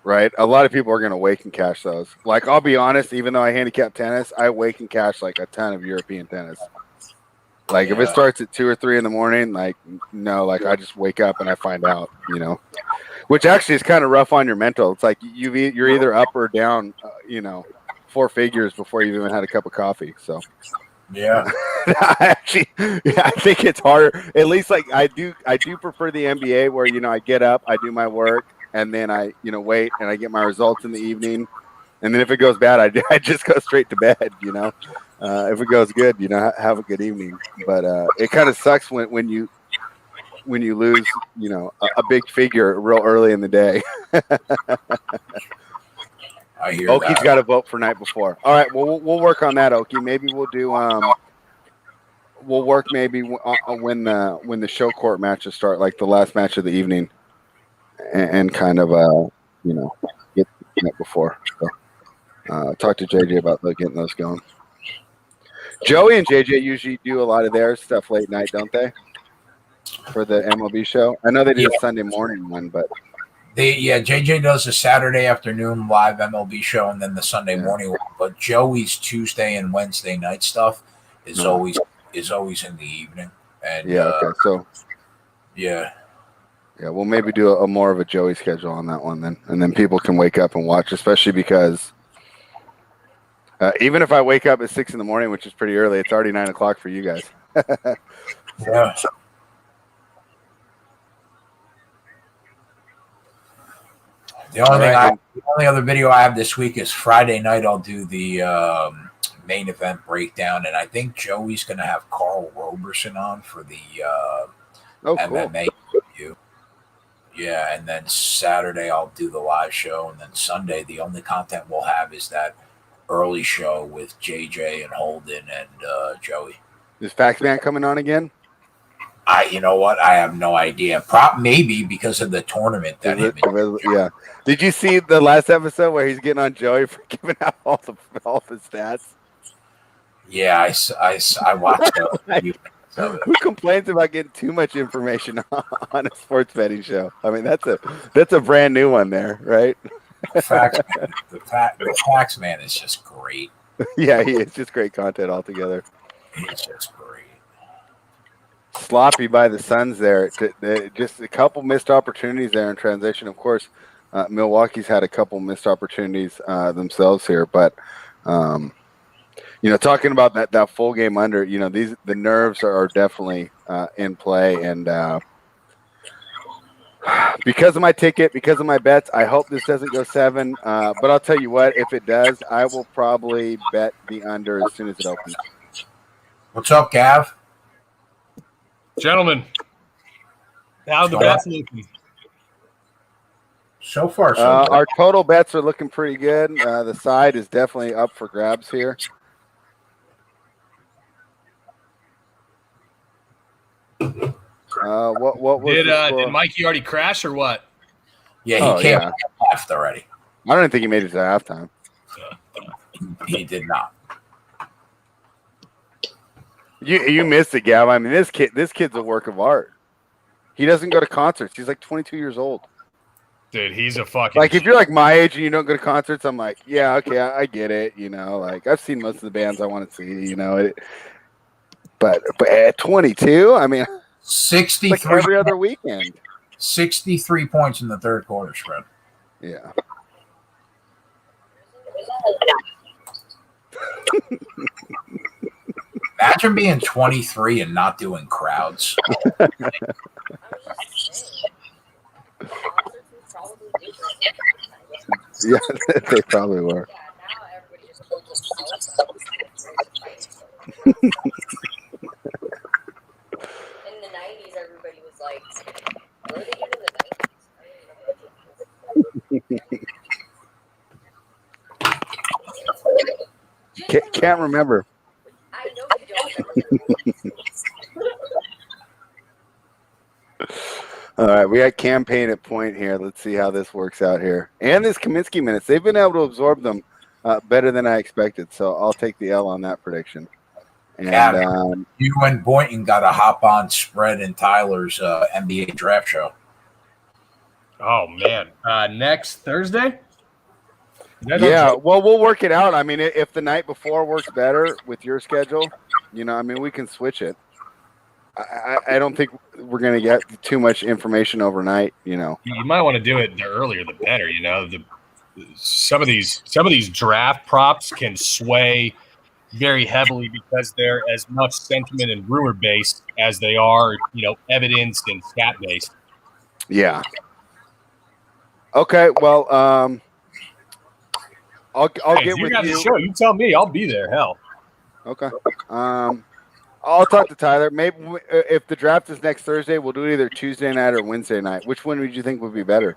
right? A lot of people are going to wake and cash those. Like, I'll be honest, even though I handicap tennis, I wake and cash like a ton of European tennis. Like, if it starts at 2 or 3 in the morning, like, no, like I just wake up and I find out, which actually is kind of rough on your mental. It's like you're either up or down, 4 figures before you've even had a cup of coffee. So yeah, I think it's harder. At least like I do prefer the NBA where, I get up, I do my work, and then I, wait and I get my results in the evening. And then if it goes bad, I just go straight to bed, if it goes good, have a good evening. But it kind of sucks when you lose, a big figure real early in the day. I hear Oki's got to vote for night before. All right, well, we'll work on that, Oki. Maybe we'll do we'll work maybe when the show court matches start, like the last match of the evening, and kind of get the night before. So, talk to JJ about getting those going. Joey and JJ usually do a lot of their stuff late night, don't they? For the MLB show. I know they do a Sunday morning one, but JJ does a Saturday afternoon live MLB show and then the Sunday morning one. But Joey's Tuesday and Wednesday night stuff is always in the evening. And okay. So we'll maybe do a more of a Joey schedule on that one then, and then people can wake up and watch, especially because even if I wake up at 6 in the morning, which is pretty early, it's already 9 o'clock for you guys. Yeah. The only other video I have this week is Friday night. I'll do the main event breakdown, and I think Joey's going to have Carl Roberson on for the MMA review. Yeah, and then Saturday I'll do the live show, and then Sunday the only content we'll have is that early show with JJ and Holden and Joey. Is Faxman coming on again? You know what? I have no idea. Maybe because of the tournament that yeah. Did you see the last episode where he's getting on Joey for giving out all the stats? Yeah, I watched it. Who complains about getting too much information on a sports betting show? I mean, that's a brand new one there, right? The fax man is just great. Yeah, he is just great content altogether. He's just great. Sloppy by the Suns there. Just a couple missed opportunities there in transition. Of course, Milwaukee's had a couple missed opportunities themselves here, but talking about that full game under, the nerves are definitely in play, and because of my ticket, because of my bets, I hope this doesn't go 7. But I'll tell you what, if it does, I will probably bet the under as soon as it opens. What's up, Gav? Gentlemen, how the bets looking? So far, so good. Our total bets are looking pretty good. The side is definitely up for grabs here. What was did Mikey already crash or what? Yeah, he came left already. I don't think he made it to halftime. He did not. You missed it, Gav. I mean, this kid's a work of art. He doesn't go to concerts. He's like 22 years old. Dude, he's a fucking if you're like my age and you don't go to concerts, I'm like, yeah, okay, I get it. I've seen most of the bands I want to see. But at 22, I mean, 63 like every other weekend. 63 points in the third quarter spread. Yeah. Imagine being 23 and not doing crowds. Yeah, they probably were. In the 90s, everybody was like, what are they doing in the 90s? Can't remember. I know you don't. All right, we got campaign at point here. Let's see how this works out here. And this Kaminsky minutes, they've been able to absorb them better than I expected. So I'll take the L on that prediction. And you and Boynton got a hop on spread in Tyler's NBA draft show. Oh man, next Thursday. Yeah, well, we'll work it out. I mean, if the night before works better with your schedule, we can switch it. I don't think we're going to get too much information overnight. You might want to do it the earlier the better. Some of these draft props can sway very heavily because they're as much sentiment and rumor based as they are, evidence and stat based. Yeah. Okay. Well, I'll get with you. The show. You tell me. I'll be there. Hell. Okay. I'll talk to Tyler. Maybe if the draft is next Thursday, we'll do it either Tuesday night or Wednesday night. Which one would you think would be better?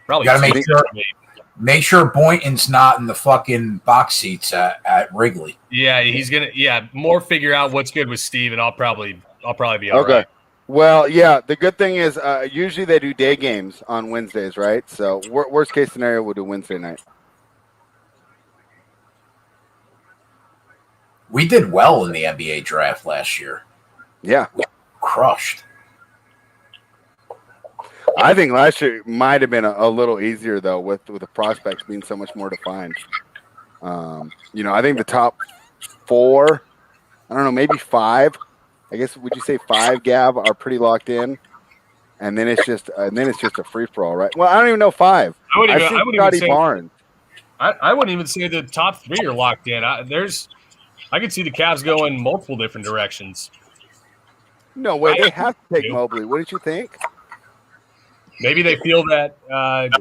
Probably. You gotta make sure Boynton's not in the fucking box seats at Wrigley. Yeah, he's gonna. Yeah, more figure out what's good with Steve, and I'll probably be all right. Well, yeah. The good thing is, usually they do day games on Wednesdays, right? So worst case scenario, we'll do Wednesday night. We did well in the NBA draft last year. Yeah. We crushed. I think last year might have been a little easier, though, with the prospects being so much more defined. I think the top 4, I don't know, maybe 5. I guess, would you say 5, Gav, are pretty locked in? And then it's just a free-for-all, right? Well, I don't even know 5. I wouldn't even say Barnes. I wouldn't even say the top 3 are locked in. I could see the Cavs going multiple different directions. No way, they have to take Mobley. What did you think? Maybe they feel that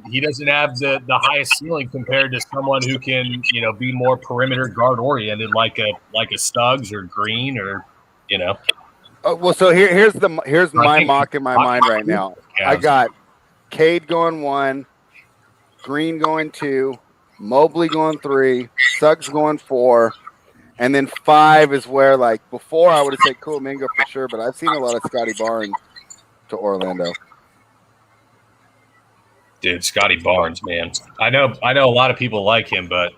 he doesn't have the highest ceiling compared to someone who can, be more perimeter guard oriented, like a Suggs or Green or. Well, so here's my mock in my mind right now. Yeah. I got Cade going 1, Green going 2, Mobley going 3, Suggs going 4, and then 5 is where, like, before I would have said Kuminga for sure, but I've seen a lot of Scotty Barnes to Orlando. Dude, Scotty Barnes, man. I know a lot of people like him, but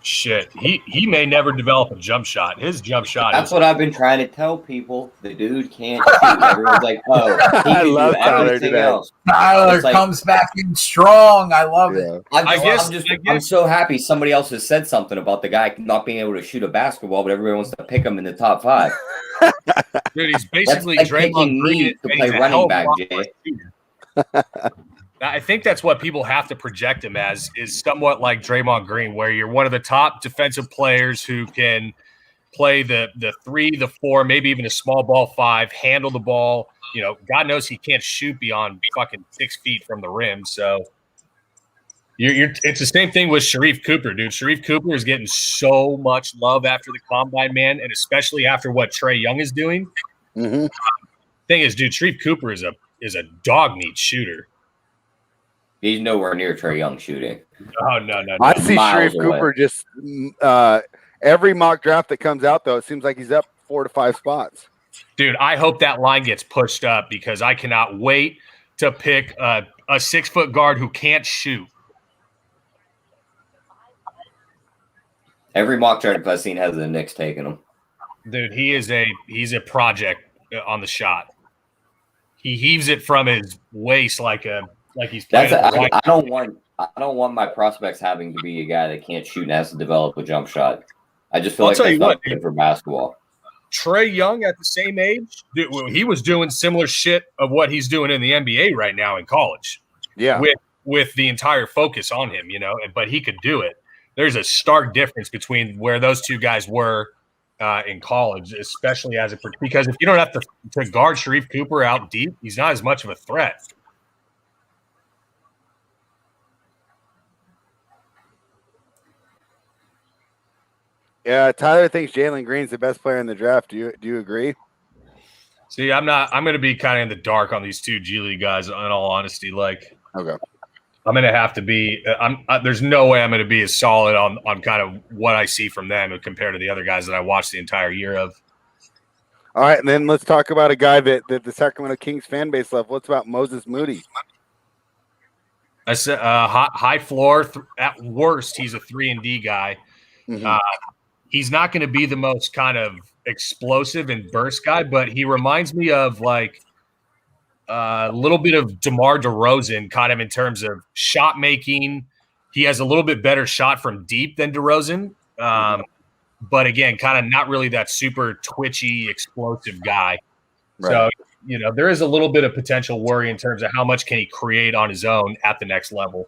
shit, he may never develop a jump shot. His jump shot. That's what I've been trying to tell people. The dude can't shoot. Everyone's like, "Oh, he can do everything else." Tyler comes back in strong. I love it. I'm so happy somebody else has said something about the guy not being able to shoot a basketball, but everybody wants to pick him in the top 5. Dude, he's basically That's like Draymond picking me Green to play running back, Jay. I think that's what people have to project him as, is somewhat like Draymond Green, where you're one of the top defensive players who can play the 3, the 4, maybe even a small ball 5, handle the ball. You know, God knows he can't shoot beyond fucking 6 feet from the rim. So it's the same thing with Sharif Cooper, dude. Sharif Cooper is getting so much love after the combine, man, and especially after what Trae Young is doing. Mm-hmm. Thing is, dude, Sharif Cooper is a dog meat shooter. He's nowhere near Trae Young shooting. Oh no. I see Miles Sharif away. Cooper just every mock draft that comes out, though, it seems like he's up 4 to 5 spots. Dude, I hope that line gets pushed up because I cannot wait to pick a 6-foot guard who can't shoot. Every mock draft I've seen has the Knicks taking him. Dude, he's a project on the shot. He heaves it from his waist like he's playing. I don't want my prospects having to be a guy that can't shoot and has to develop a jump shot. I just feel I'll like tell that's you not what, good for basketball. Trae Young at the same age, dude, he was doing similar shit of what he's doing in the NBA right now in college. Yeah. With the entire focus on him, you know, but he could do it. There's a stark difference between where those two guys were in college, especially because if you don't have to guard Sharif Cooper out deep, he's not as much of a threat. Yeah, Tyler thinks Jalen Green's the best player in the draft. Do you agree? See, I'm going to be kind of in the dark on these two G League guys, in all honesty. Like, okay. I'm going to have to be there's no way I'm going to be as solid on kind of what I see from them compared to the other guys that I watched the entire year of. All right, and then let's talk about a guy that the Sacramento Kings fan base love. What's about Moses Moody? I said high floor. At worst, he's a 3-and-D guy. Mm-hmm. He's not going to be the most kind of explosive and burst guy, but he reminds me of like a little bit of DeMar DeRozan, kind of in terms of shot making. He has a little bit better shot from deep than DeRozan, but again, kind of not really that super twitchy, explosive guy. Right. So, you know, there is a little bit of potential worry in terms of how much can he create on his own at the next level.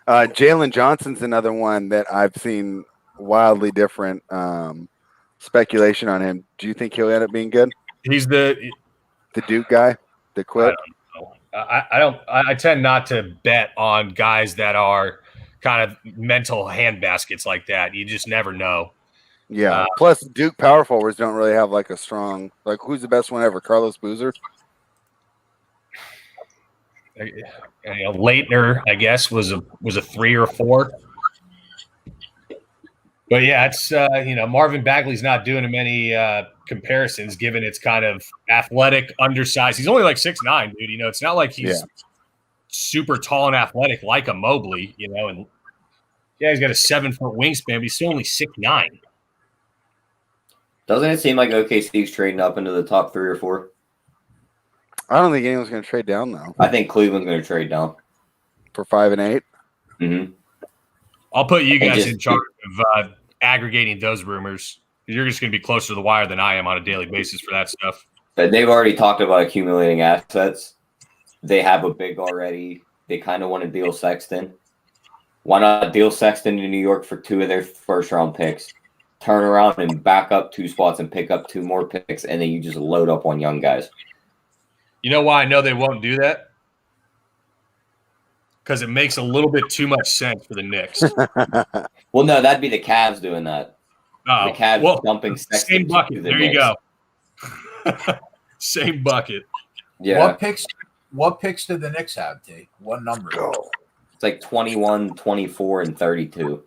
Jalen Johnson's another one that I've seen wildly different speculation on him. Do you think he'll end up being good? He's the Duke guy that quit. I don't. I tend not to bet on guys that are kind of mental handbaskets like that. You just never know. Yeah. Plus, Duke power forwards don't really have like a strong. Like, who's the best one ever? Carlos Boozer. Leitner, I guess, was a 3 or 4. But yeah, it's Marvin Bagley's not doing him any comparisons, given it's kind of athletic, undersized. He's only like 6'9", dude. You know, it's not like he's super tall and athletic like a Mobley. You know, and yeah, he's got a 7-foot wingspan, but he's still only 6'9". Doesn't it seem like OKC's trading up into the top 3 or 4? I don't think anyone's going to trade down though. I think Cleveland's going to trade down for 5 and 8. Mm-hmm. I'll put you guys in charge of aggregating those rumors. You're just going to be closer to the wire than I am on a daily basis for that stuff. But they've already talked about accumulating assets. They have a big already. They kind of want to deal Sexton. Why not deal Sexton to New York for 2 of their first-round picks? Turn around and back up 2 spots and pick up 2 more picks, and then you just load up on young guys. You know why I know they won't do that? Because it makes a little bit too much sense for the Knicks. Well, no, that'd be the Cavs doing that. Oh, the Cavs dumping Sexton. Same bucket. There you Knicks. go. Same bucket. Yeah. What picks did the Knicks have, T? What number? It's like 21, 24, and 32.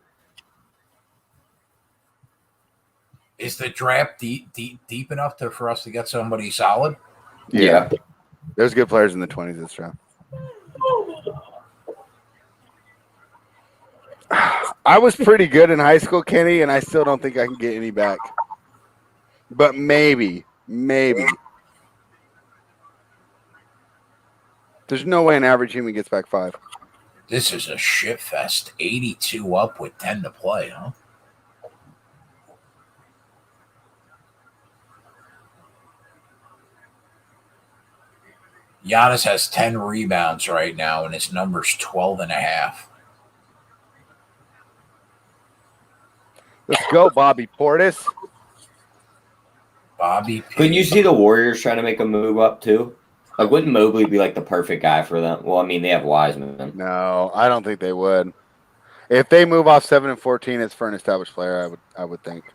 Is the draft deep enough for us to get somebody solid? Yeah. There's good players in the 20s this draft. I was pretty good in high school, Kenny, and I still don't think I can get any back. But maybe. There's no way an average human gets back 5. This is a shit fest. 82 up with 10 to play, huh? Giannis has 10 rebounds right now, and his number's 12.5. Let's go, Bobby Portis. Bobby P. Couldn't you see the Warriors trying to make a move up too? Like, wouldn't Mobley be like the perfect guy for them? Well, I mean, they have Wiseman. No, I don't think they would. If they move off 7 and 14, it's for an established player. I would think.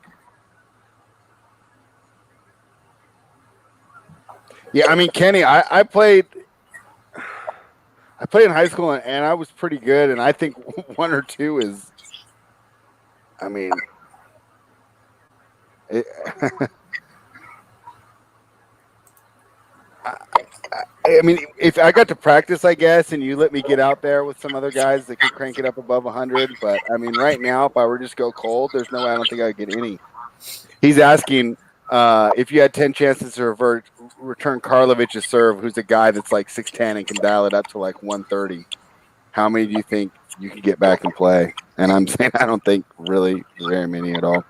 Yeah, I mean, Kenny, I played in high school and I was pretty good, and I think 1 or 2 is. I mean, I mean, if I got to practice, I guess, and you let me get out there with some other guys that could crank it up above 100. But I mean, right now, if I were to just go cold, there's no way I don't think I'd get any. He's asking if you had 10 chances to return Karlovic's serve, who's a guy that's like 6'10" and can dial it up to like 130. How many do you think you could get back and play? And I'm saying I don't think really very many at all.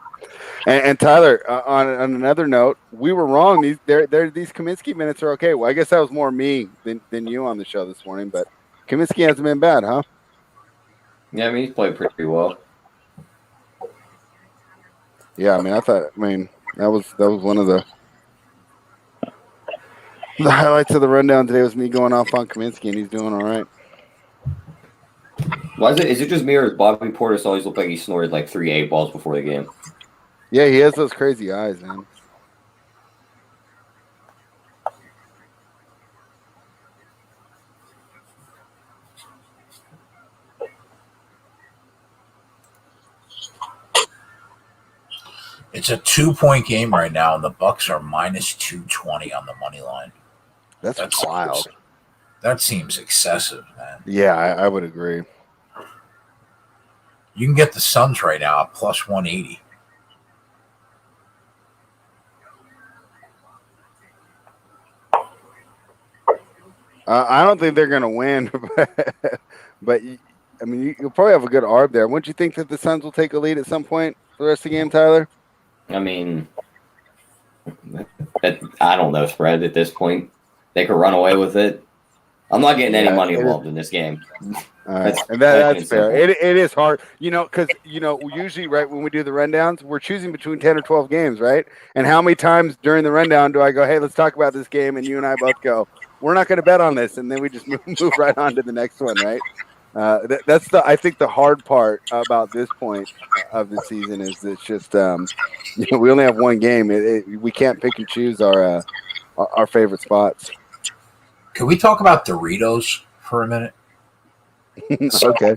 And Tyler, on another note, we were wrong. These Kaminsky minutes are okay. Well, I guess that was more me than you on the show this morning, but Kaminsky hasn't been bad, huh? Yeah, I mean, he's played pretty well. Yeah, I mean, that was one of the highlights of the rundown today was me going off on Kaminsky, and he's doing all right. Why is it just me, or does Bobby Portis always look like he snorted like 3 8-balls before the game? Yeah, he has those crazy eyes, man. It's a 2-point game right now, and the Bucks are minus 220 on the money line. That's wild. That seems excessive, man. Yeah, I would agree. You can get the Suns right now at plus 180. I don't think they're going to win, but I mean, you'll probably have a good arb there. Wouldn't you think that the Suns will take a lead at some point for the rest of the game, Tyler? I mean, I don't know, spread at this point. They could run away with it. I'm not getting any money involved in this game. All right. That's fair. It is hard, because usually, right, when we do the rundowns, we're choosing between 10 or 12 games, right? And how many times during the rundown do I go, hey, let's talk about this game, and you and I both go, we're not going to bet on this, and then we just move right on to the next one, right? That's I think the hard part about this point of the season is it's just we only have one game. We can't pick and choose our favorite spots. Can we talk about Doritos for a minute? Okay.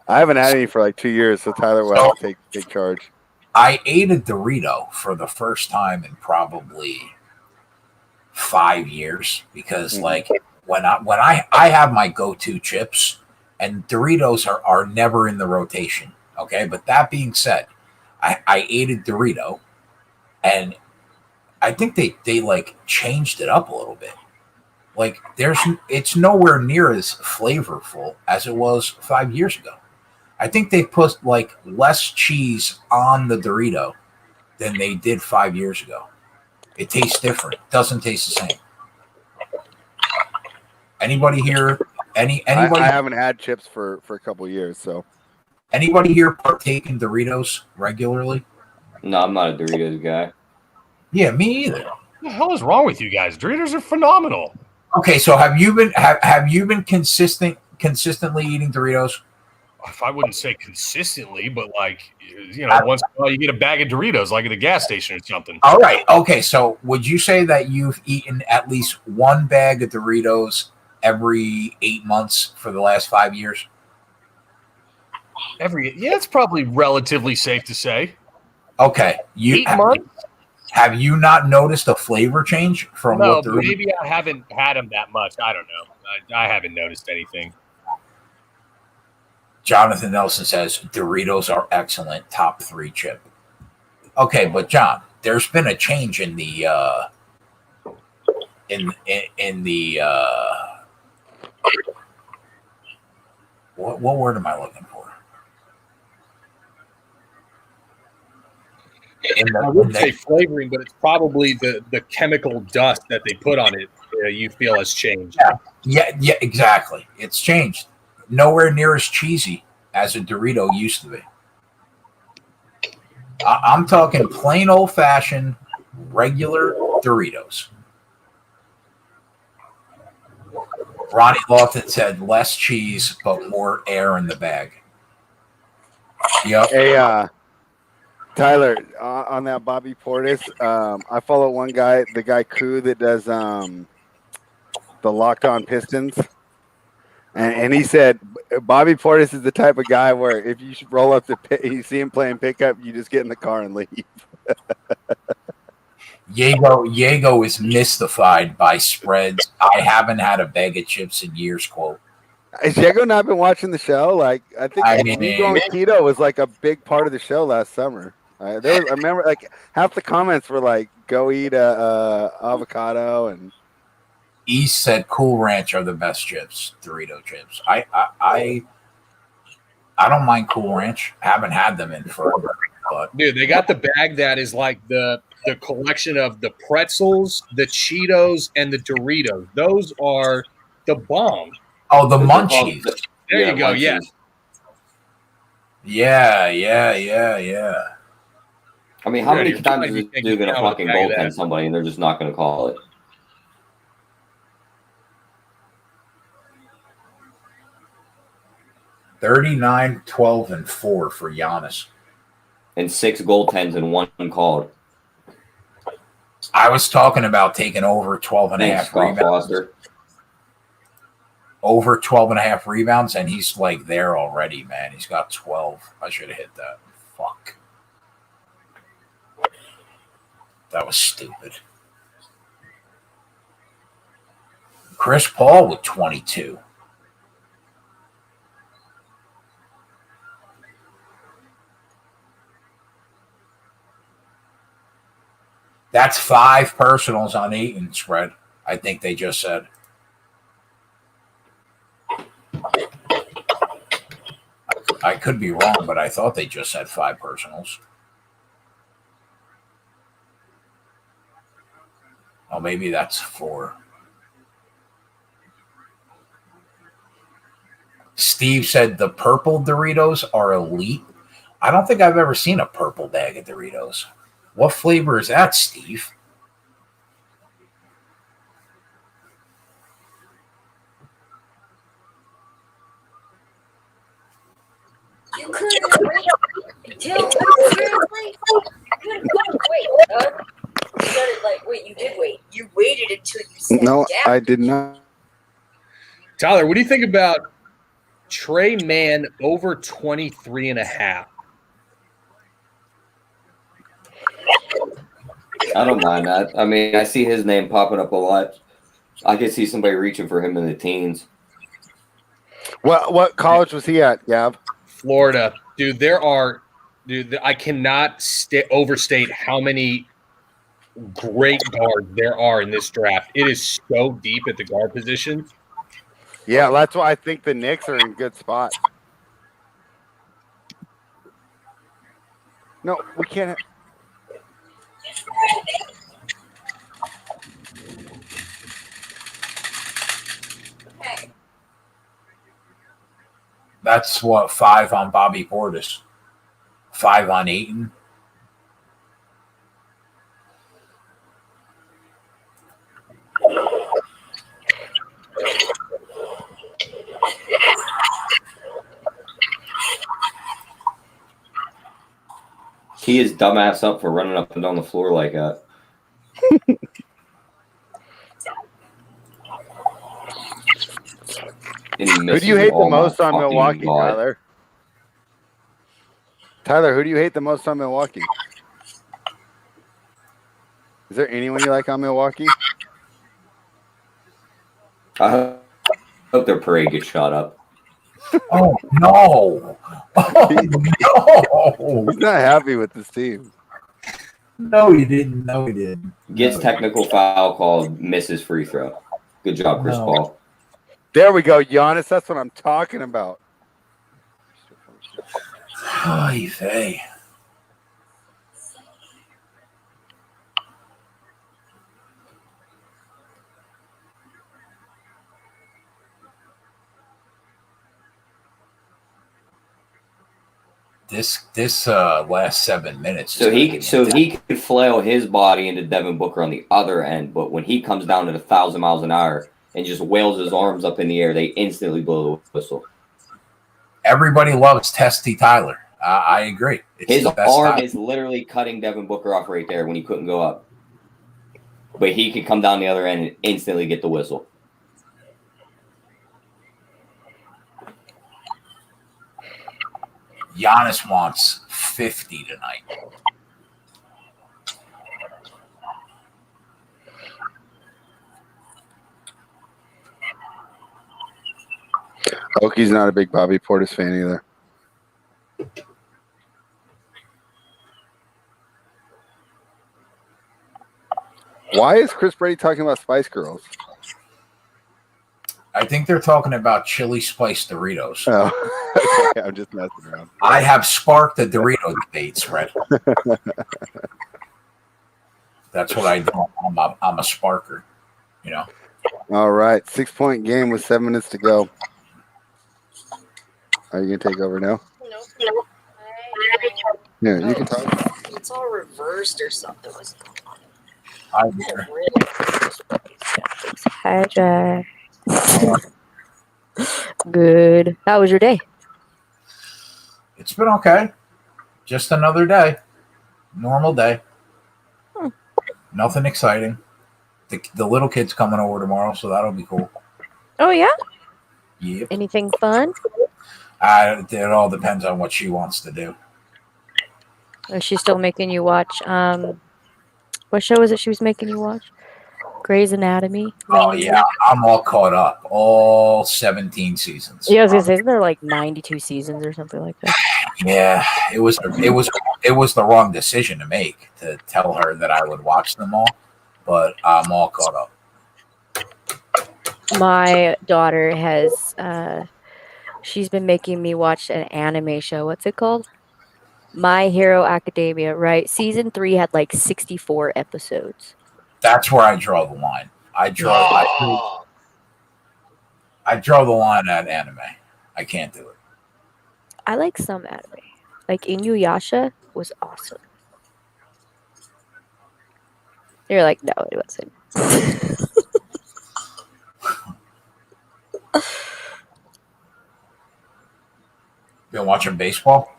I haven't had any for like 2 years, so Tyler will have to take charge. I ate a Dorito for the first time in probably 5 years because like when I have my go-to chips, and Doritos are never in the rotation. Okay. But that being said, I ate a Dorito, and I think they like changed it up a little bit. Like it's nowhere near as flavorful as it was 5 years ago. I think they put like less cheese on the Dorito than they did 5 years ago. It tastes different. It doesn't taste the same. Anybody here? Anybody? I haven't had chips for a couple of years, so. Anybody here partake in Doritos regularly? No, I'm not a Doritos guy. Yeah, me either. What the hell is wrong with you guys? Doritos are phenomenal. Okay, so have you been consistently eating Doritos? I wouldn't say consistently, but like once in a while you get a bag of Doritos, like at the gas station or something. All right. Okay, so would you say that you've eaten at least one bag of Doritos every 8 months for the last 5 years? It's probably relatively safe to say. Okay, 8 months. Have you not noticed a flavor change from what Doritos? Maybe I haven't had them that much. I don't know. I haven't noticed anything. Jonathan Nelson says Doritos are excellent, top 3 chip. Okay, but John, there's been a change in the what word am I looking for? I wouldn't say flavoring, but it's probably the chemical dust that they put on it. You feel has changed. Yeah. Yeah, exactly. It's changed. Nowhere near as cheesy as a Dorito used to be. I'm talking plain old fashioned regular Doritos. Ronnie Lofton said less cheese but more air in the bag. Yep. Hey, Tyler, on that Bobby Portis, I follow one guy, the guy Koo that does the Locked On Pistons. And he said Bobby Portis is the type of guy where if you should roll up the pit, you see him playing pickup, you just get in the car and leave. Yago is mystified by spreads. I haven't had a bag of chips in years, quote. Has Diego not been watching the show? Like, I think I me mean, going keto was like a big part of the show last summer. I remember like half the comments were like, "Go eat a avocado," and East said Cool Ranch are the best chips, Dorito chips. I don't mind Cool Ranch. I haven't had them in forever, but Dude, they got the bag that is like the collection of the pretzels, the Cheetos, and the Doritos. Those are the bomb. oh, the Those are called munchies. There you go. Yeah. munchies. Yeah. I mean, how Yeah, many you're times right, you is can't you get going to down with a fucking bag of goaltend that. somebody and they're just not going to call it? $39, $12, and $4 for Giannis. And 6 goaltends and 1 called. I was talking about taking over 12 and a Thanks, half Scott rebounds. Foster. Over 12 and a half rebounds, and he's like there already, man. He's got 12. I should have hit that. Fuck. That was stupid. Chris Paul with 22. That's 5 personals on Eaton spread. I think they just said. I could be wrong, but I thought they just said 5 personals. Oh, maybe that's 4. Steve said the purple Doritos are elite. I don't think I've ever seen a purple bag of Doritos. What flavor is that, Steve? You couldn't wait until wait. You did wait. You waited until you sat no, down. I did not. Tyler, what do you think about Trey Mann over 23 and a half? I don't mind that. I mean, I see his name popping up a lot. I could see somebody reaching for him in the teens. What college was he at, Gav? Florida. Dude, I cannot overstate how many great guards there are in this draft. It is so deep at the guard position. Yeah, that's why I think the Knicks are in good spot. No, we can't. Hey, That's what 5 on Bobby Portis, 5 on Eaton. Tee his dumbass up for running up and down the floor like that. Who do you hate the most on Milwaukee, Tyler? Tyler, who do you hate the most on Milwaukee? Is there anyone you like on Milwaukee? I hope their parade gets shot up. Oh, no. Oh, no. He's not happy with this team. No, he didn't. Gets technical foul called, misses free throw. Good job, Chris Paul. There we go, Giannis. That's what I'm talking about. Ay vey. This last 7 minutes. So he could flail his body into Devin Booker on the other end, but when he comes down at 1,000 miles an hour and just wails his arms up in the air, they instantly blow the whistle. Everybody loves Testy Tyler. I agree. It's His the best arm time. is literally cutting Devin Booker off right there when he couldn't go up. But he could come down the other end and instantly get the whistle. Giannis wants 50 tonight. Oki's not a big Bobby Portis fan either. Why is Chris Brady talking about Spice Girls? I think they're talking about chili spice Doritos. Oh, okay. I'm just messing around. I have sparked the Dorito debate, Fred. That's what I do. I'm a sparker, you know. All right. 6-point game with 7 minutes to go. Are you going to take over now? Nope. Yeah, you can talk. It's all reversed or something. What's going on? Hi, Jack. Good. How was your day? It's been okay. Just another day. Normal day. Nothing exciting. The little kid's coming over tomorrow, so that'll be cool. Oh, yeah? Yep. Anything fun? It all depends on what she wants to do. Is she still making you watch? What show was it she was making you watch? Grey's Anatomy? Oh, yeah. I'm all caught up. All 17 seasons. Yeah, I was going to say, isn't there like 92 seasons or something like that? Yeah, it was the wrong decision to make to tell her that I would watch them all, but I'm all caught up. My daughter has, she's been making me watch an anime show. What's it called? My Hero Academia, right? Season 3 had like 64 episodes. That's where I draw the line. I draw the line at anime. I can't do it. I like some anime. Like Inuyasha was awesome. You're like, no, it wasn't. Been watching baseball?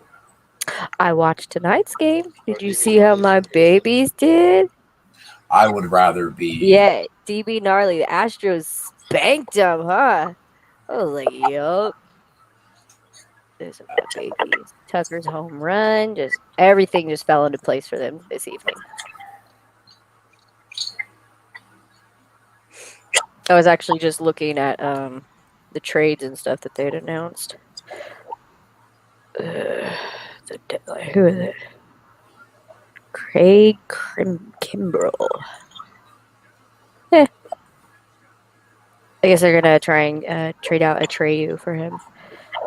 I watched tonight's game. Did you see how my babies did? I would rather be. Yeah, DB Gnarly. The Astros spanked them, huh? I was like, yup. There's my babies. Tucker's home run. Just everything just fell into place for them this evening. I was actually just looking at the trades and stuff that they'd announced. Who is it? Craig Kimbrell. I guess they're gonna try and trade out Atreyu for him,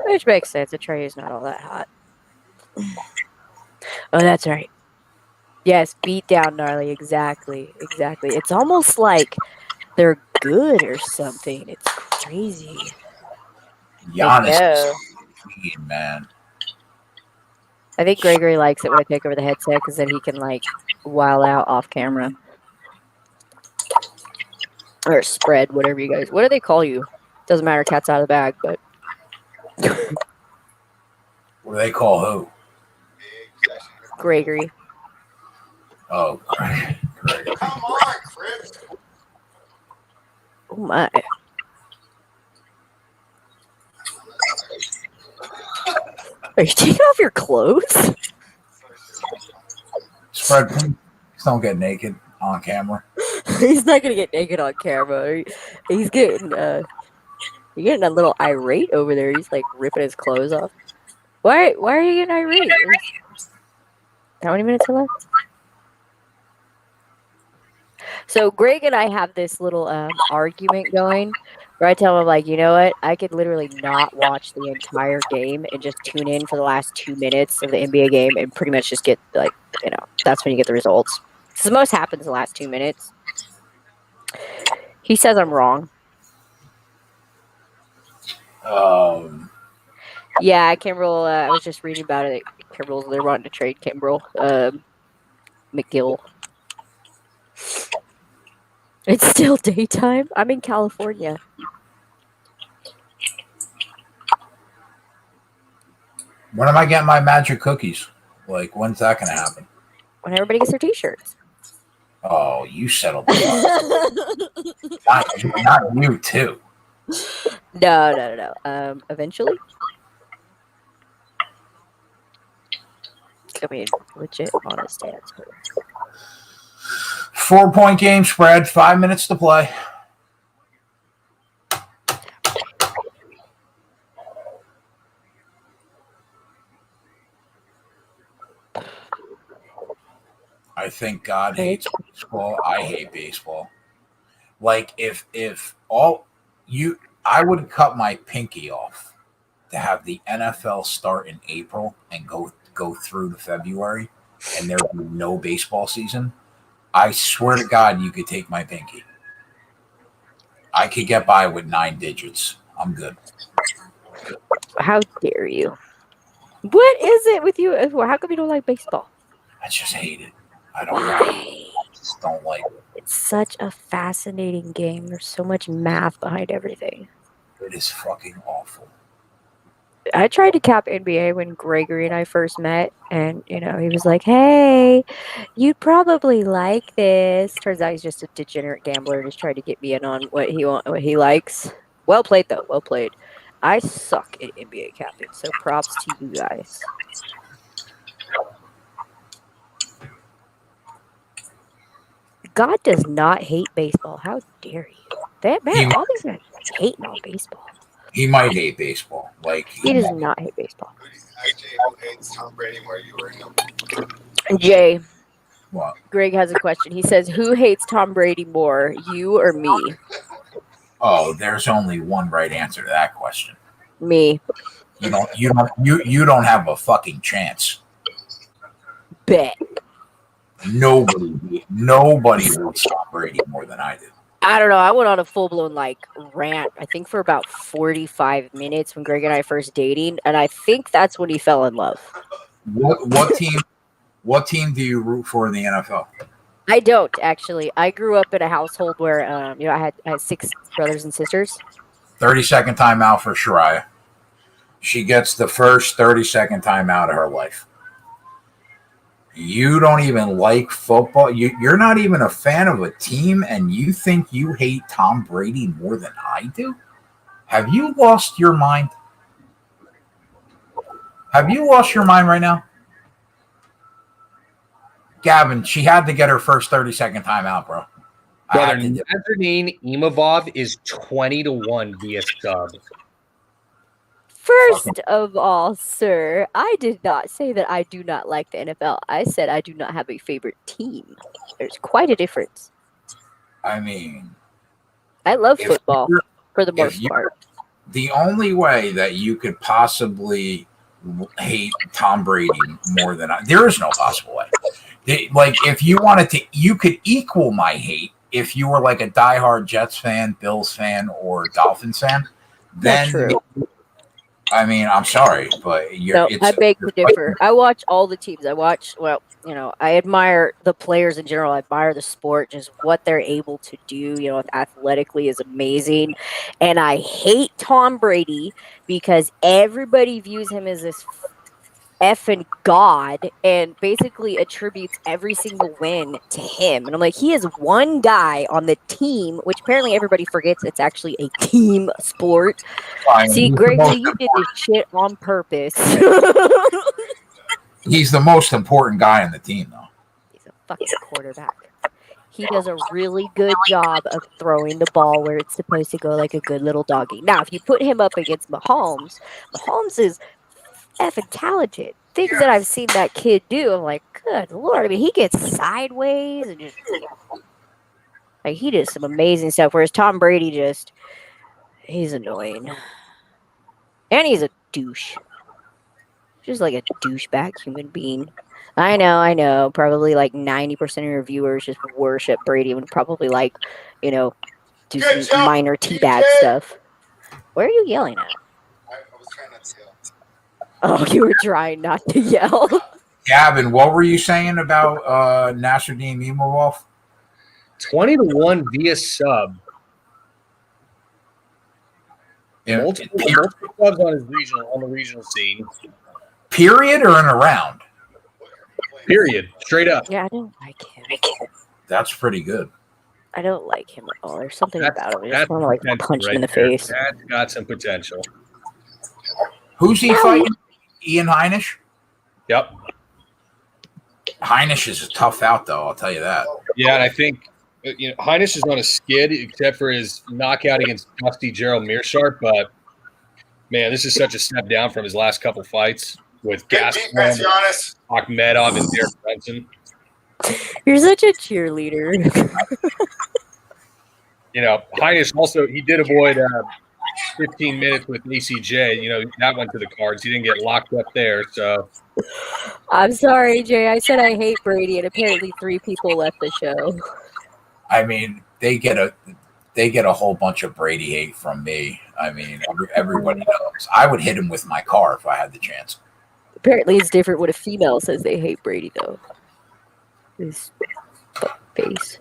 which makes sense. Atreyu's not all that hot. Oh, that's right. Yes, beat down Gnarly. Exactly. It's almost like they're good or something. It's crazy. Giannis is mean, man. I think Gregory likes it when I take over the headset because then he can like wild out off camera. Or spread, whatever you guys. What do they call you? Doesn't matter, cat's out of the bag, but What do they call who? Gregory. Oh, Greg. Come on, Chris. Oh my. Are you taking off your clothes? Spread, please don't get naked on camera. He's not gonna get naked on camera. He's getting you're getting a little irate over there. He's like ripping his clothes off. Why are you getting irate? How many minutes are left? So Greg and I have this little argument going where I tell him, like, you know what? I could literally not watch the entire game and just tune in for the last 2 minutes of the NBA game and pretty much just get, like, you know, that's when you get the results. So the most happens in the last 2 minutes. He says I'm wrong. Yeah, Kimbrel. I was just reading about it. Kimbrel's they're wanting to trade Kimbrel. McGill. It's still daytime. I'm in California. When am I getting my magic cookies? Like, when's that going to happen? When everybody gets their T-shirts. Oh, you settled the not you too. No. Eventually. I mean, legit, honest answer. 4-point game spread. 5 minutes to play. I think God hates baseball. I hate baseball. Like if all you, I would cut my pinky off to have the NFL start in April and go through to February, and there would be no baseball season. I swear to God, you could take my pinky. I could get by with 9 digits. I'm good. How dare you? What is it with you? How come you don't like baseball? I just hate it. I don't Why? like it. I just don't like it. It's such a fascinating game. There's so much math behind everything. It is fucking awful. I tried to cap NBA when Gregory and I first met, and he was like, "Hey, you'd probably like this." Turns out he's just a degenerate gambler and just trying to get me in on what he likes. Well played, though. Well played. I suck at NBA capping, so props to you guys. God does not hate baseball. How dare you? That man, all these guys hating on baseball. He might hate baseball. Like He does not hate baseball. Who hates Tom Brady more, you or him? Jay. What? Greg has a question. He says, "Who hates Tom Brady more, you or me?" Oh, there's only one right answer to that question. Me. You don't have a fucking chance. Bet. Nobody hates Tom Brady more than I do. I don't know. I went on a full-blown rant, I think for about 45 minutes when Greg and I first dating, and I think that's when he fell in love. What team do you root for in the NFL? I don't, actually. I grew up in a household where I had 6 brothers and sisters. 30-second timeout for Shariah. She gets the first 30-second timeout of her life. You don't even like football. You're not even a fan of a team, and you think you hate Tom Brady more than I do? Have you lost your mind? Have you lost your mind right now? Gavin, she had to get her first 30-second timeout, bro. Brother, Nazarene Imavov is 20-1 via sub. First of all, sir, I did not say that I do not like the NFL. I said I do not have a favorite team. There's quite a difference. I mean, I love football for the most part. The only way that you could possibly hate Tom Brady more than there is no possible way. Like, if you wanted to, you could equal my hate if you were like a diehard Jets fan, Bills fan, or Dolphins fan. Then, true. I mean, I'm sorry, but I beg to differ. I watch all the teams. I admire the players in general. I admire the sport, just what they're able to do, athletically is amazing. And I hate Tom Brady because everybody views him as this effing god and basically attributes every single win to him. And I'm like, he is one guy on the team, which apparently everybody forgets it's actually a team sport. See, Gregory, you did this shit on purpose. He's the most important guy on the team, though. He's a fucking quarterback. He does a really good job of throwing the ball where it's supposed to go like a good little doggy. Now, if you put him up against Mahomes is effing talented. Things that I've seen that kid do, I'm like, good Lord. I mean, he gets sideways and just he does some amazing stuff. Whereas Tom Brady he's annoying. And he's a douche. Just like a douchebag human being. I know. Probably like 90% of your viewers just worship Brady and probably do some minor teabag stuff. Where are you yelling at? I was trying not to yell. Oh, you were trying not to yell. Gavin, what were you saying about Nasruddin Imavov? 20-1 via sub. Yeah, Multiple subs on the regional scene. period or in a round? Period. Straight up. Yeah, I don't like him. That's pretty good. I don't like him at all. There's something about him. I That's just want to like potential punch him in the there. face. That's got some potential. Who's he fighting? Ian Heinisch? Yep. Heinisch is a tough out, though. I'll tell you that. Yeah, and I think Heinisch is on a skid except for his knockout against Dusty Gerald Meerschaert, but man, this is such a step down from his last couple fights with Defense, Gastelum, Giannis. Akhmedov, and Derek Brunson. You're such a cheerleader. Heinisch also, he did avoid 15 minutes with ACJ. That went to the cards. He didn't get locked up there, so. I'm sorry, Jay. I said I hate Brady, and apparently 3 people left the show. I mean, they get a whole bunch of Brady hate from me. I mean, everybody knows. I would hit him with my car if I had the chance. Apparently, it's different when a female says they hate Brady, though. His face.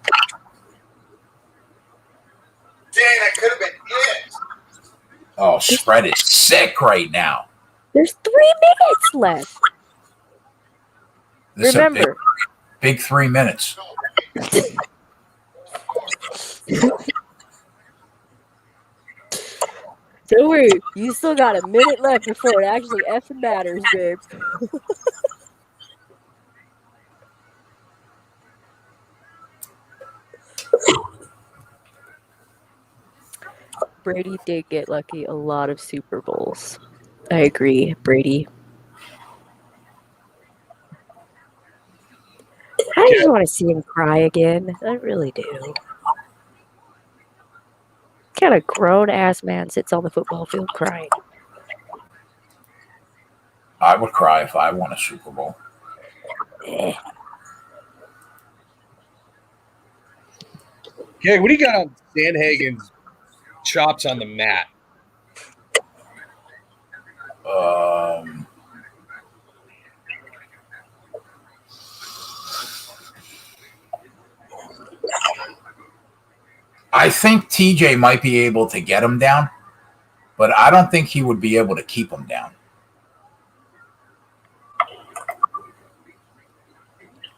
Dang, that could have been it. Oh, spread is sick right now. There's 3 minutes left. This is a Remember. big 3 minutes. Don't worry, you still got a minute left before it actually effing matters, babe. Brady did get lucky a lot of Super Bowls. I agree, Brady. I just want to see him cry again. I really do. What kind of grown-ass man sits on the football field crying? I would cry if I won a Super Bowl. Eh. Okay, what do you got on Sandhagen's chops on the mat? I think TJ might be able to get him down, but I don't think he would be able to keep him down.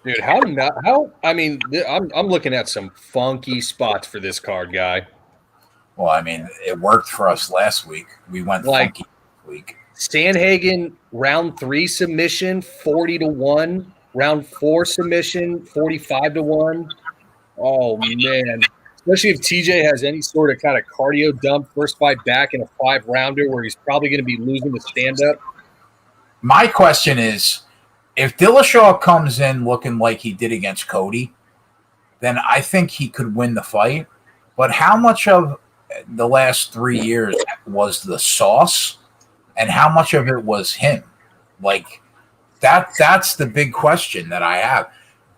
Dude, I'm looking at some funky spots for this card, guy. Well, I mean, it worked for us last week. We went funky this week. Sandhagen, round 3 submission, 40-1. Round 4 submission, 45-1. Oh, man. Especially if TJ has any sort of kind of cardio dump first fight back in a 5-rounder where he's probably going to be losing the stand-up. My question is, if Dillashaw comes in looking like he did against Cody, then I think he could win the fight. But how much of the last 3 years was the sauce and how much of it was him? Like, that's the big question that I have.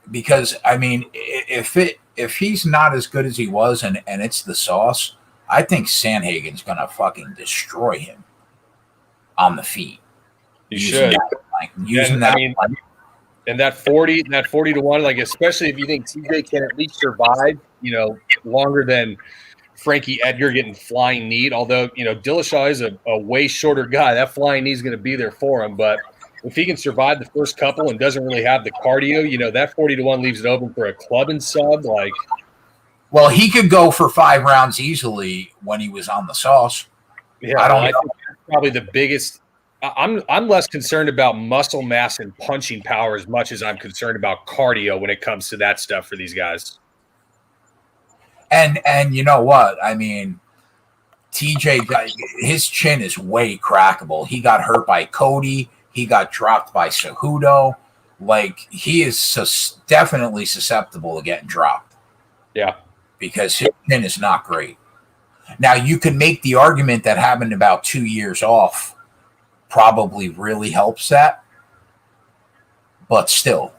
Because, I mean, if he's not as good as he was and it's the sauce, I think Sandhagen's going to fucking destroy him on the feet. You should. And that 40-1, like, especially if you think TJ can at least survive, longer than Frankie Edgar getting flying knee. Although, Dillashaw is a way shorter guy. That flying knee is going to be there for him. But if he can survive the first couple and doesn't really have the cardio, that 40-1 leaves it open for a club and sub. Like, well, he could go for 5 rounds easily when he was on the sauce. Yeah, I think that's probably the biggest. I'm less concerned about muscle mass and punching power as much as I'm concerned about cardio when it comes to that stuff for these guys. And you know what? I mean, TJ, his chin is way crackable. He got hurt by Cody. He got dropped by Cejudo. Like, he is definitely susceptible to getting dropped. Yeah. Because his chin is not great. Now, you can make the argument that having about 2 years off probably really helps that. But still.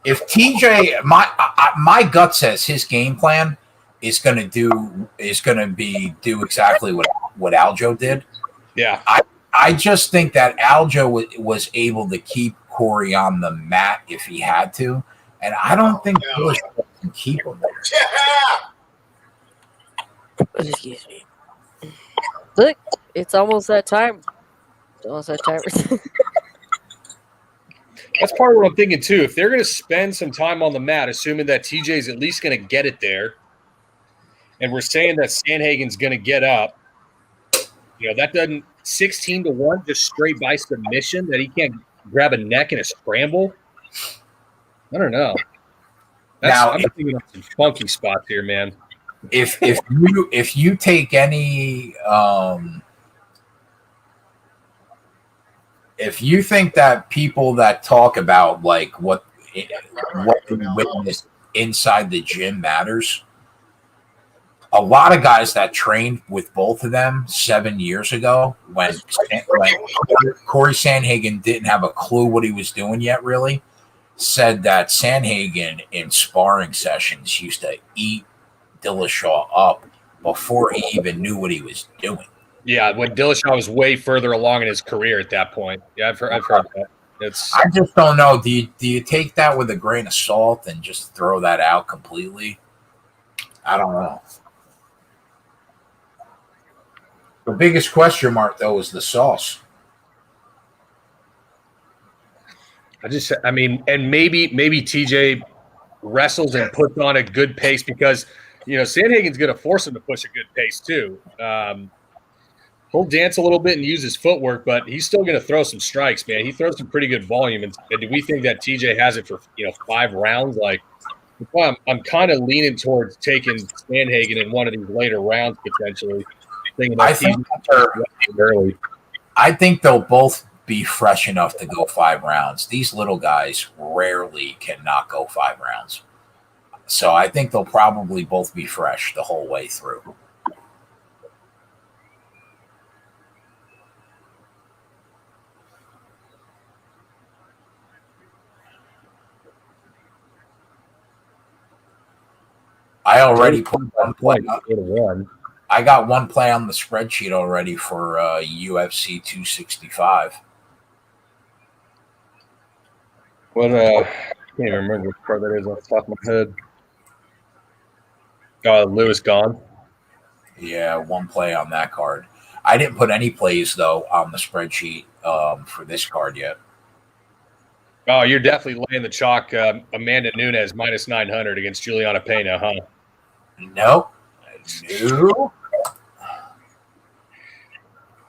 If TJ, my gut says his game plan is going to do exactly what Aljo did. Yeah. I just think that Aljo was able to keep Corey on the mat if he had to, and I don't think Dillashaw can keep him there. Yeah. Excuse me. Look, it's almost that time. It's almost that time. That's part of what I'm thinking too. If they're going to spend some time on the mat, assuming that TJ is at least going to get it there, and we're saying that Sandhagen's going to get up, that doesn't 16-1 just straight by submission that he can't grab a neck in a scramble. I don't know. I'm thinking of some funky spots here, man. If you take any if you think that people that talk about like what we witness inside the gym matters, a lot of guys that trained with both of them 7 years ago when Corey Sandhagen didn't have a clue what he was doing yet, really, said that Sandhagen in sparring sessions used to eat Dillashaw up before he even knew what he was doing. Yeah, when Dillashaw was way further along in his career at that point. Yeah, I've heard that. I just don't know. Do you take that with a grain of salt and just throw that out completely? I don't know. The biggest question mark, though, is the sauce. And maybe TJ wrestles and puts on a good pace because, Sandhagen's going to force him to push a good pace too. He'll dance a little bit and use his footwork, but he's still going to throw some strikes, man. He throws some pretty good volume. And do we think that TJ has it for 5 rounds? Like, I'm kind of leaning towards taking Sandhagen in one of these later rounds potentially. I think they'll both be fresh enough to go 5 rounds. These little guys rarely cannot go 5 rounds. So I think they'll probably both be fresh the whole way through. I already put one play. I got one play on the spreadsheet already for UFC 265. What? I can't even remember what card that is off the top of my head. Lewis gone. Yeah, one play on that card. I didn't put any plays though on the spreadsheet for this card yet. Oh, you're definitely laying the chalk. Amanda Nunes -900 against Juliana Pena, huh? Nope. No.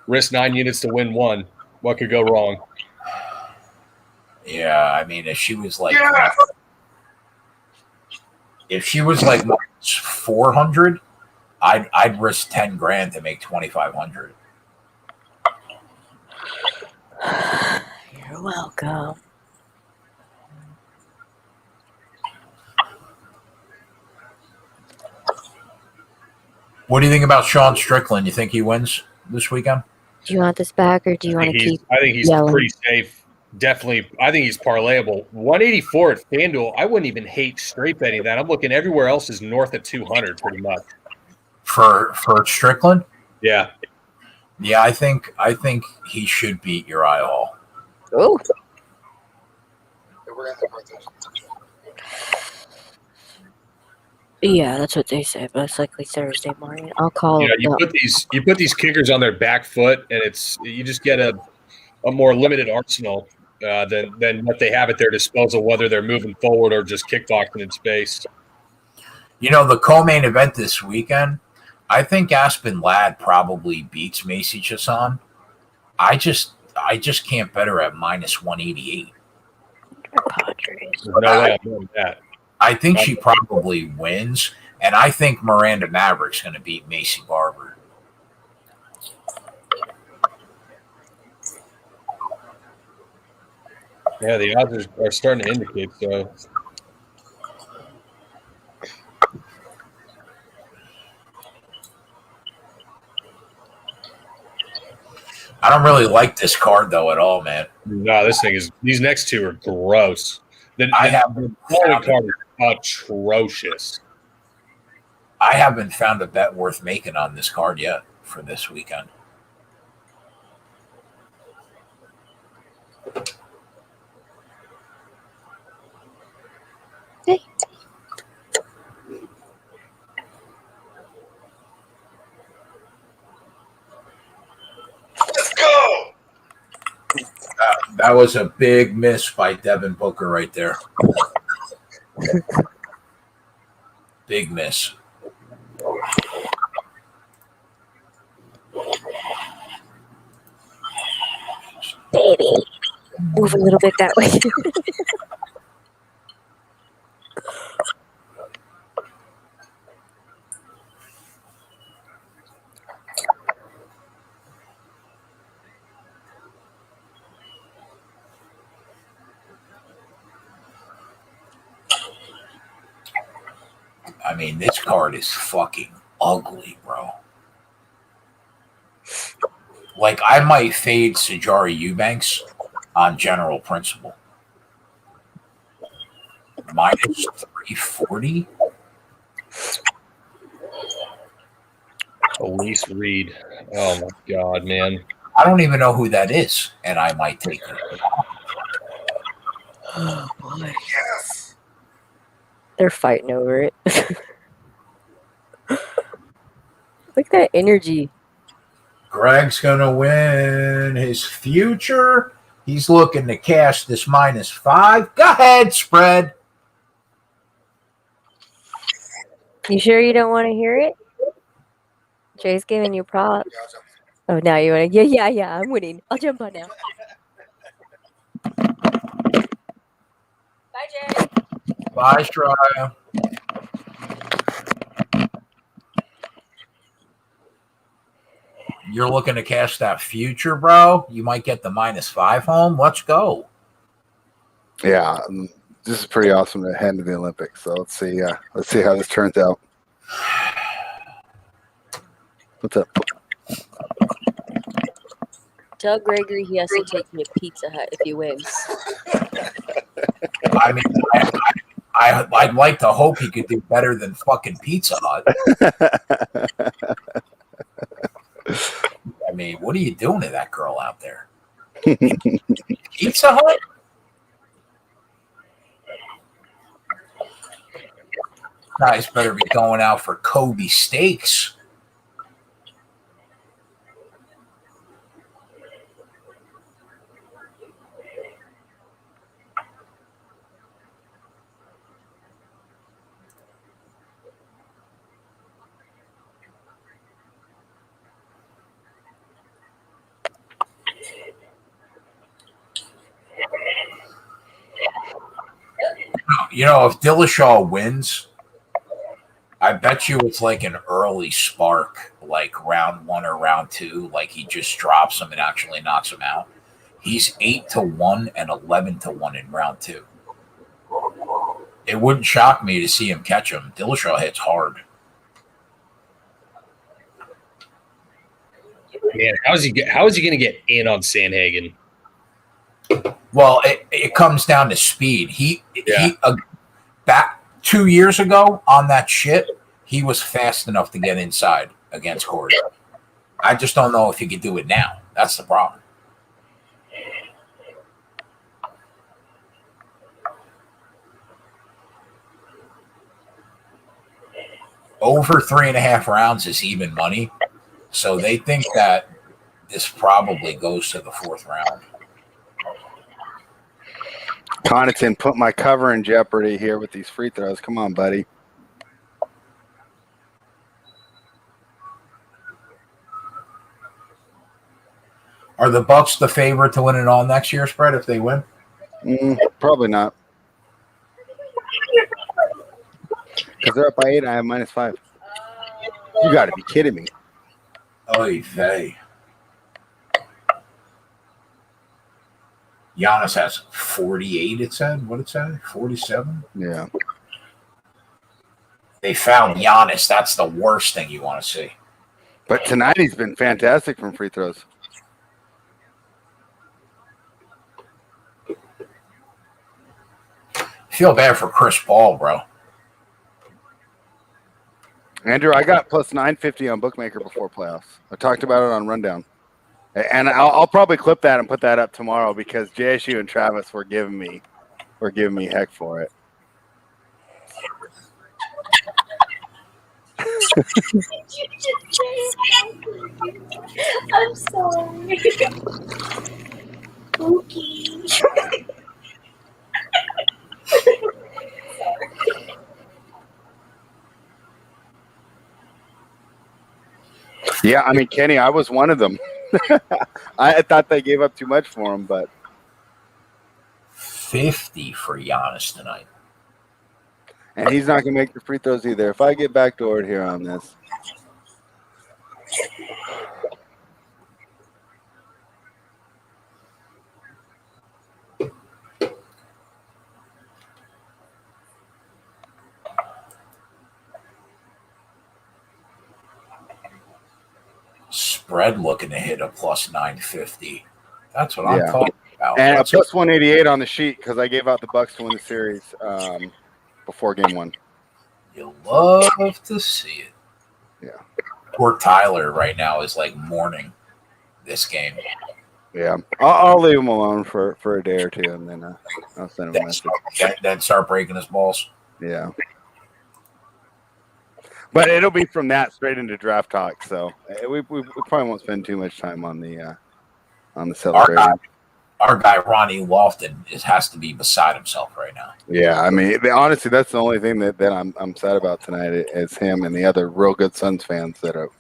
Risk 9 units to win 1. What could go wrong? Yeah, I mean, if she was like -400, I'd risk 10 grand to make 2,500. You're welcome. What do you think about Sean Strickland? You think he wins this weekend? Do you want this back or do you want to keep? I think he's yelling? Pretty safe. Definitely. I think he's parlayable. 184 at FanDuel. I wouldn't even hate straight betting that. I'm looking everywhere else is north of 200 pretty much. For Strickland? Yeah. Yeah, I think he should beat Uriah Hall. Oh. Yeah, that's what they say. Most likely Thursday morning. I'll call. You put these kickers on their back foot, and you just get a more limited arsenal than what they have at their disposal, whether they're moving forward or just kickboxing in space. The co-main event this weekend, I think Aspen Ladd probably beats Macy Chiasson. I just can't bet her at -188. Padres. No way I'm doing that. I think she probably wins, and I think Miranda Maverick's going to beat Macy Barber. Yeah, the odds are starting to indicate so. I don't really like this card though at all, man. No, these next two are gross. The following card is atrocious. I haven't found a bet worth making on this card yet for this weekend. Hey. Let's go. That was a big miss by Devin Booker right there. Big miss. Baby. Move a little bit that way. I mean, this card is fucking ugly, bro. Like, I might fade Sajari Eubanks on general principle. Minus 340? Elise Reed. Oh my God, man. I don't even know who that is, and I might take it. Oh, boy. Yes. They're fighting over it. Look at that energy. Greg's going to win his future. He's looking to cash this -5. Go ahead, spread. You sure you don't want to hear it? Jay's giving you props. Oh, now you want to? Yeah, I'm winning. I'll jump on now. Bye, Jay. Bye, Shreya. You're looking to cash that future, bro? You might get the -5 home. Let's go. Yeah, this is pretty awesome to head into the Olympics. So let's see how this turns out. What's up? Tell Gregory he has to take me to Pizza Hut if he wins. I mean, I'd like to hope he could do better than fucking Pizza Hut. I mean, what are you doing to that girl out there? Pizza Hut? Guys better be going out for Kobe steaks. You know, if Dillashaw wins, I bet you it's like an early spark, like round 1 or round 2, like he just drops him and actually knocks him out. He's 8-1 and 11-1 in round 2. It wouldn't shock me to see him catch him. Dillashaw hits hard. Man, how is he going to get in on Sandhagen? Well, it comes down to speed. He back 2 years ago on that shit, he was fast enough to get inside against Corey. I just don't know if he could do it now. That's the problem. Over 3.5 rounds is even money. So they think that this probably goes to the 4th round. Connaughton put my cover in jeopardy here with these free throws. Come on, buddy. Are the Bucks the favorite to win it all next year, spread, if they win? Probably not. Because they're up by 8, I have -5. You got to be kidding me. Oy vey. Giannis has 48, it said. What did it say? 47? Yeah. They found Giannis. That's the worst thing you want to see. But tonight he's been fantastic from free throws. Feel bad for Chris Paul, bro. Andrew, I got +950 on Bookmaker before playoffs. I talked about it on Rundown. And I'll probably clip that and put that up tomorrow because JSU and Travis were giving me heck for it. I'm sorry. Okay. Yeah, I mean, Kenny, I was one of them. I thought they gave up too much for him, but 50 for Giannis tonight. and he's not going to make the free throws either. If I get backdoored here on this. Spread looking to hit a plus 950. That's what I'm Yeah. talking about. And a Let's plus 188 on the sheet because I gave out the Bucks to win the series before game one. You love to see it. Yeah. Poor Tyler right now is like mourning this game. Yeah. I'll leave him alone for a day or two, and then I'll send him a message. Then start breaking his balls. Yeah. But it'll be from that straight into draft talk, so we probably won't spend too much time on the celebrating. Our guy Ronnie Lofton has to be beside himself right now. Yeah, I mean, honestly, that's the only thing that I'm sad about tonight is him and the other real good Suns fans that have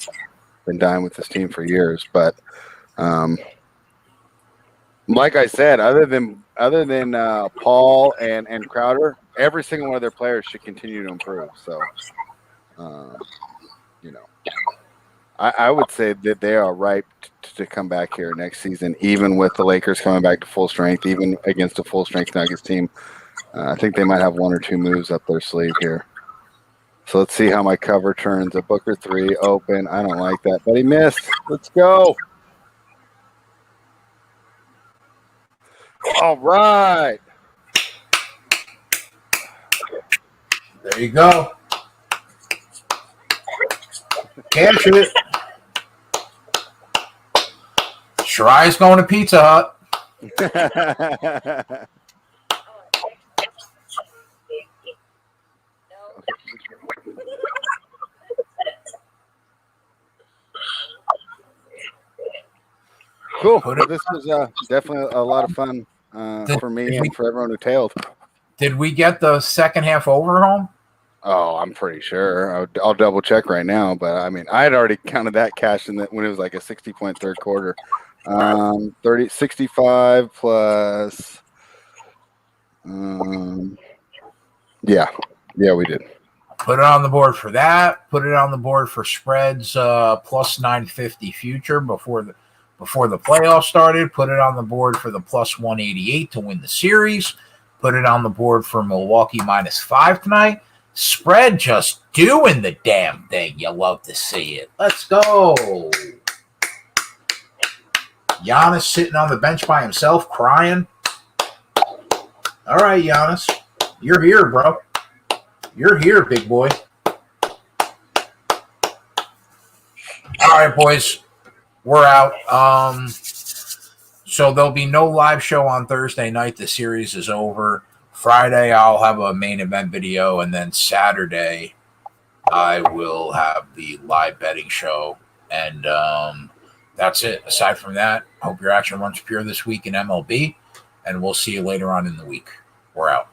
been dying with this team for years. But like I said, other than Paul and Crowder, every single one of their players should continue to improve. So, I would say that they are ripe to come back here next season, even with the Lakers coming back to full strength, even against a full strength Nuggets team. I think they might have one or two moves up their sleeve here. So let's see how my cover turns. A Booker 3 open. I don't like that, but he missed. Let's go. All right. There you go. Catch it. Shirai's going to Pizza Hut. Cool. Well, this was definitely a lot of fun for me and for everyone who tailed. Did we get the second half over home? Oh, I'm pretty sure. I'll double check right now, but I mean, I had already counted that cash in that when it was like a 60-point third quarter. 65 plus. Yeah, we did. Put it on the board for that. Put it on the board for spreads plus 950 future before the playoffs started. Put it on the board for the plus 188 to win the series. Put it on the board for Milwaukee -5 tonight. Spread just doing the damn thing. You love to see it. Let's go. Giannis sitting on the bench by himself crying. All right, Giannis. You're here, bro. You're here, big boy. All right, boys. We're out. So there'll be no live show on Thursday night. The series is over. Friday, I'll have a main event video. And then Saturday, I will have the live betting show. And that's it. Aside from that, I hope your action runs pure this week in MLB. And we'll see you later on in the week. We're out.